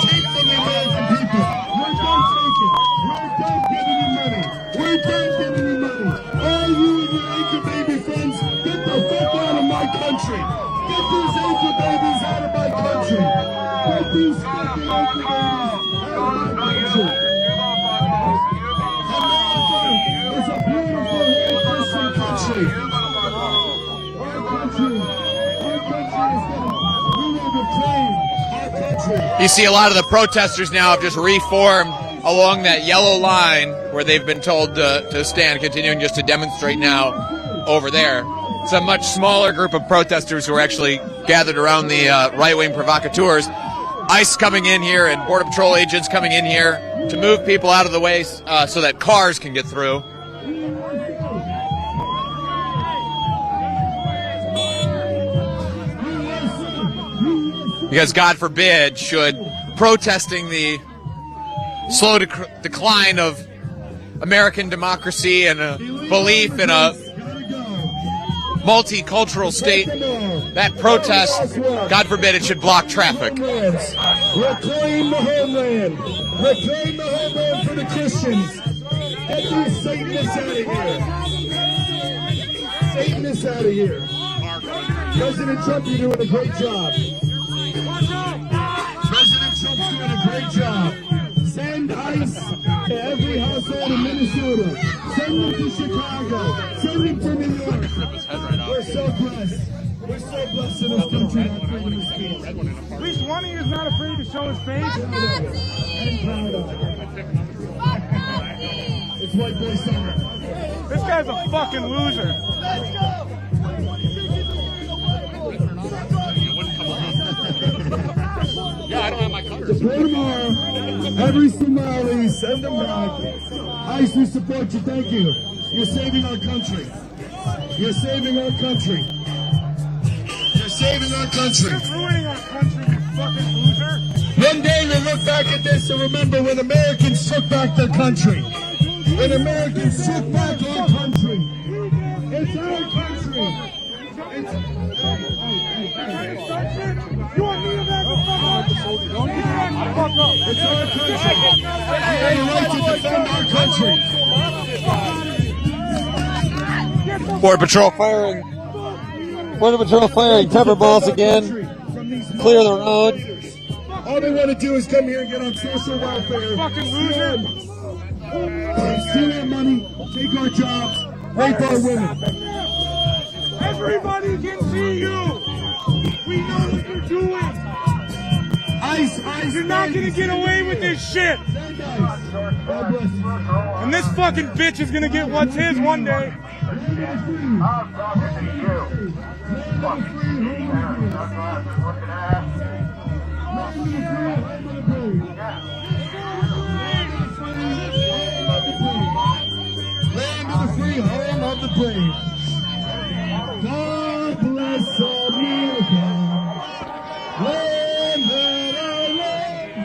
take from the American people. We're done taking. We're done giving you money. We're done giving you money. All you and your anchor baby friends, get the fuck out of my country. Get these anchor babies out of my country. Get these fucking anchor babies out of my country. America is a beautiful, Christian country. You see a lot of the protesters now have just reformed along that yellow line where they've been told to stand, continuing just to demonstrate now over there. It's a much smaller group of protesters who are actually gathered around the right-wing provocateurs. ICE coming in here and Border Patrol agents coming in here to move people out of the way so that cars can get through. Because God forbid should protesting the slow decline of American democracy and a belief in a multicultural state, that protest, God forbid it should block traffic. Reclaim the homeland. Reclaim the homeland for the Christians. Get these Satanists out of here. Satanists out of here. President Trump, you're doing a great job. President Trump's doing a great job. Send ICE to every household in Minnesota. Send them to Chicago. Send them to New York. We're so blessed. We're so blessed in this country. At least one of you is not afraid to show his face. I'm proud of it. It's white boy summer. This guy's a fucking loser. Let's go. Yeah, I don't have my colors. Deploy tomorrow. Every Somali, send them back. ICE, we support you. Thank you. You're saving our country. You're saving our country. You're saving our country. You're ruining our country, you fucking loser. One day you'll look back at this and remember when Americans took back their country. When Americans took back our country. It's our country. You want me to back the fuck up? Don't you back the fuck up. It's our country. We have a right to defend our country. Border Patrol firing. Border Patrol firing pepper balls again. Clear the road. All they want to do is come here and get on social welfare. Fucking loser. Steal our money, take our jobs, rape our women. Everybody can see you. We know what you're doing. ICE, you're not gonna get away with this shit. And this fucking bitch is gonna get what's his one day. the brave. God bless America. When that our land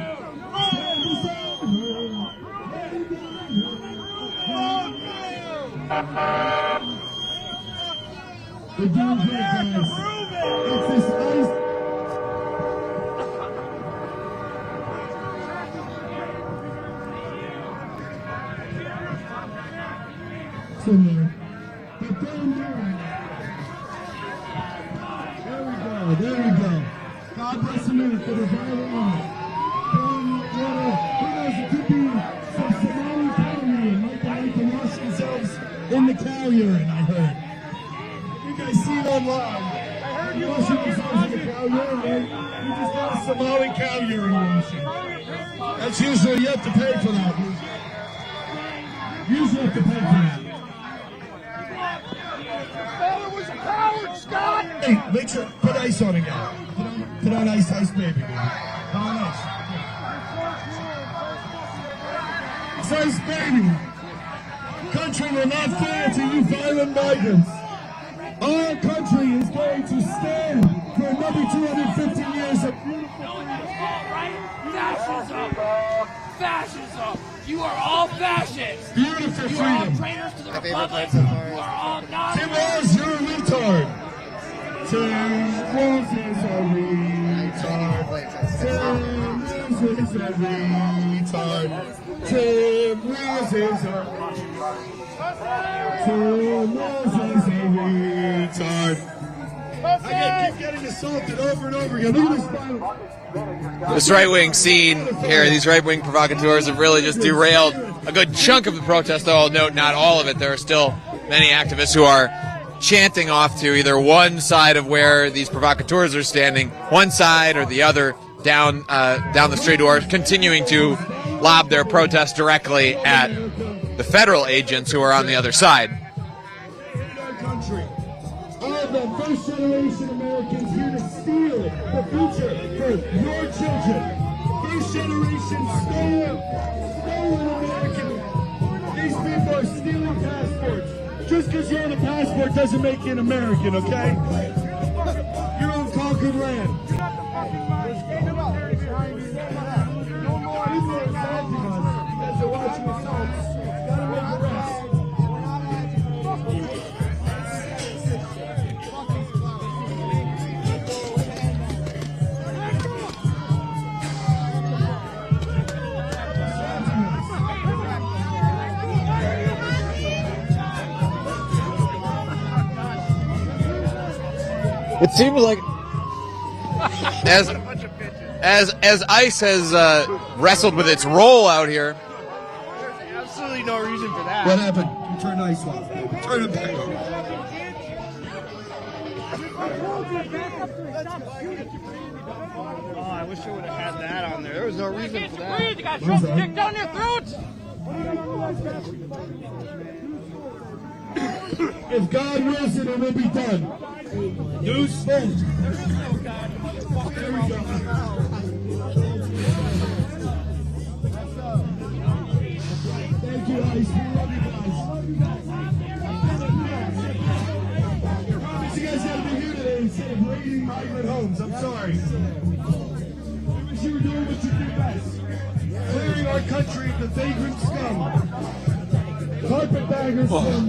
stands over. We're doing great, guys. It's this ice. Similar. But down there. There we go. God bless America. They're violent on. Who knows, it could be some Somali cow urine. Might they like to wash themselves in the cow urine, I heard. You guys see it online. I heard you washing themselves in the cow urine, right? You just got a Somali cow urine washing. That's usually, you have to pay for that. Usually you have to pay for that. Was a coward, Scott! Hey, make sure, put ice on again. Put on ice, baby. Put on ice. It's ice, baby. Country will not fall to you violent migrants. Our country is going to stand for another 250 years of beautiful Fascism! Fascism! You are all fascists! beautiful You are all freedom. traitors to the Republic! You are all Nazis! Tim Walz, you're a retard. Tim Walz is a retard. Tim Walz is a retard. Tim Walz is a retard. I keep getting assaulted over and over again. Look at this violence. This right-wing scene here, these right-wing provocateurs have really just derailed a good chunk of the protest, though I'll note not all of it. There are still many activists who are chanting off to either one side of where these provocateurs are standing, one side or the other, down the street, who are continuing to lob their protest directly at the federal agents who are on the other side. All the first generation Americans here to steal the future for your children. First generation stolen American. These people are stealing passports. Just because you own a passport doesn't make you an American, okay? You're on conquered land. People are assaulting us as they're watching assaults. Gotta make arrests. It seems like as ICE has wrestled with its role out here. There's absolutely no reason for that. What happened? You turned ice off. Turn it back on. Oh, I wish I would have had that on there. There was no reason for that. You got shoved dick down your throat! If God wills it, it will be done. Deuce vote. There we go. Thank you, Ice. We love you guys. You guys had to be here today instead of raiding migrant homes. I'm sorry. I wish you were doing what you do best. Clearing our country of the vagrant scum. Carpetbaggers from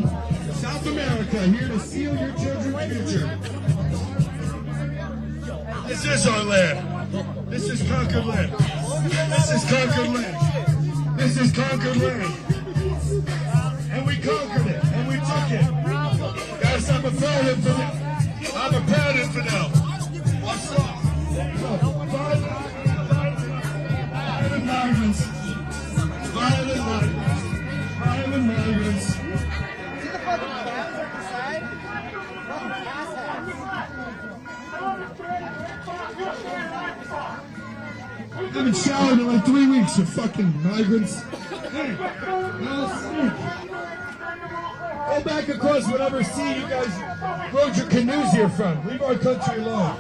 South America here to steal your children's future. This is our land. This is conquered land. This is conquered land. This is conquered land. And we conquered it. And we took it. Guys, I'm a proud infidel. I'm a proud infidel. What's up? Violent migrants. Violent migrants. Violent migrants. I haven't showered in like 3 weeks, you fucking migrants. Hey, go back across whatever sea you guys rode your canoes here from. Leave our country alone.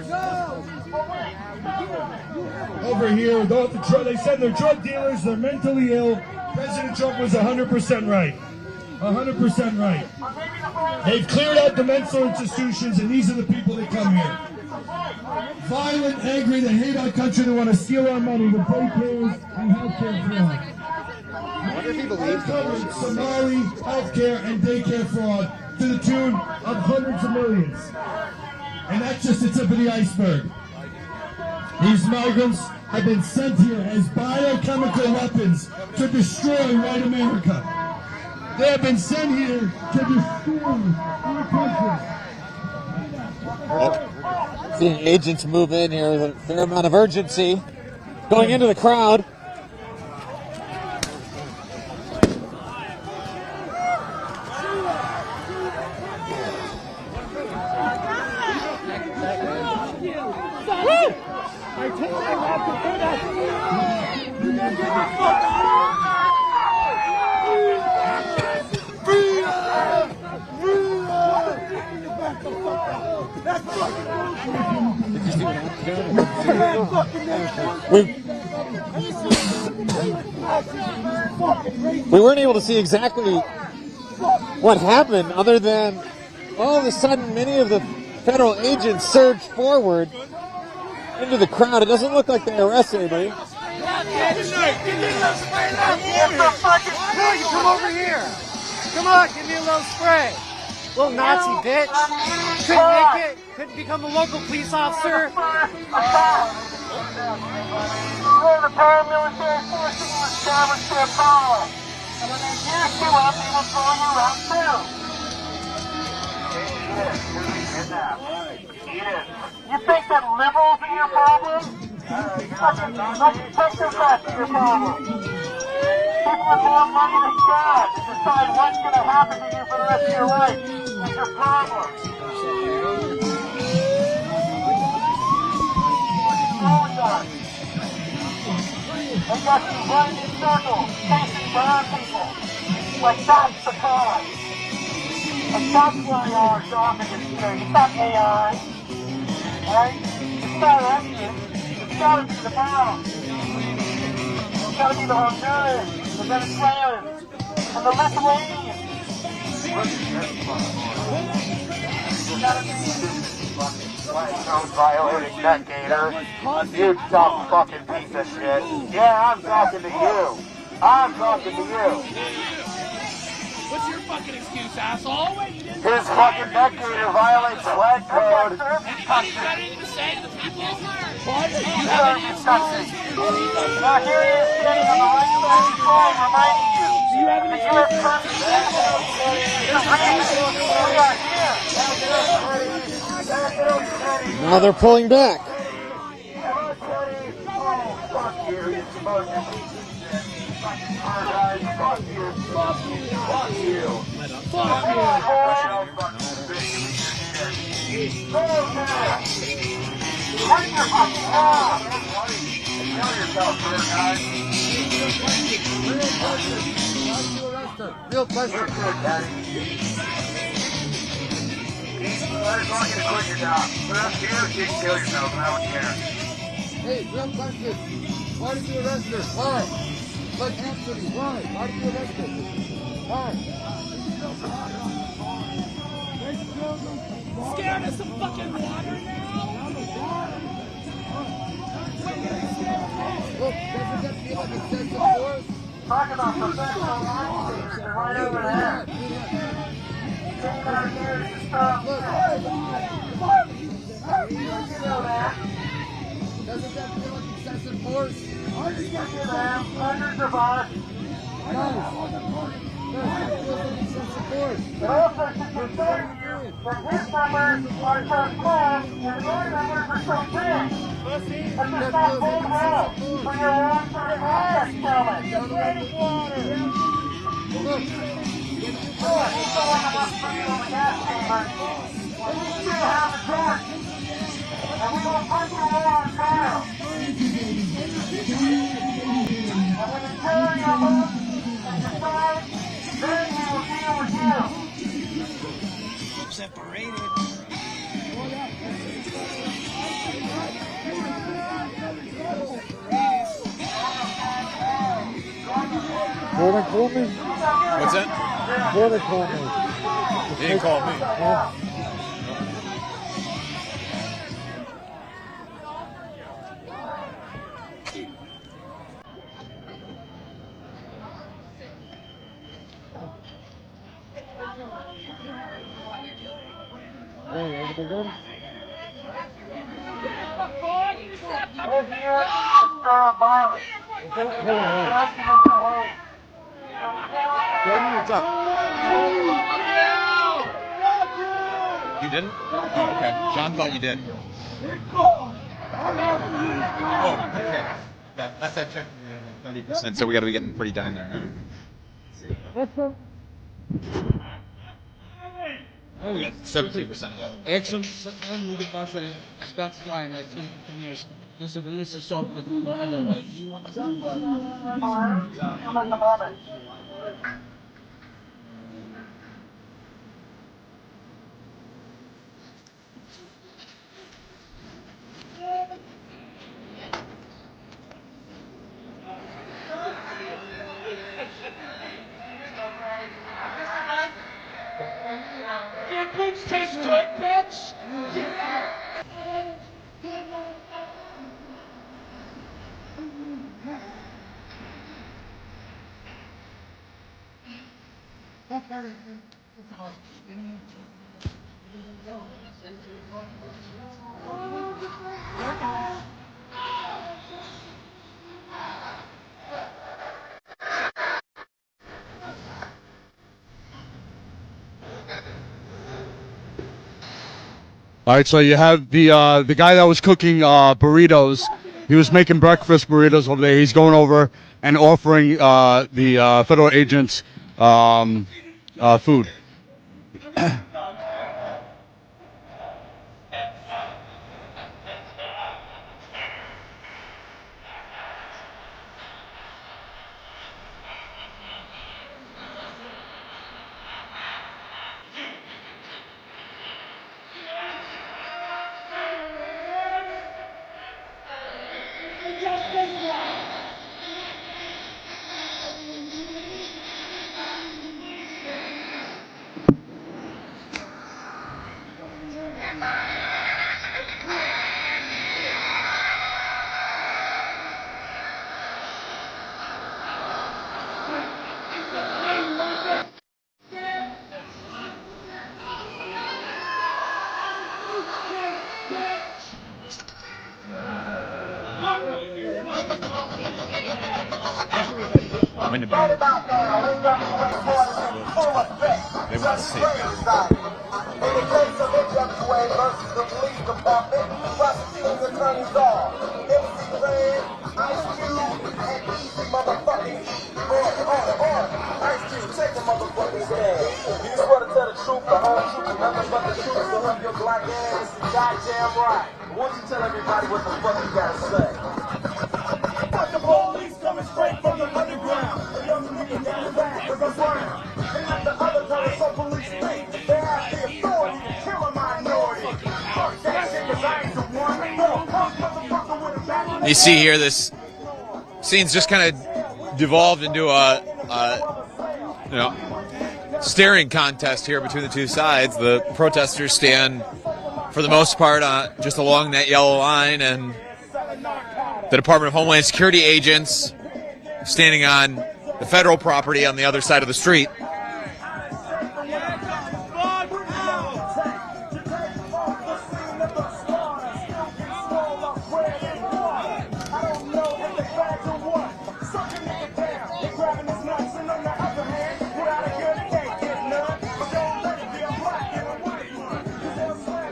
Over here, they said they're drug dealers, they're mentally ill. President Trump was 100% right. 100% right. They've cleared out the mental institutions, and these are the people that come here. Violent, angry, they hate our country, they want to steal our money, the daycares and healthcare fraud. I wonder if he believes the Somali healthcare and daycare fraud to the tune of hundreds of millions. And that's just the tip of the iceberg. These migrants have been sent here as biochemical weapons to destroy white America. They have been sent here to destroy our country. Seeing agents move in here with a fair amount of urgency. Going into the crowd. We weren't able to see exactly what happened, other than all of a sudden many of the federal agents surged forward into the crowd. It doesn't look like they arrested anybody. Come over here. Come on, give me a little spray. Little Nazi bitch. Couldn't make it. Couldn't become a local police officer. The paramilitary forces will establish their power. And when they use you up, they will throw you out too. You think that liberals are your problem? Fucking technocrats are your problem. People with more money than God to decide what's going to happen to you for the rest of your life is your problem. They got you running in circles, chasing brown people. Like that's the cause. And that's why our government is here. It's not AI. Right? It's not Russian. It's gotta be the Browns. It's gotta be the Hondurans, the Venezuelans, and the Lithuanians. It's gotta be Don't violating that gator. You dumb fucking piece of shit. Yeah, I'm talking to you. I'm talking to you. What's your fucking excuse, asshole? His fucking neck gator violates flag code. And you got anything to say to the people? What? Do you have any excuse? Now here he is standing on the right side of the line reminding you. Do you have any excuse? Now they're pulling back. Fuck you, you smoking. Fuck you. Fuck you. Fuck you. Fuck you. Bring your fucking car. Kill yourself, guys. Real question. I just want you to quit your job. But up here, you can kill yourself, and I don't care. Hey, real question. Why did you arrest her? Why? Like, answer me. Why? Why did you arrest her? Why? Scared of some fucking water now? Look, doesn't that feel like a sense of force? Talk about professional officers. They're right over there. Came out here to stop. Look. You know that. Doesn't that feel like excessive force? Hundreds of us. It also should concern you that his numbers are so small and your numbers are so big. That's just not big well for your long-term bias, Kelly. Look. Oh, he's the one that wants to put you in the gas chamber. And you still have a torch. And we will put you all on trial. And when you carry your vote and decide, then we will deal with you. Separated. What's that? Brother called me. He didn't call me. Hey, everything good? You didn't? Oh, okay. John thought you did. Oh, okay. That's that check. 30%, so we got to be getting pretty down there. Oh, yeah. 17%. Excellent. That's fine. I think this is something. Your pigs taste good, bitch! All right, so you have the guy that was cooking burritos. He was making breakfast burritos over there. He's going over and offering the federal agents food. I'm in the back. They want to save me. Goddamn right. Won't you tell everybody what the fuck you gotta say? But the police coming straight from the underground. The young nigga down back with a brown. And like the other time, some police think they have the authority to kill a minority. Fuck that shit, 'cause I ain't the one. No, punk motherfucker with a back. You see here, this scene's just kind of devolved into a staring contest here between the two sides. The protesters stand, for the most part, just along that yellow line, and the Department of Homeland Security agents standing on the federal property on the other side of the street.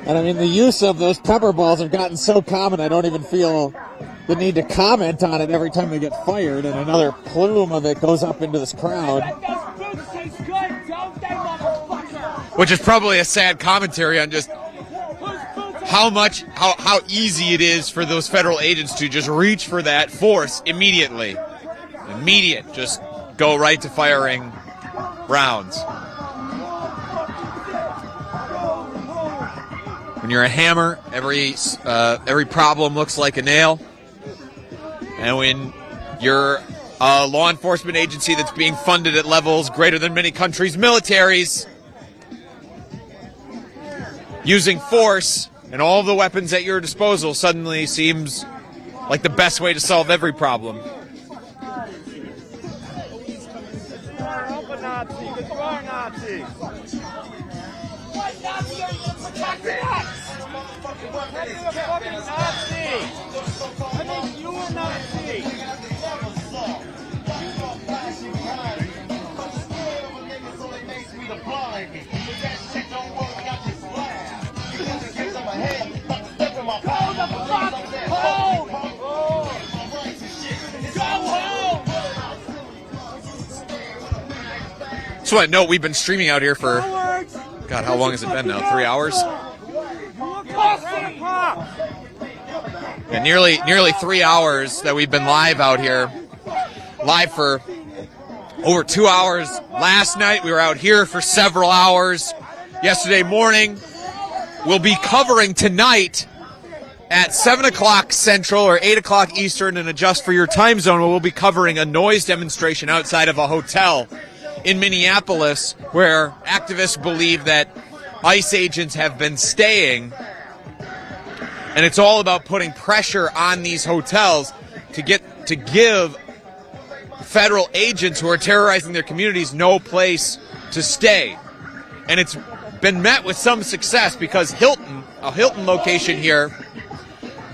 And I mean, the use of those pepper balls have gotten so common, I don't even feel the need to comment on it every time they get fired, and another plume of it goes up into this crowd. Which is probably a sad commentary on just how easy it is for those federal agents to just reach for that force immediately. Immediate, just go right to firing rounds. When you're a hammer, every problem looks like a nail. And when you're a law enforcement agency that's being funded at levels greater than many countries' militaries, using force and all of the weapons at your disposal suddenly seems like the best way to solve every problem. So I know we've been streaming out here for, God, how long has it been now? 3 hours? Yeah, nearly 3 hours that we've been live out here. Live for over 2 hours. Last night we were out here for several hours. Yesterday morning, we'll be covering tonight at 7 o'clock Central or 8 o'clock Eastern, and adjust for your time zone. We'll be covering a noise demonstration outside of a hotel in Minneapolis where activists believe that ICE agents have been staying. And it's all about putting pressure on these hotels to give federal agents who are terrorizing their communities no place to stay. And it's been met with some success because a Hilton location here,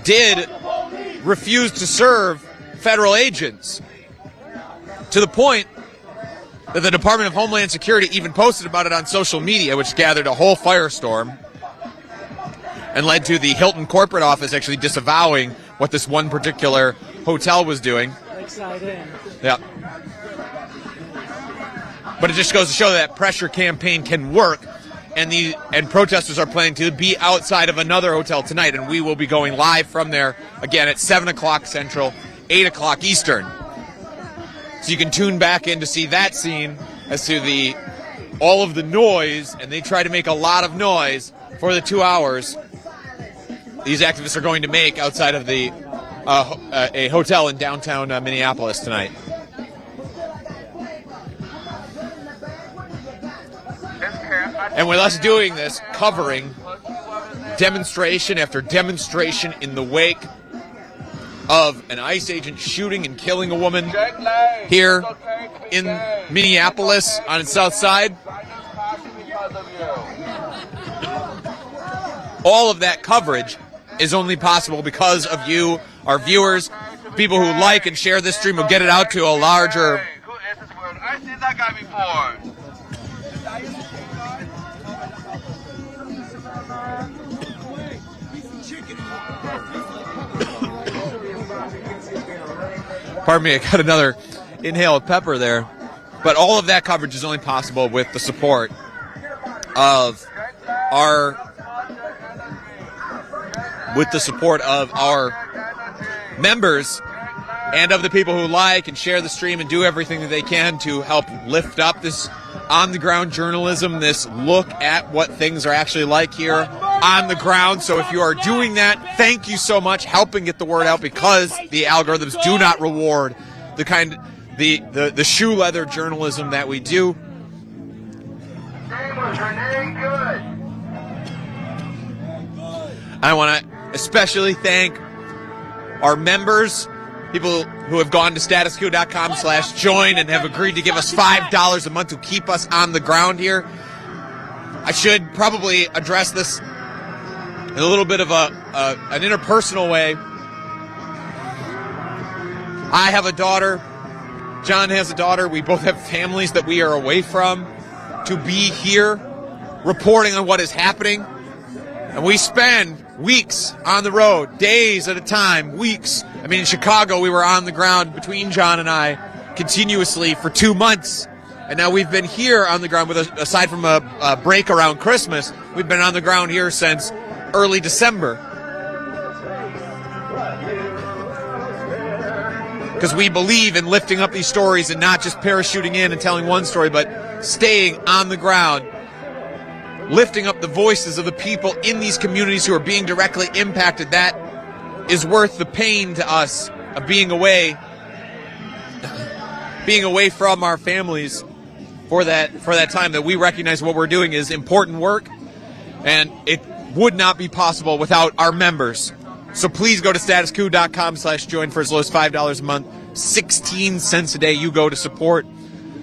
did refuse to serve federal agents, to the point that the Department of Homeland Security even posted about it on social media, which gathered a whole firestorm and led to the Hilton corporate office actually disavowing what this one particular hotel was doing. Yeah. But it just goes to show that pressure campaign can work, and protesters are planning to be outside of another hotel tonight, and we will be going live from there again at 7 o'clock Central, 8 o'clock Eastern. So you can tune back in to see that scene as to all of the noise, and they try to make a lot of noise for the 2 hours these activists are going to make outside of a hotel in downtown Minneapolis tonight. And with us doing this, covering demonstration after demonstration in the wake of an ICE agent shooting and killing a woman here in Minneapolis on its south side. All of that coverage is only possible because of you, our viewers, people who like and share this stream, who get it out to a larger... I've seen that guy before. Pardon me, I got another inhale of pepper there. But all of that coverage is only possible with the support of our members and of the people who like and share the stream and do everything that they can to help lift up this on-the-ground journalism, this look at what things are actually like here on the ground. So if you are doing that, thank you so much, helping get the word out, because the algorithms do not reward the shoe leather journalism that we do. I want to especially thank our members, people who have gone to StatusCoup.com/join and have agreed to give us $5 a month to keep us on the ground here. I should probably address this in a little bit of an interpersonal way. I have a daughter. John has a daughter. We both have families that we are away from. To be here reporting on what is happening, and we spend weeks on the road, days at a time, weeks. I mean, in Chicago, we were on the ground between John and I continuously for 2 months. And now we've been here on the ground, aside from a break around Christmas, we've been on the ground here since early December. Because we believe in lifting up these stories and not just parachuting in and telling one story, but staying on the ground, lifting up the voices of the people in these communities who are being directly impacted. That is worth the pain to us of being away being away from our families for that time, that we recognize what we're doing is important work, and it would not be possible without our members. So please go to statuscoup.com/join for as low as $5 a month, 16 cents a day. You go to support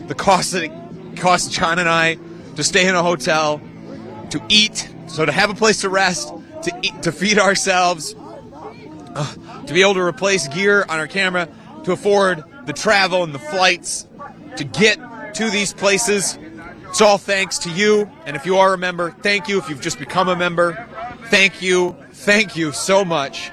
the cost that it costs John and I to stay in a hotel, to eat, so to have a place to rest, to eat, to feed ourselves, to be able to replace gear on our camera, to afford the travel and the flights to get to these places. It's all thanks to you. And if you are a member, thank you. If you've just become a member, thank you. Thank you so much.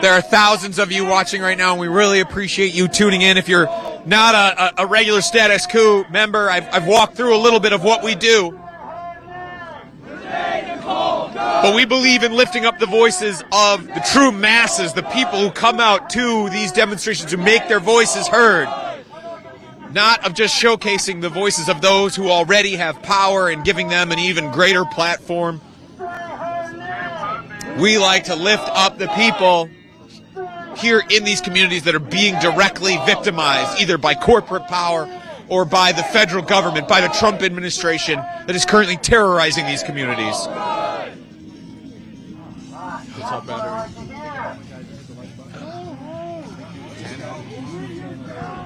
There are thousands of you watching right now, and we really appreciate you tuning in. If you're not a regular Status Coup member, I've walked through a little bit of what we do. But we believe in lifting up the voices of the true masses, the people who come out to these demonstrations to make their voices heard. Not of just showcasing the voices of those who already have power and giving them an even greater platform. We like to lift up the people here in these communities that are being directly victimized, either by corporate power or by the federal government, by the Trump administration that is currently terrorizing these communities.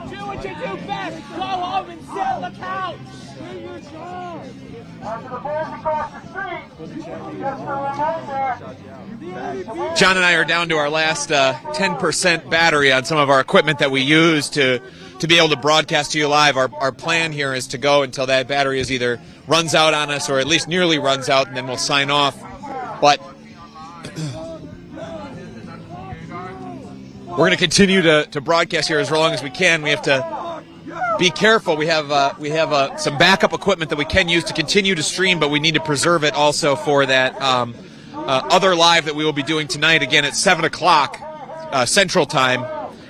Do what you do best. Go home and sit on the couch. Do your job. John and I are down to our last 10% battery on some of our equipment that we use to be able to broadcast to you live. Our plan here is to go until that battery is either runs out on us or at least nearly runs out, and then we'll sign off. But we're going to continue to broadcast here as long as we can. We have to be careful. We have some backup equipment that we can use to continue to stream, but we need to preserve it also for that other live that we will be doing tonight, again at 7 o'clock Central Time,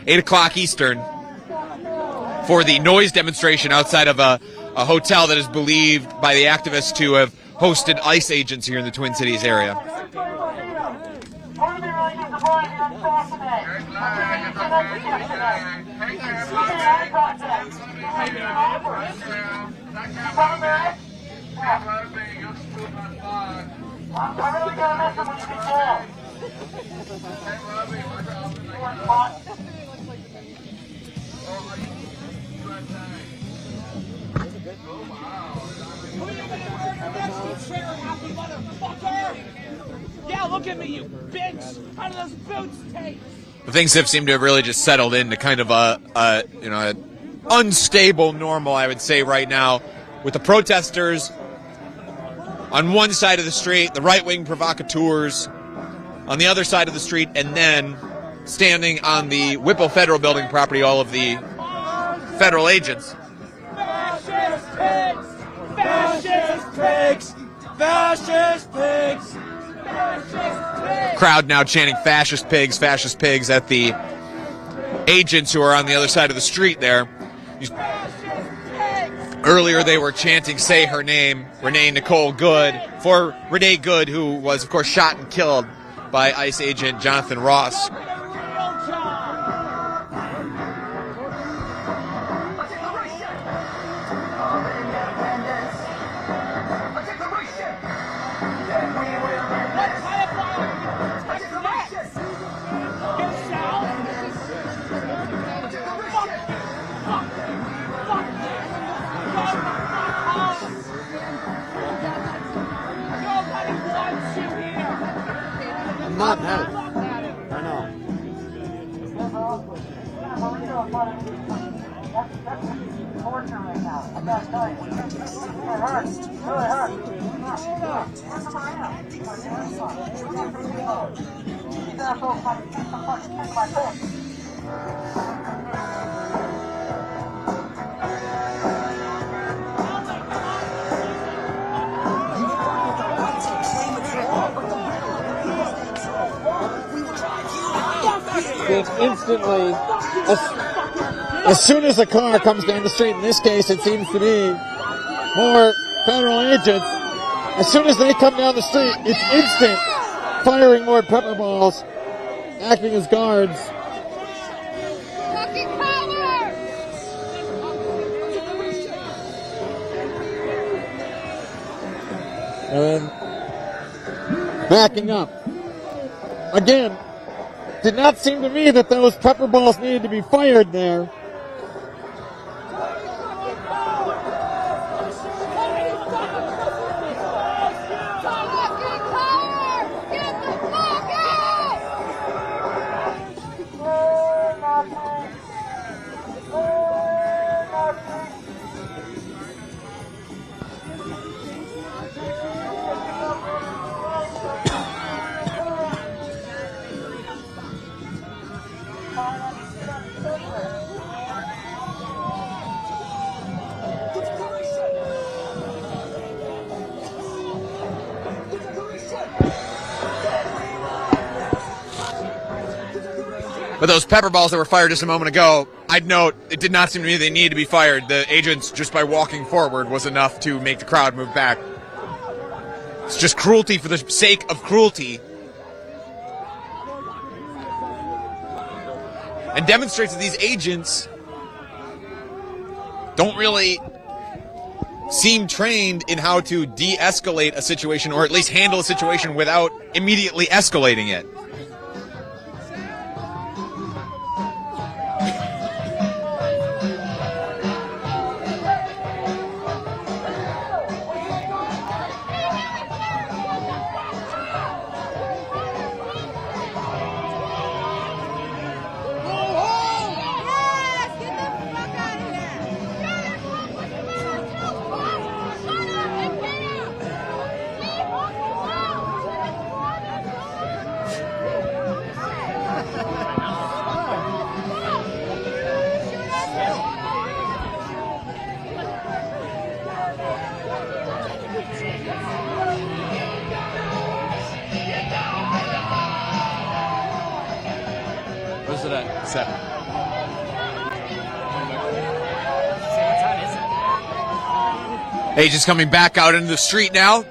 8 o'clock Eastern, for the noise demonstration outside of a hotel that is believed by the activists to have hosted ICE agents here in the Twin Cities area. Yeah, look at me, you bitch! How do those boots taste? Things have seemed to have really just settled into kind of an unstable normal, I would say, right now, with the protesters on one side of the street, the right-wing provocateurs on the other side of the street, and then standing on the Whipple Federal Building property, all of the federal agents. Fascist pigs! Fascist pigs! Fascist pigs! Crowd now chanting fascist pigs at the agents who are on the other side of the street there. Earlier they were chanting, say her name, Renee Nicole Good, for Renee Good, who was, of course, shot and killed by ICE agent Jonathan Ross. I'm not mad. I know. It's instantly, as soon as a car comes down the street, in this case it seems to be more federal agents, as soon as they come down the street, it's instant firing more pepper balls, acting as guards. And backing up. Again, did not seem to me that those pepper balls needed to be fired there. But those pepper balls that were fired just a moment ago, I'd note it did not seem to me they needed to be fired. The agents, just by walking forward, was enough to make the crowd move back. It's just cruelty for the sake of cruelty. And demonstrates that these agents don't really seem trained in how to de-escalate a situation, or at least handle a situation without immediately escalating it. What's it at? 7. Agents coming back out into the street now.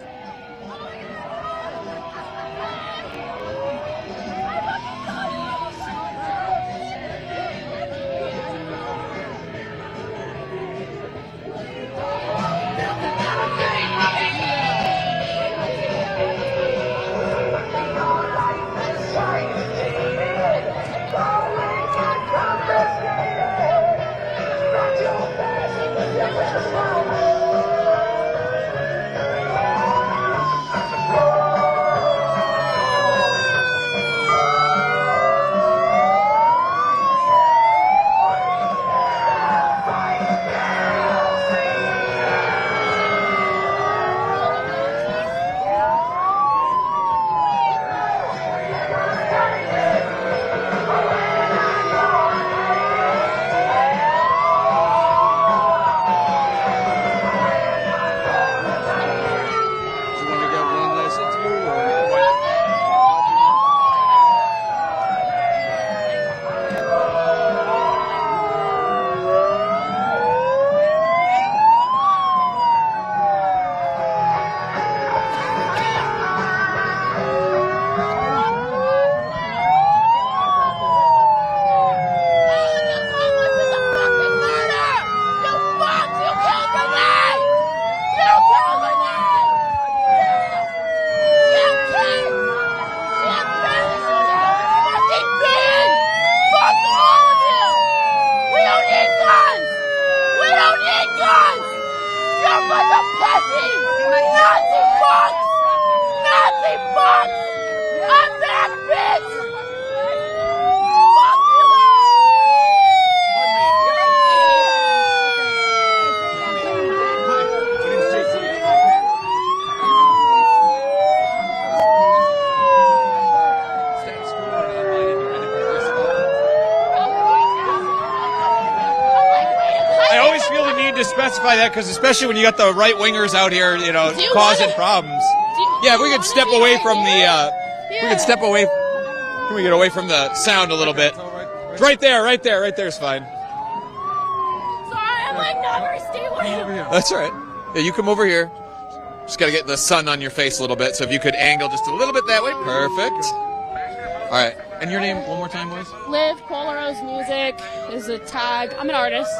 Specify that, because especially when you got the right wingers out here, you know, causing problems. Yeah, if we could step away from the, we could step away. Can we get away from the sound a little bit? Right there is fine. Sorry, I'm like not very stable. That's all right. Yeah, you come over here. Just got to get the sun on your face a little bit. So if you could angle just a little bit that way. Perfect. All right. And your name one more time, boys? Liv Polaro's Music is a tag. I'm an artist.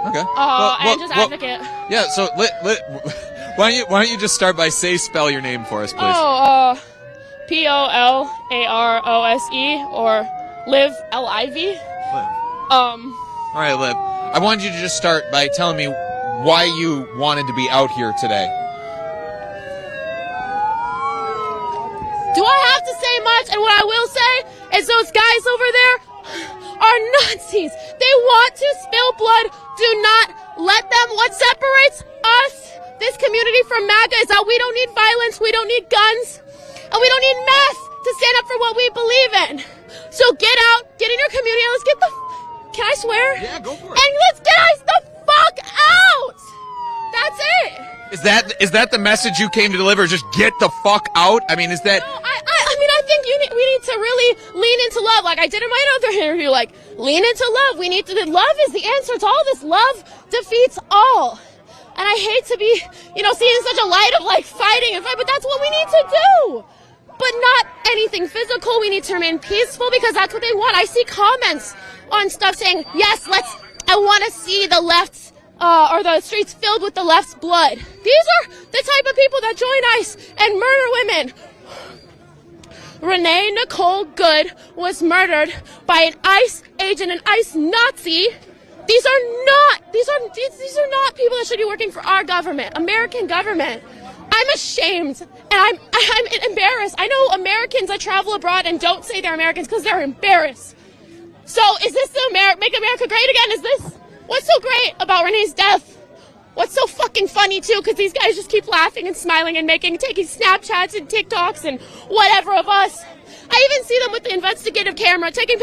Okay. And just advocate. Yeah, so why don't you just start by spell your name for us, please? P-O-L-A-R-O-S-E or Liv L-I-V. All right, Liv. I wanted you to just start by telling me why you wanted to be out here today. Do I have to say much? And what I will say is those guys over there are Nazis. They want to spill blood. Do not let them. What separates us, this community, from MAGA is that we don't need violence, we don't need guns, and we don't need mess to stand up for what we believe in. So get out, get in your community, and let's get the... Can I swear? Yeah, go for it. And let's get us the fuck out! That's it! Is that the message you came to deliver? Just get the fuck out? I mean, is that... No, I think we need to really lean into love. Like I did in my other interview, like, lean into love. Love is the answer to all this. Love defeats all. And I hate to be, seen in such a light of, like, fighting and fight, but that's what we need to do. But not anything physical. We need to remain peaceful because that's what they want. I see comments on stuff saying, yes, I want to see the left's, or the streets filled with the left's blood. These are the type of people that join ICE and murder women. Renee Nicole Good was murdered by an ICE agent, an ICE Nazi. These are not people that should be working for our government, American government. I'm ashamed and I'm embarrassed. I know Americans that travel abroad and don't say they're Americans because they're embarrassed. So is this the Make America Great Again? Is this what's so great about Renee's death? What's so fucking funny too? Because these guys just keep laughing and smiling and taking Snapchats and TikToks and whatever of us. I even see them with the investigative camera taking